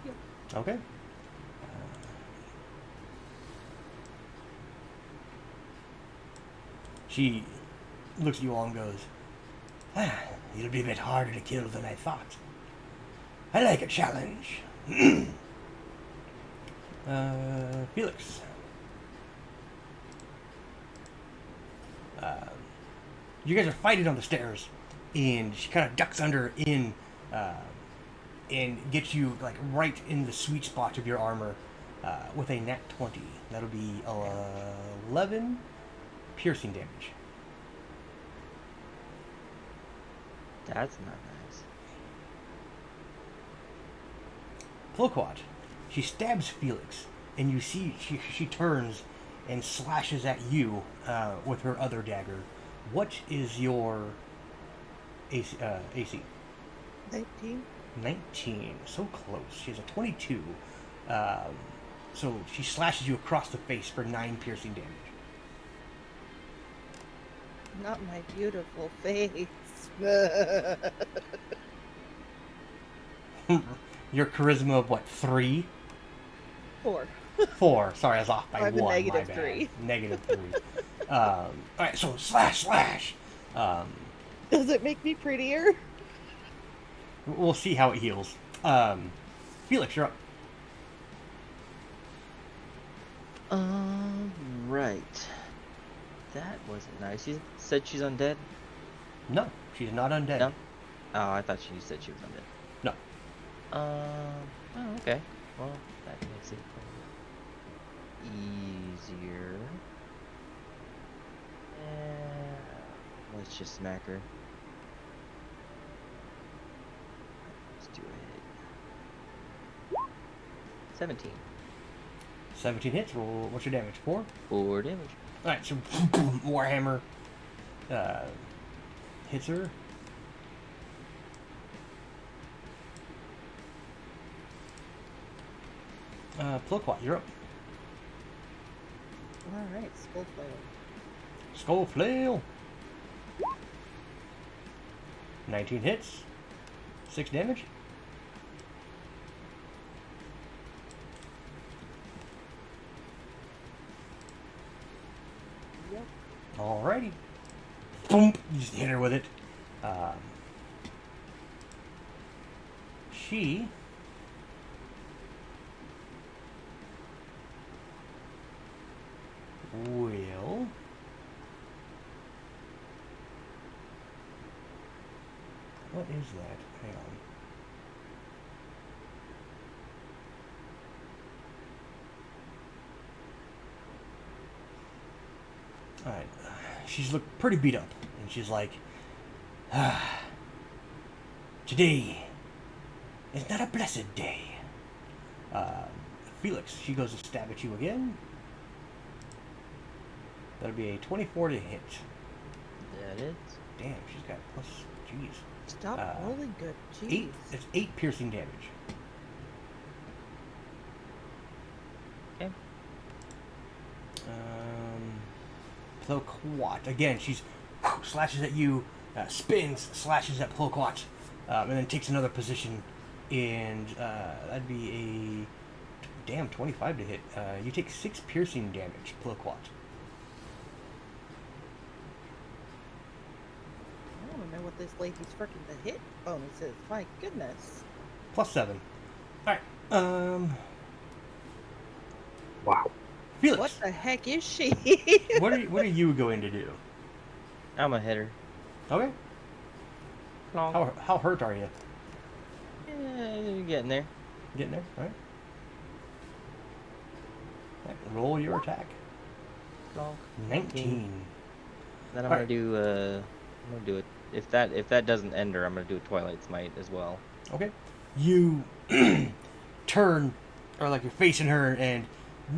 S5: Yep.
S2: Okay. She looks at you all and goes, "It'll be a bit harder to kill than I thought. I like a challenge." Felix. You guys are fighting on the stairs, and she kind of ducks under in, and gets you like right in the sweet spot of your armor with a nat 20. That'll be 11 piercing damage.
S4: That's not nice.
S2: Floquat. She stabs Felix, and you see she turns and slashes at you with her other dagger. What is your AC?
S5: 19.
S2: 19. So close. She has a 22. So she slashes you across the face for 9 piercing damage.
S5: Not my beautiful face.
S2: Your charisma of what? 3?
S5: 4.
S2: 4. Sorry, I was off by
S5: I have a
S2: 1.
S5: negative
S2: my bad.
S5: 3.
S2: Negative 3. Alright, so slash.
S5: Does it make me prettier?
S2: We'll see how it heals. Felix, you're up.
S4: Right. That wasn't nice. You said she's undead?
S2: No, she's not undead.
S4: No? Oh, I thought you said she was undead.
S2: No.
S4: Oh, okay. Well, that makes it easier. Let's just smack her. Let's do it. 17.
S2: 17 hits. Roll, what's your damage? 4?
S4: 4 damage.
S2: Alright, so Warhammer hits her. Ploquat, you're up.
S5: Alright, skull flail.
S2: Skull flail. 19 hits. 6 damage.
S5: Yep.
S2: Alrighty. Boom! You just hit her with it. She will what is that? Hang on. Alright. She's looked pretty beat up, and she's like, today is not a blessed day. Felix, she goes to stab at you again. That'll be a 24 to hit.
S4: That is.
S2: Damn, she's got plus. Jeez.
S5: Stop rolling good. Jeez.
S2: 8. It's 8 piercing damage.
S4: Okay.
S2: Ploquat. Again, she's slashes at you, spins, slashes at Ploquat, and then takes another position, and that'd be a damn 25 to hit. You take 6 piercing damage, Ploquat.
S5: I don't know what this lady's freaking the hit bonus is. My goodness.
S2: Plus 7. Alright.
S3: Wow.
S2: Felix,
S5: What the heck is she?
S2: what are you going to do?
S4: I'm a hitter.
S2: Okay.
S4: Plonk.
S2: How hurt are you?
S4: Yeah, you're getting there.
S2: Getting there? Alright. Roll your attack.
S4: Plonk.
S2: 19.
S4: Then I'm
S2: Alright.
S4: gonna do it. If that doesn't end her, I'm gonna do a Twilight Smite as well.
S2: Okay. You turn, or like you're facing her, and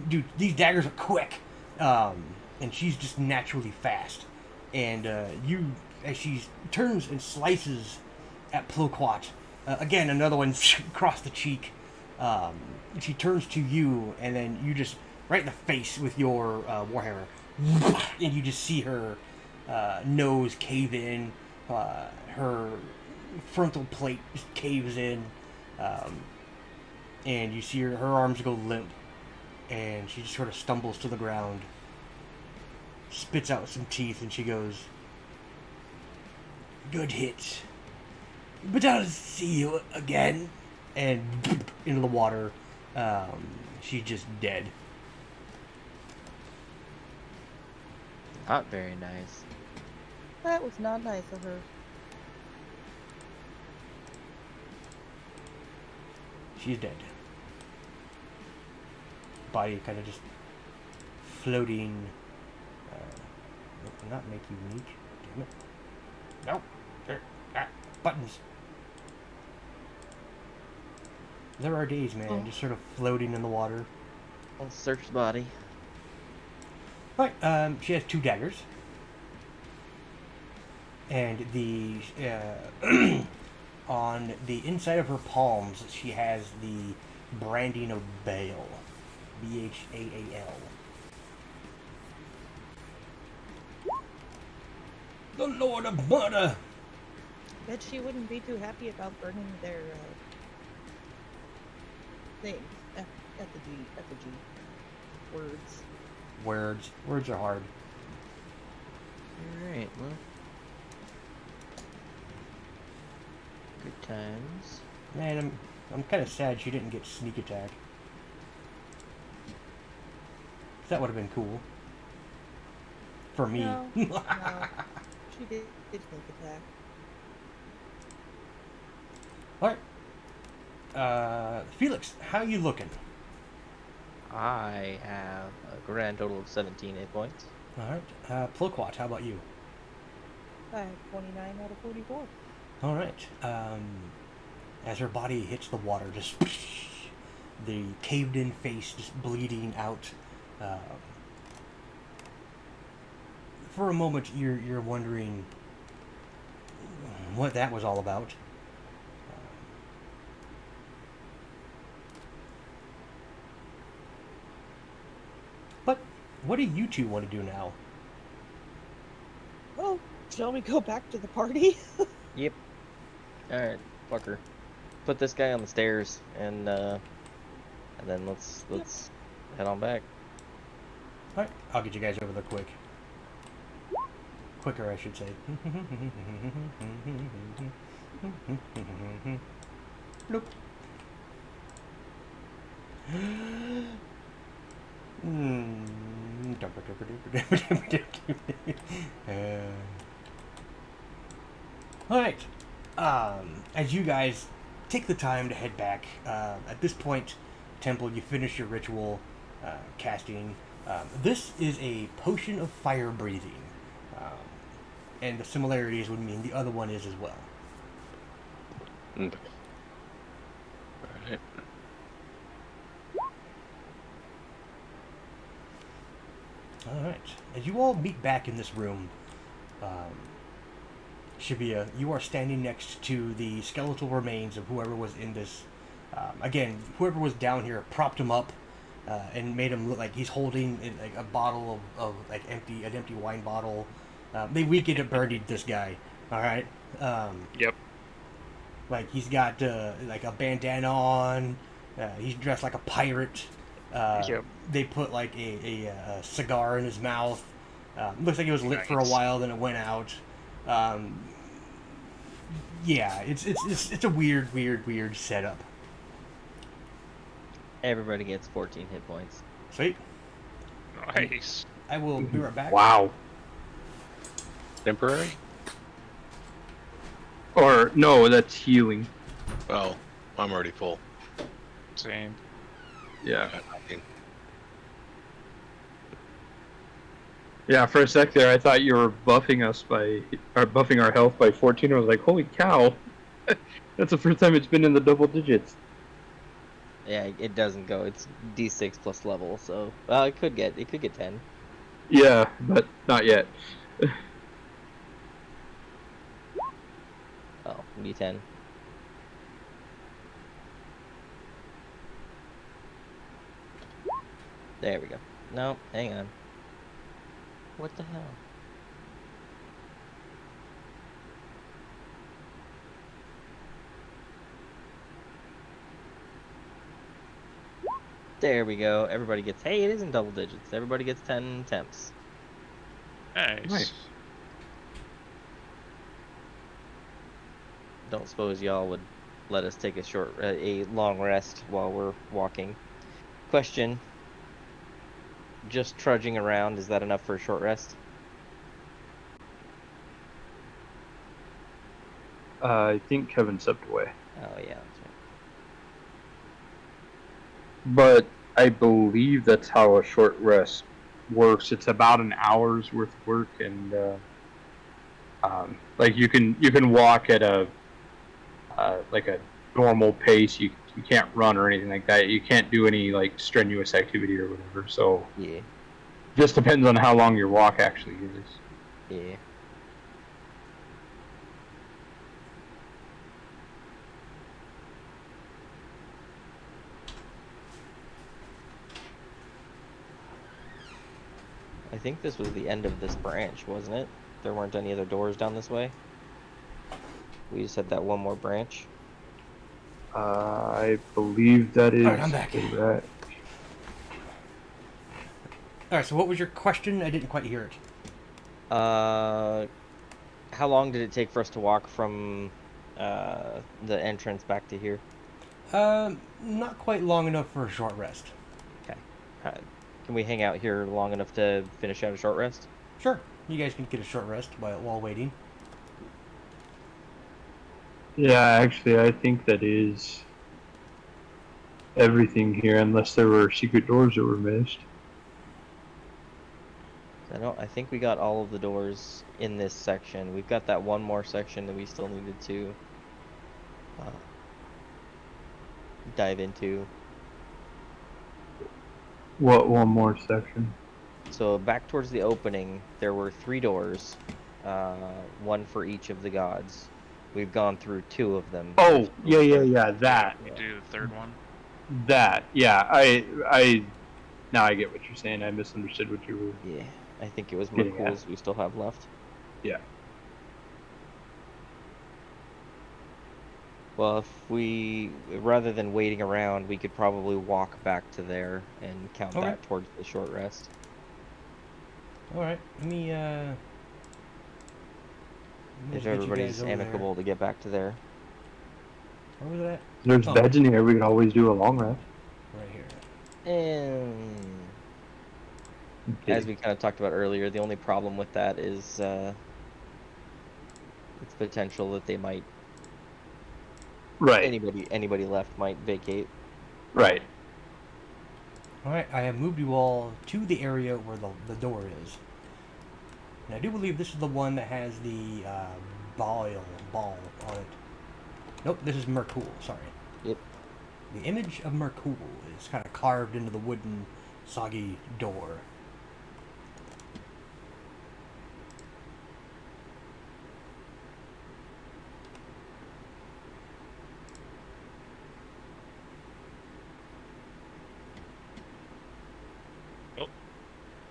S2: dude, these daggers are quick, and she's just naturally fast. And you as she turns and slices at Ploquat. Again, another one across the cheek. She turns to you, and then you just right in the face with your warhammer, and you just see her nose cave in, her frontal plate just caves in, and you see her arms go limp, and she just sort of stumbles to the ground, spits out some teeth, and she goes, "Good hit, but I'll see you again," and into the water. She's just dead.
S4: Not very nice.
S5: That was not nice of her.
S2: She's dead. Body kind of just floating. Not make you unique. Damn it. No. There. Buttons. There are days, man, just sort of floating in the water.
S4: I'll search the body.
S2: Right. She has 2 daggers. And the on the inside of her palms, she has the branding of Baal. Bhaal. The Lord of Murder!
S5: Bet she wouldn't be too happy about burning their thing. Effigy. Words.
S2: Words are hard.
S4: Alright, well. Good times.
S2: Man, I'm kind of sad she didn't get sneak attack. That would have been cool. For me.
S5: No, no. She did sneak attack.
S2: Alright. Felix, how you looking?
S4: I have a grand total of 17 hit points.
S2: Alright. Ploquat, how about you?
S5: I have 29 out of 44.
S2: Alright. As her body hits the water, just the caved in face just bleeding out. For a moment, you're wondering what that was all about. But what do you two want to do now?
S5: Oh, shall we go back to the party?
S4: Yep. Alright, fucker. Put this guy on the stairs and then let's head on back.
S2: Alright, I'll get you guys over there quick. Quicker, I should say. Nope. Alright. As you guys take the time to head back, at this point, Temple, you finish your ritual casting. This is a potion of fire breathing. And the similarities would mean the other one is as well.
S6: Okay. Alright.
S2: Alright. As you all meet back in this room, Shavia, you are standing next to the skeletal remains of whoever was in this. Again, whoever was down here propped him up and made him look like he's holding like a bottle of like an empty wine bottle. They weakened and burned this guy. Alright?
S1: Yep.
S2: Like he's got like a bandana on. He's dressed like a pirate.
S1: Yep.
S2: They put like a cigar in his mouth. Looks like it was lit for a
S1: Nice.
S2: while, then it went out. Yeah, it's a weird setup.
S4: Everybody gets 14 hit points.
S2: Sweet.
S1: Nice.
S2: I will be right back.
S3: Wow.
S6: Temporary?
S3: Or no, that's healing.
S6: Oh, I'm already full.
S1: Same.
S3: Yeah.
S6: Got nothing.
S3: Yeah, for a sec there, I thought you were buffing us buffing our health by 14. I was like, holy cow. That's the first time it's been in the double digits.
S4: Yeah, it doesn't go. It's D6 plus level, so it could get 10.
S3: Yeah, but not yet.
S4: be 10. There we go. No, hang on. What the hell? There we go. Everybody gets... Hey, it is in double digits. Everybody gets 10 temps.
S1: Nice.
S3: Nice.
S4: Don't suppose y'all would let us take a long rest while we're walking. Question. Just trudging around, is that enough for a short rest?
S3: I think Kevin stepped away.
S4: Oh, yeah, that's right.
S3: But I believe that's how a short rest works. It's about an hour's worth of work, and like you can walk at a like a normal pace. You can't run or anything like that. You can't do any like strenuous activity or whatever. So
S4: Yeah,
S3: just depends on how long your walk actually is.
S4: yeah. I think this was the end of this branch, wasn't it? There weren't any other doors down this way? We just had that one more branch.
S3: I believe that is.
S2: Alright, I'm back.
S3: Correct.
S2: Alright, so what was your question? I didn't quite hear it.
S4: How long did it take for us to walk from the entrance back to here?
S2: Not quite long enough for a short rest.
S4: Okay. Can we hang out here long enough to finish out a short rest?
S2: Sure, you guys can get a short rest while waiting.
S3: Yeah, actually, I think that is everything here, unless there were secret doors that were missed.
S4: I think we got all of the doors in this section. We've got that one more section that we still needed to dive into.
S3: What one more section?
S4: So back towards the opening, there were 3 doors, one for each of the gods. We've gone through 2 of them.
S3: Oh, yeah, that.
S1: You do the third one.
S3: That, yeah, I now I get what you're saying. I misunderstood what you were.
S4: Yeah, I think it was
S3: Getting
S4: Merkul's we still have left.
S3: Yeah.
S4: Well, if we, rather than waiting around, we could probably walk back to there and count
S2: Okay.
S4: that towards the short rest.
S2: Alright, let me
S4: If
S2: just get you
S4: everybody's
S2: guys over
S4: amicable to get back to there.
S2: There. Where was it at?
S3: There's
S2: Oh.
S3: beds in here. We could always do a long rest.
S2: Right here.
S4: And as we kind of talked about earlier, the only problem with that is it's potential that they might
S3: Right.
S4: anybody left might vacate.
S3: Right.
S2: Alright, I have moved you all to the area where the door is. And I do believe this is the one that has the ball on it. Nope, this is Merkul, sorry.
S4: Yep.
S2: The image of Merkul is kind of carved into the wooden, soggy door.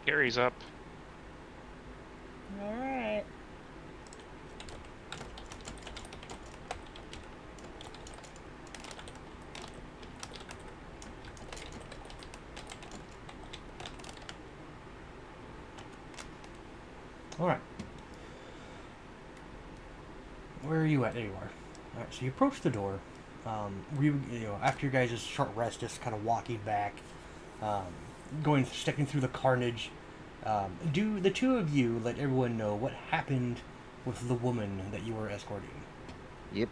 S1: Carrie's up.
S5: All right.
S2: Alright. Where are you at? There you are. Alright, so you approach the door. After you guys' short rest, just kind of walking back, stepping through the carnage. Do the 2 of you let everyone know what happened with the woman that you were escorting?
S4: Yep.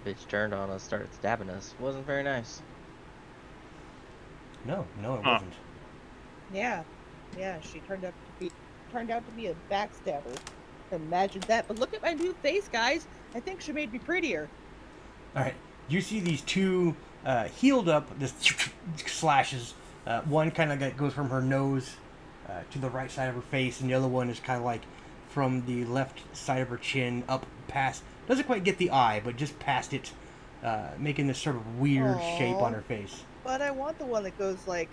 S4: Bitch turned on us, started stabbing us. Wasn't very nice.
S2: No, it
S1: Huh.
S2: wasn't.
S5: Yeah, she turned out to be a backstabber. Imagine that. But look at my new face, guys. I think she made me prettier.
S2: Alright, you see these 2 healed up, just slashes. One kind of goes from her nose to the right side of her face, and the other one is kind of like from the left side of her chin up past. Doesn't quite get the eye, but just past it, making this sort of weird shape on
S5: Aw.
S2: her face.
S5: But I want the one that goes like,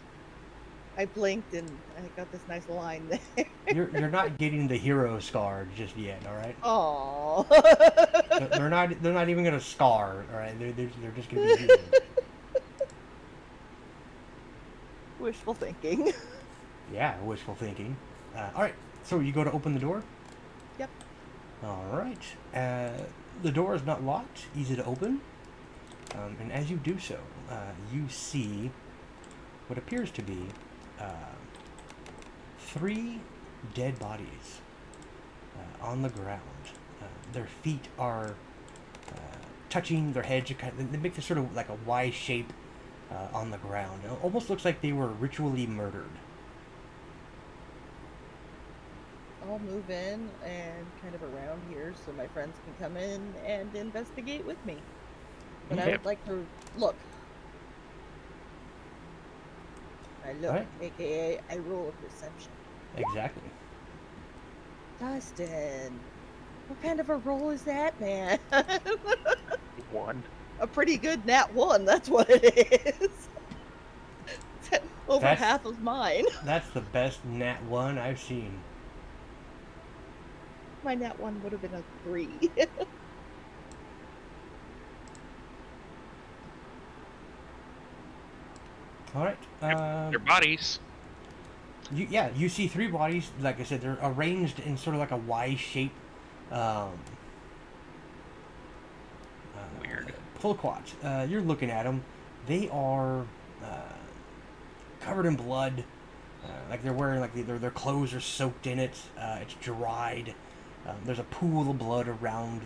S5: I blinked and I got this nice line there.
S2: You're not getting the hero scar just yet, all right?
S5: Aww.
S2: They're not even gonna scar, all right? They're just gonna be healed.
S5: Wishful thinking.
S2: Yeah, wishful thinking. All right, so you go to open the door.
S5: Yep.
S2: All right. The door is not locked, easy to open. And as you do so, you see what appears to be 3 dead bodies on the ground. Their feet are touching their heads. They make this sort of like a Y shape on the ground. It almost looks like they were ritually murdered.
S5: I'll move in and kind of around here so my friends can come in and investigate with me. But I
S2: Okay.
S5: would like to look. I look,
S2: Alright.
S5: aka I roll a perception.
S2: Exactly.
S5: Dustin, what kind of a roll is that, man?
S1: 1.
S5: A pretty good nat 1, that's what it is. Over
S2: That's-
S5: half of mine.
S2: That's the best nat 1 I've seen.
S5: My nat 1 would have been a 3.
S2: All right.
S1: Their bodies.
S2: You see 3 bodies. Like I said, they're arranged in sort of like a Y shape.
S1: Weird.
S2: Full quads. You're looking at them. They are covered in blood. Like they're wearing like their clothes are soaked in it. It's dried. There's a pool of blood around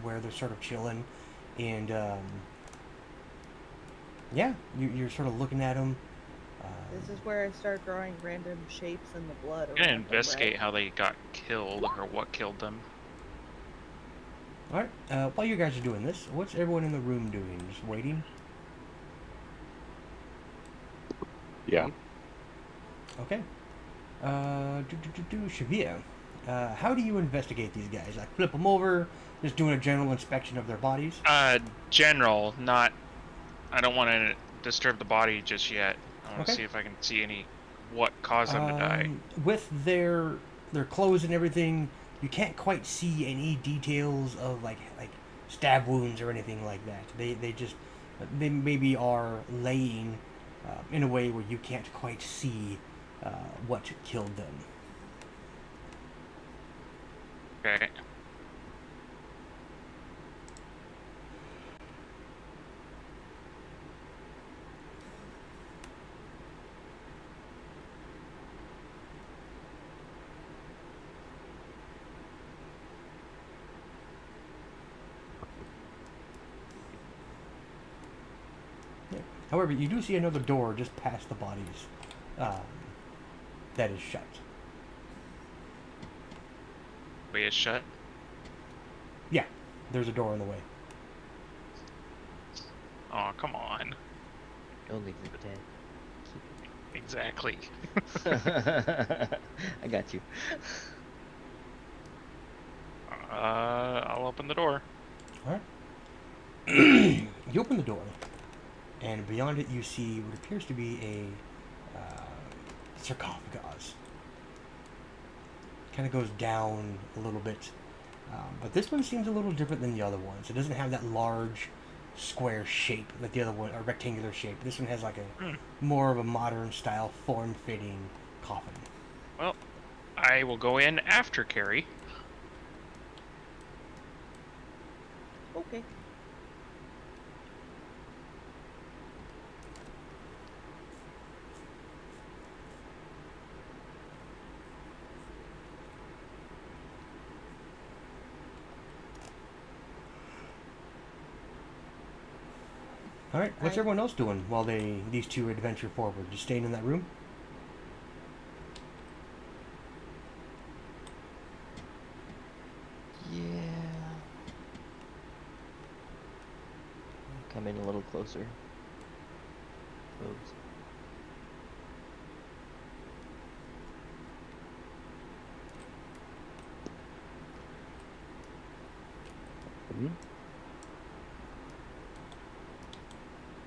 S2: where they're sort of chilling, and yeah, you're sort of looking at them.
S5: This is where I start drawing random shapes in the blood.
S1: I'm gonna
S5: around them,
S1: investigate
S5: right?
S1: how they got killed or what killed them.
S2: All right. While you guys are doing this, what's everyone in the room doing? Just waiting.
S6: Yeah.
S2: Okay. Shavia, how do you investigate these guys? Like flip them over, just doing a general inspection of their bodies?
S1: General, not. I don't want to disturb the body just yet. I want to
S2: Okay.
S1: see if I can see what caused them to die.
S2: With their clothes and everything, you can't quite see any details of like stab wounds or anything like that. They maybe are laying in a way where you can't quite see what killed them.
S1: Okay.
S2: However, you do see another door just past the bodies that is shut.
S1: Way is shut.
S2: Yeah, there's a door in the way.
S1: Oh, come on.
S4: Don't leave them
S1: Exactly.
S4: dead. I got you.
S1: I'll open the door.
S2: All right. You open the door, and beyond it, you see what appears to be a sarcophagus. Kind of goes down a little bit, but this one seems a little different than the other ones. It doesn't have that large square shape like the other one, or rectangular shape. This one has like a more of a modern style, form-fitting coffin.
S1: Well, I will go in after Carrie.
S5: Okay.
S2: All right, what's
S5: I-
S2: everyone else doing while these two adventure forward? Just staying in that room?
S4: Yeah. Come in a little closer. Oops.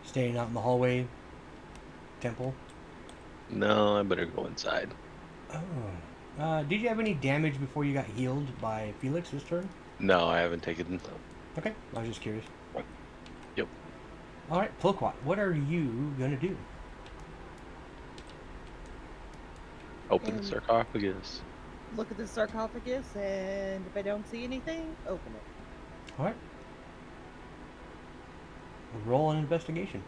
S2: Staying out in the hallway, temple.
S7: No, I better go inside.
S2: Oh. Did you have any damage before you got healed by Felix this turn?
S7: No, I haven't taken.
S2: Okay, I was just curious.
S7: Yep.
S2: Alright, Ploquat, what are you gonna do?
S7: Open the
S5: And-
S7: sarcophagus.
S5: Look at the sarcophagus, and if I don't see anything, open it.
S2: Alright. Roll an investigation.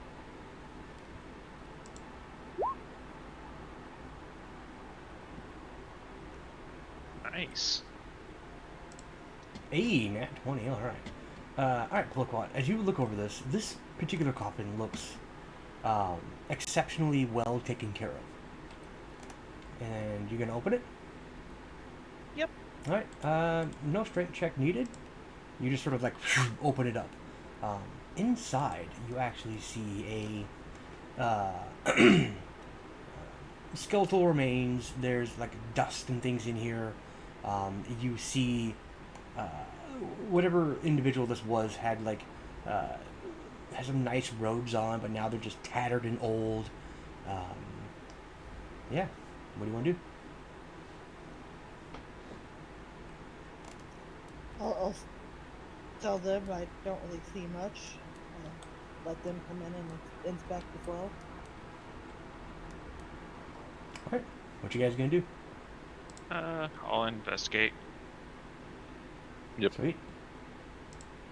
S1: Nice.
S2: Hey, nat 20, alright. Alright, Ploquat, as you look over this particular coffin looks exceptionally well taken care of. And you're gonna open it?
S5: Yep.
S2: Alright, no strength check needed. You just sort of like open it up. Inside, you actually see a skeletal remains. There's like dust and things in here. You see whatever individual this was had like has some nice robes on, but now they're just tattered and old. Yeah, what do you want to do?
S5: I'll tell them I don't really see much. Let them come in and inspect as well.
S2: Alright, what you guys gonna do?
S1: I'll investigate.
S6: Yep.
S2: Sweet.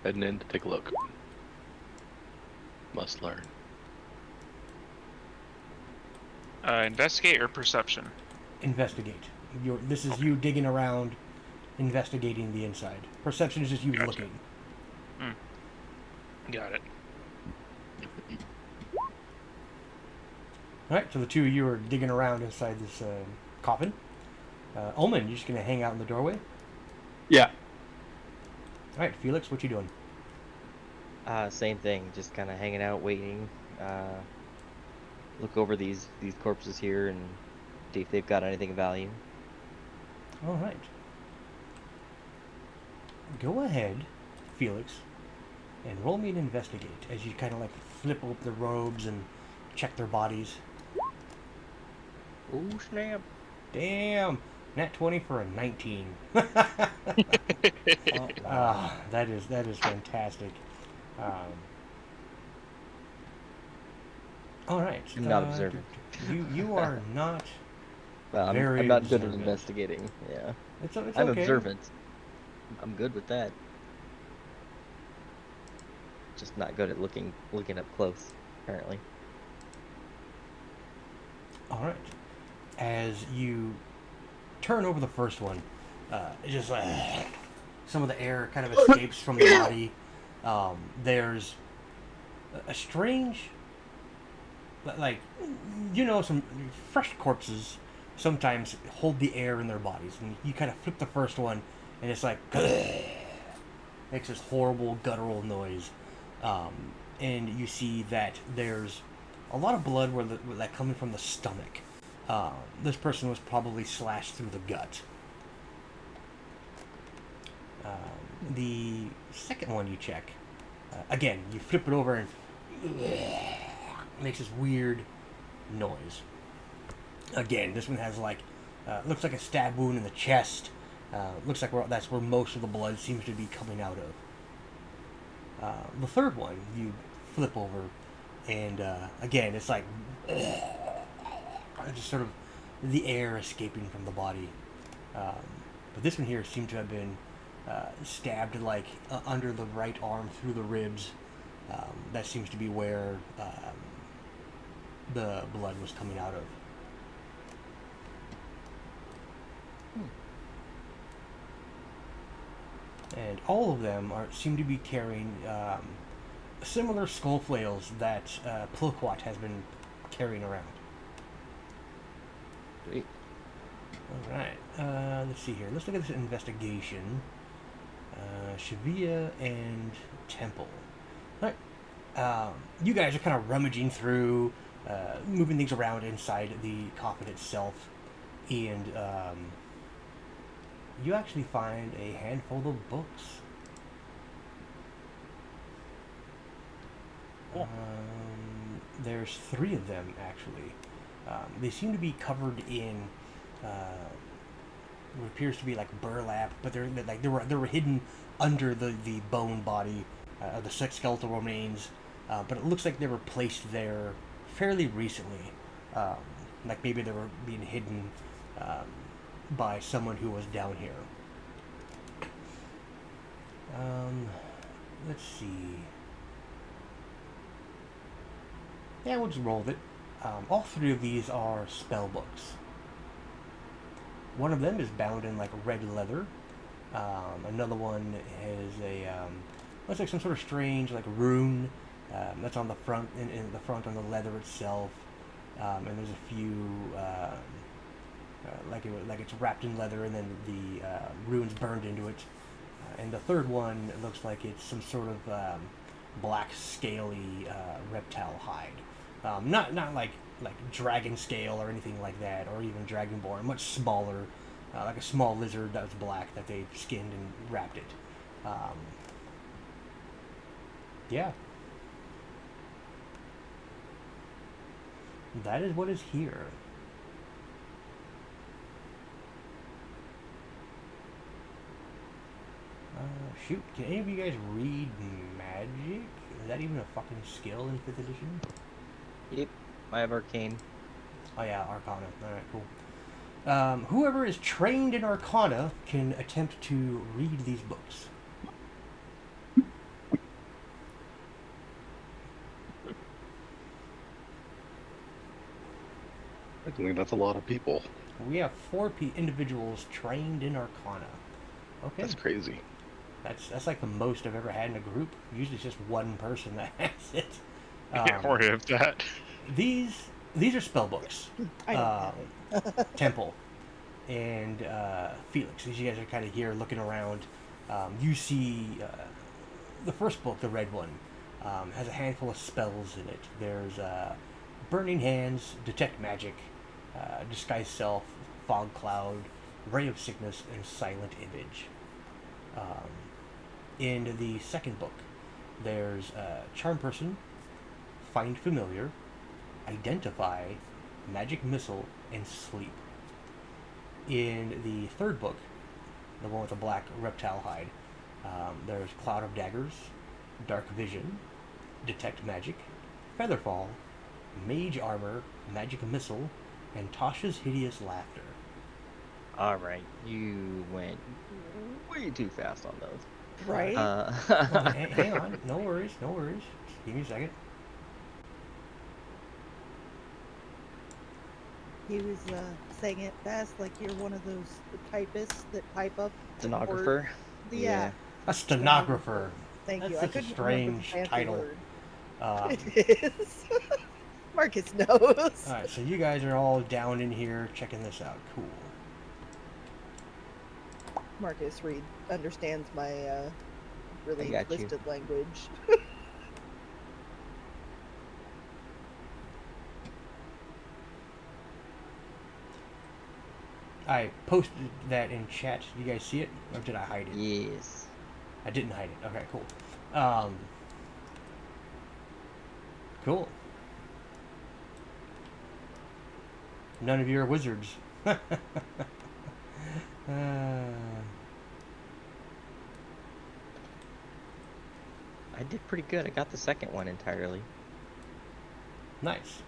S6: Heading in to take a look. Must learn.
S1: Investigate or perception?
S2: Investigate. This is you digging around, investigating the inside. Perception is just you
S1: Gotcha.
S2: looking.
S1: Got it.
S2: Alright, so the two of you are digging around inside this coffin. Omen, you're just gonna hang out in the doorway?
S3: Yeah.
S2: Alright, Felix, what you doing?
S4: Same thing, just kind of hanging out, waiting. Look over these corpses here and see if they've got anything of value.
S2: Alright. Go ahead, Felix, and roll me an investigate as you kind of like flip open the robes and check their bodies.
S4: Oh snap!
S2: Damn! Nat 20 for a 19. That is fantastic. All right.
S4: I'm not observant.
S2: You are not.
S4: Well,
S2: Very
S4: I'm not good at
S2: observant.
S4: investigating. Yeah,
S2: It's
S4: I'm
S2: okay.
S4: observant. I'm good with that. Just not good at looking up close, apparently.
S2: All right. As you turn over the first one, it's just like some of the air kind of escapes from the body. There's a strange, like, some fresh corpses sometimes hold the air in their bodies, and you kind of flip the first one, and it's like makes this horrible guttural noise, and you see that there's a lot of blood like coming from the stomach. This person was probably slashed through the gut. The second one you check, again, you flip it over and makes this weird noise. Again, this one has like, looks like a stab wound in the chest. Looks like that's where most of the blood seems to be coming out of. The third one you flip over, and again, it's like just sort of the air escaping from the body. But this one here seemed to have been stabbed like under the right arm through the ribs. That seems to be where the blood was coming out of. And all of them seem to be carrying similar skull flails that Ploquat has been carrying around.
S4: Sweet.
S2: Alright, let's see here. Let's look at this investigation. Shavia and Temple. Alright, you guys are kind of rummaging through, moving things around inside the coffin itself, and you actually find a handful of books. There's 3 of them actually. They seem to be covered in what appears to be like burlap, but they were hidden under the bone body, the skeletal remains. But it looks like they were placed there fairly recently. Um, like maybe they were being hidden um, by someone who was down here. Let's see. Yeah, we'll just roll with it. All 3 of these are spell books. One of them is bound in like red leather. Another one has looks like some sort of strange like rune that's on the front, in the front on the leather itself. And there's a few like it's wrapped in leather, and then the runes burned into it. And the third one looks like it's some sort of black scaly reptile hide. Not like dragon scale or anything like that, or even dragonborn. Much smaller, like a small lizard that was black that they skinned and wrapped it. Yeah, that is what is here. Shoot, can any of you guys read magic? Is that even a fucking skill in 5th edition?
S4: Yep, I have arcane.
S2: Oh yeah, Arcana. Alright, cool. Whoever is trained in Arcana can attempt to read these books.
S6: I think that's a lot of people.
S2: We have 4 individuals trained in Arcana. Okay.
S6: That's crazy.
S2: That's like the most I've ever had in a group. Usually it's just one person that has it.
S1: Yeah, or if that.
S2: These are spell books.
S5: I don't
S2: Temple and Felix. As you guys are kind of here looking around, you see the first book, the red one, has a handful of spells in it. There's Burning Hands, Detect Magic, Disguise Self, Fog Cloud, Ray of Sickness, and Silent Image. In the second book, there's Charm Person, Find Familiar, Identify, Magic Missile, and Sleep. In the third book, the one with the black reptile hide, there's Cloud of Daggers, Dark Vision, Detect Magic, Featherfall, Mage Armor, Magic Missile, and Tasha's Hideous Laughter.
S4: Alright, you went way too fast on those.
S5: Right?
S2: Oh, hang on, no worries. Just give me a second.
S5: He was saying it fast, like you're one of those typists that type up.
S4: Stenographer?
S5: Yeah.
S2: A stenographer.
S5: Thank
S2: That's
S5: you.
S2: such a strange title.
S5: Word.
S2: Um,
S5: It is. Marcus knows.
S2: Alright, so you guys are all down in here checking this out. Cool.
S5: Marcus Reed understands my really
S4: got you.
S5: twisted language.
S2: I posted that in chat. Did you guys see it? Or did I hide it?
S4: Yes.
S2: I didn't hide it. Okay, cool. Cool. None of you are wizards.
S4: I did pretty good. I got the second one entirely.
S2: Nice.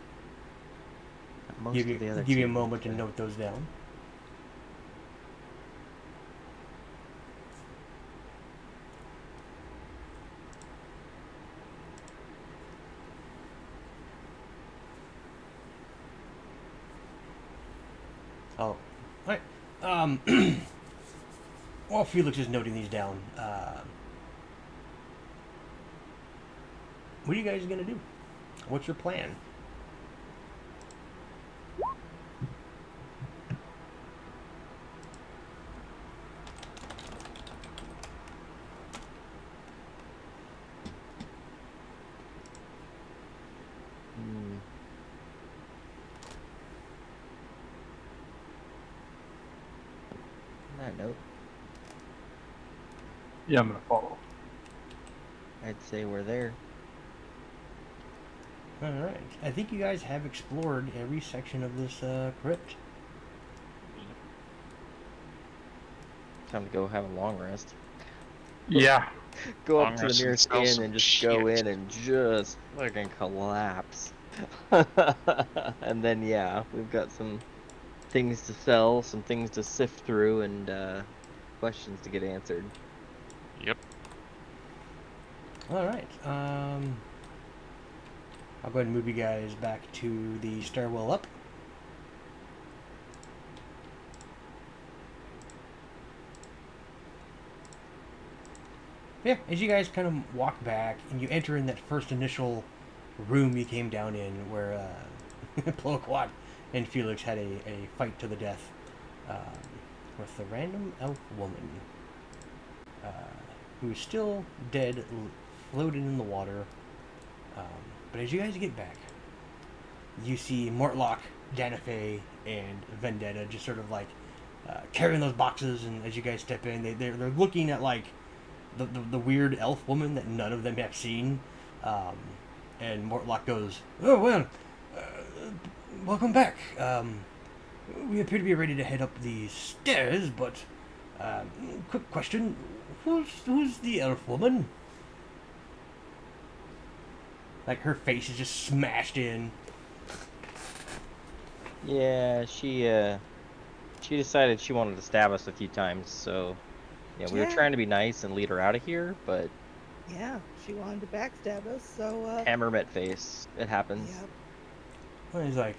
S4: Most
S2: Give
S4: of the other
S2: you a
S4: two,
S2: moment to
S4: but-
S2: note those down. Oh, alright. While Felix is noting these down, what are you guys gonna do? What's your plan?
S4: Hmm. On that note,
S3: Yeah, I'm gonna follow.
S4: I'd say we're there.
S2: Alright. I think you guys have explored every section of this crypt.
S4: Time to go have a long rest.
S3: Yeah.
S4: Go
S1: Long
S4: up to the
S1: rest and
S4: nearest
S1: sell
S4: inn
S1: some
S4: and just go
S1: shit.
S4: in and just fucking collapse. And then yeah, we've got some things to sell, some things to sift through, and questions to get answered.
S1: Yep.
S2: Alright. I'll go ahead and move you guys back to the stairwell up. Yeah, as you guys kind of walk back and you enter in that first initial room you came down in where Ploquat and Felix had a fight to the death um, with the random elf woman uh, who is still dead, floating in the water. Um, but as you guys get back, you see Mortlock, Danafe, and Vendetta just sort of like carrying those boxes, and as you guys step in, they're looking at like the weird elf woman that none of them have seen. Um, and Mortlock goes, "Oh, well, uh, welcome back. We appear to be ready to head up the stairs, but quick question. Who's the elf woman?" Like, her face is just smashed in.
S4: Yeah, she decided she wanted to stab us a few times, so yeah, we were
S5: Yeah.
S4: trying to be nice and lead her out of here, but
S5: Yeah, she wanted to backstab us, so
S4: hammer met face. It happens.
S5: yeah.
S2: And he's like,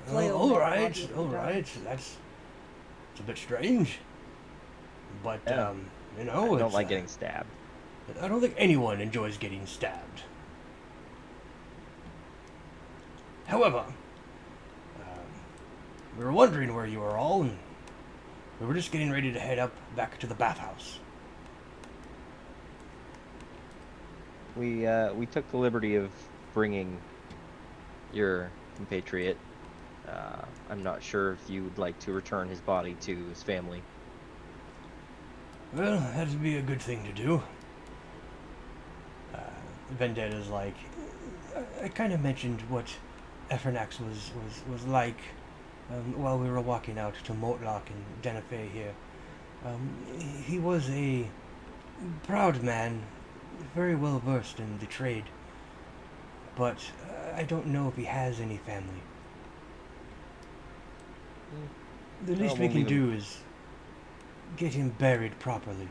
S5: Flail
S2: all
S5: met
S2: right,
S5: Bobby a few
S2: all right.
S5: times.
S2: That's it's a bit strange, but
S4: Yeah.
S2: you know,
S4: I don't
S2: it's,
S4: like getting stabbed.
S2: I don't think anyone enjoys getting stabbed. However, we were wondering where you were all, and we were just getting ready to head up back to the bathhouse.
S4: We took the liberty of bringing your compatriot. I'm not sure if you would like to return his body to his family.
S2: Well, that'd be a good thing to do. Vendetta's like, I kind of mentioned what Avernus was like while we were walking out to Mortlock and Danafe here. He was a proud man, very well versed in the trade, but I don't know if he has any family. The least
S4: Well,
S2: we
S4: we'll
S2: can
S4: leave him.
S2: do is get him buried properly.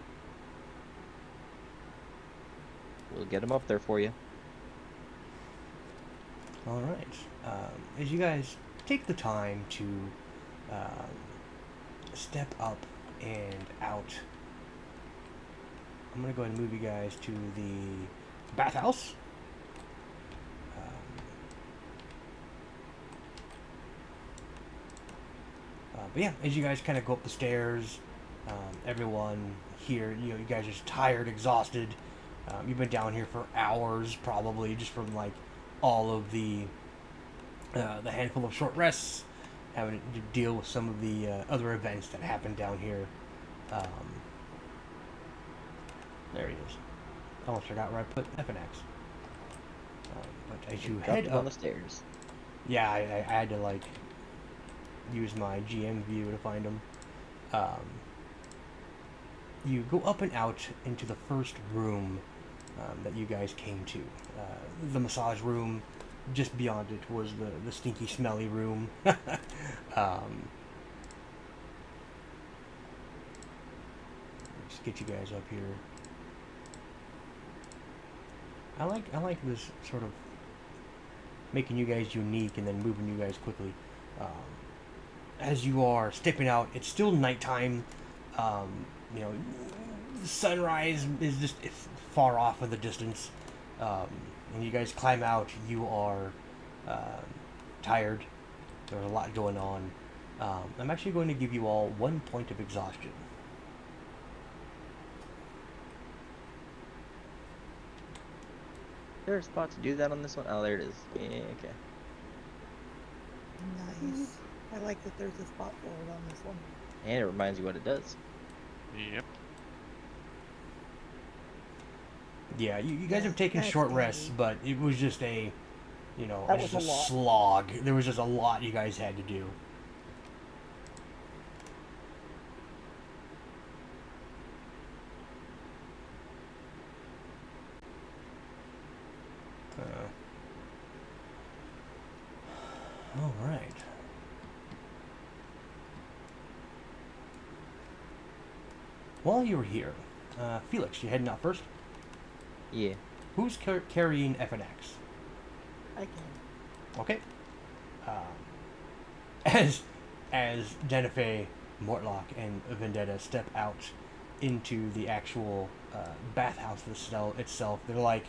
S4: We'll get him up there for you.
S2: All right. As you guys take the time to step up and out, I'm gonna go ahead and move you guys to the bathhouse. But yeah, as you guys kind of go up the stairs, everyone here, you guys are just tired, exhausted. You've been down here for hours, probably, just from like all of the handful of short rests, having to deal with some of the other events that happened down here. There he is. I almost forgot where I put FNX. But as you
S4: Dropped
S2: head
S4: him
S2: up,
S4: on the stairs.
S2: yeah, I had to like use my GM view to find him. You go up and out into the first room that you guys came to. The massage room. Just beyond it was the stinky, smelly room. Just get you guys up here. I like this sort of making you guys unique and then moving you guys quickly. As you are stepping out, it's still nighttime. You know, the sunrise is just far off in the distance. And you guys climb out. You are tired. There's a lot going on. I'm actually going to give you all 1 point of exhaustion.
S4: Is there a spot to do that on this one? Oh, there it is. Yeah, okay.
S5: Nice. I like that there's a spot for it on this one.
S4: And it reminds you what it does.
S1: Yep.
S2: Yeah, you guys have taken
S5: That's
S2: short rests,
S5: handy.
S2: but it was just a You know,
S5: That
S2: just
S5: was
S2: a
S5: a lot.
S2: slog. There was just a lot you guys had to do. All right. While you were here, Felix, you heading out first?
S4: Yeah.
S2: Who's carrying FNX?
S5: I can.
S2: Okay. As Jennifer, Mortlock, and Vendetta step out into the actual bathhouse itself, they're like,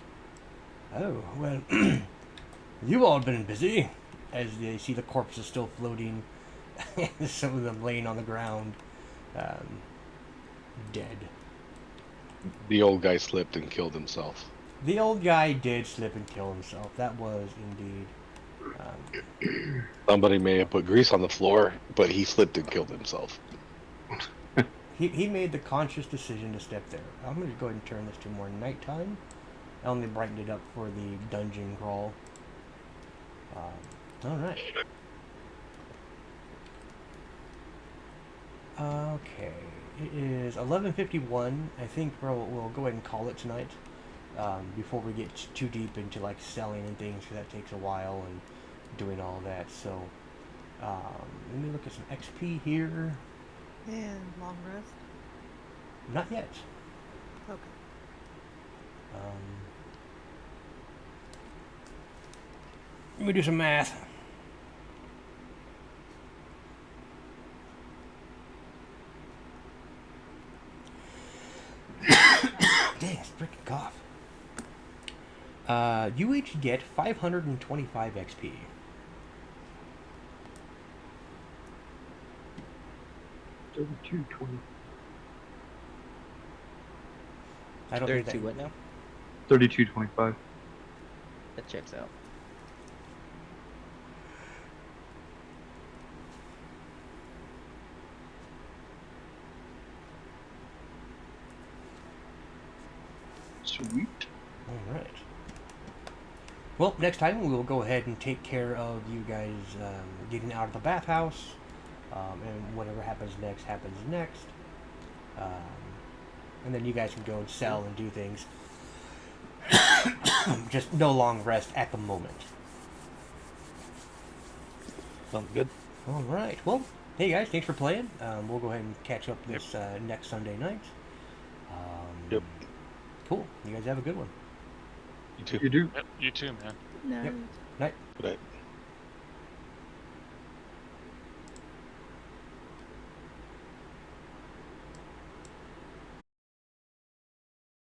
S2: "Oh well, you've all been busy." As they see the corpses still floating, some of them laying on the ground, dead.
S6: The old guy slipped and killed himself.
S2: The old guy did slip and kill himself. That was indeed.
S6: Somebody may have put grease on the floor, but he slipped and killed himself.
S2: He made the conscious decision to step there. I'm going to go ahead and turn this to more nighttime. I only brightened it up for the dungeon crawl. Alright. Okay. It is 11:51. I think we'll go ahead and call it tonight. Before we get too deep into like selling and things, because that takes a while and doing all that. So let me look at some XP here.
S5: And long rest.
S2: Not yet.
S5: Okay.
S2: Let me do some math. Dang, it's freaking cough. You each get 525 XP.
S3: $32.20.
S2: I don't think
S4: 32
S2: that.
S4: what now?
S3: $32.25.
S4: That checks out.
S3: Sweet.
S2: All right. Well, next time we will go ahead and take care of you guys getting out of the bathhouse, and whatever happens next happens next. And then you guys can go and sell and do things. Just no long rest at the moment.
S7: Sounds good.
S2: All right. Well, hey guys, thanks for playing. We'll go ahead and catch up this next Sunday night.
S7: Yep.
S2: Cool. You guys have a good one.
S6: You too.
S3: You do.
S1: Yep, you too, man.
S5: No.
S2: Yep. Night.
S6: Good night.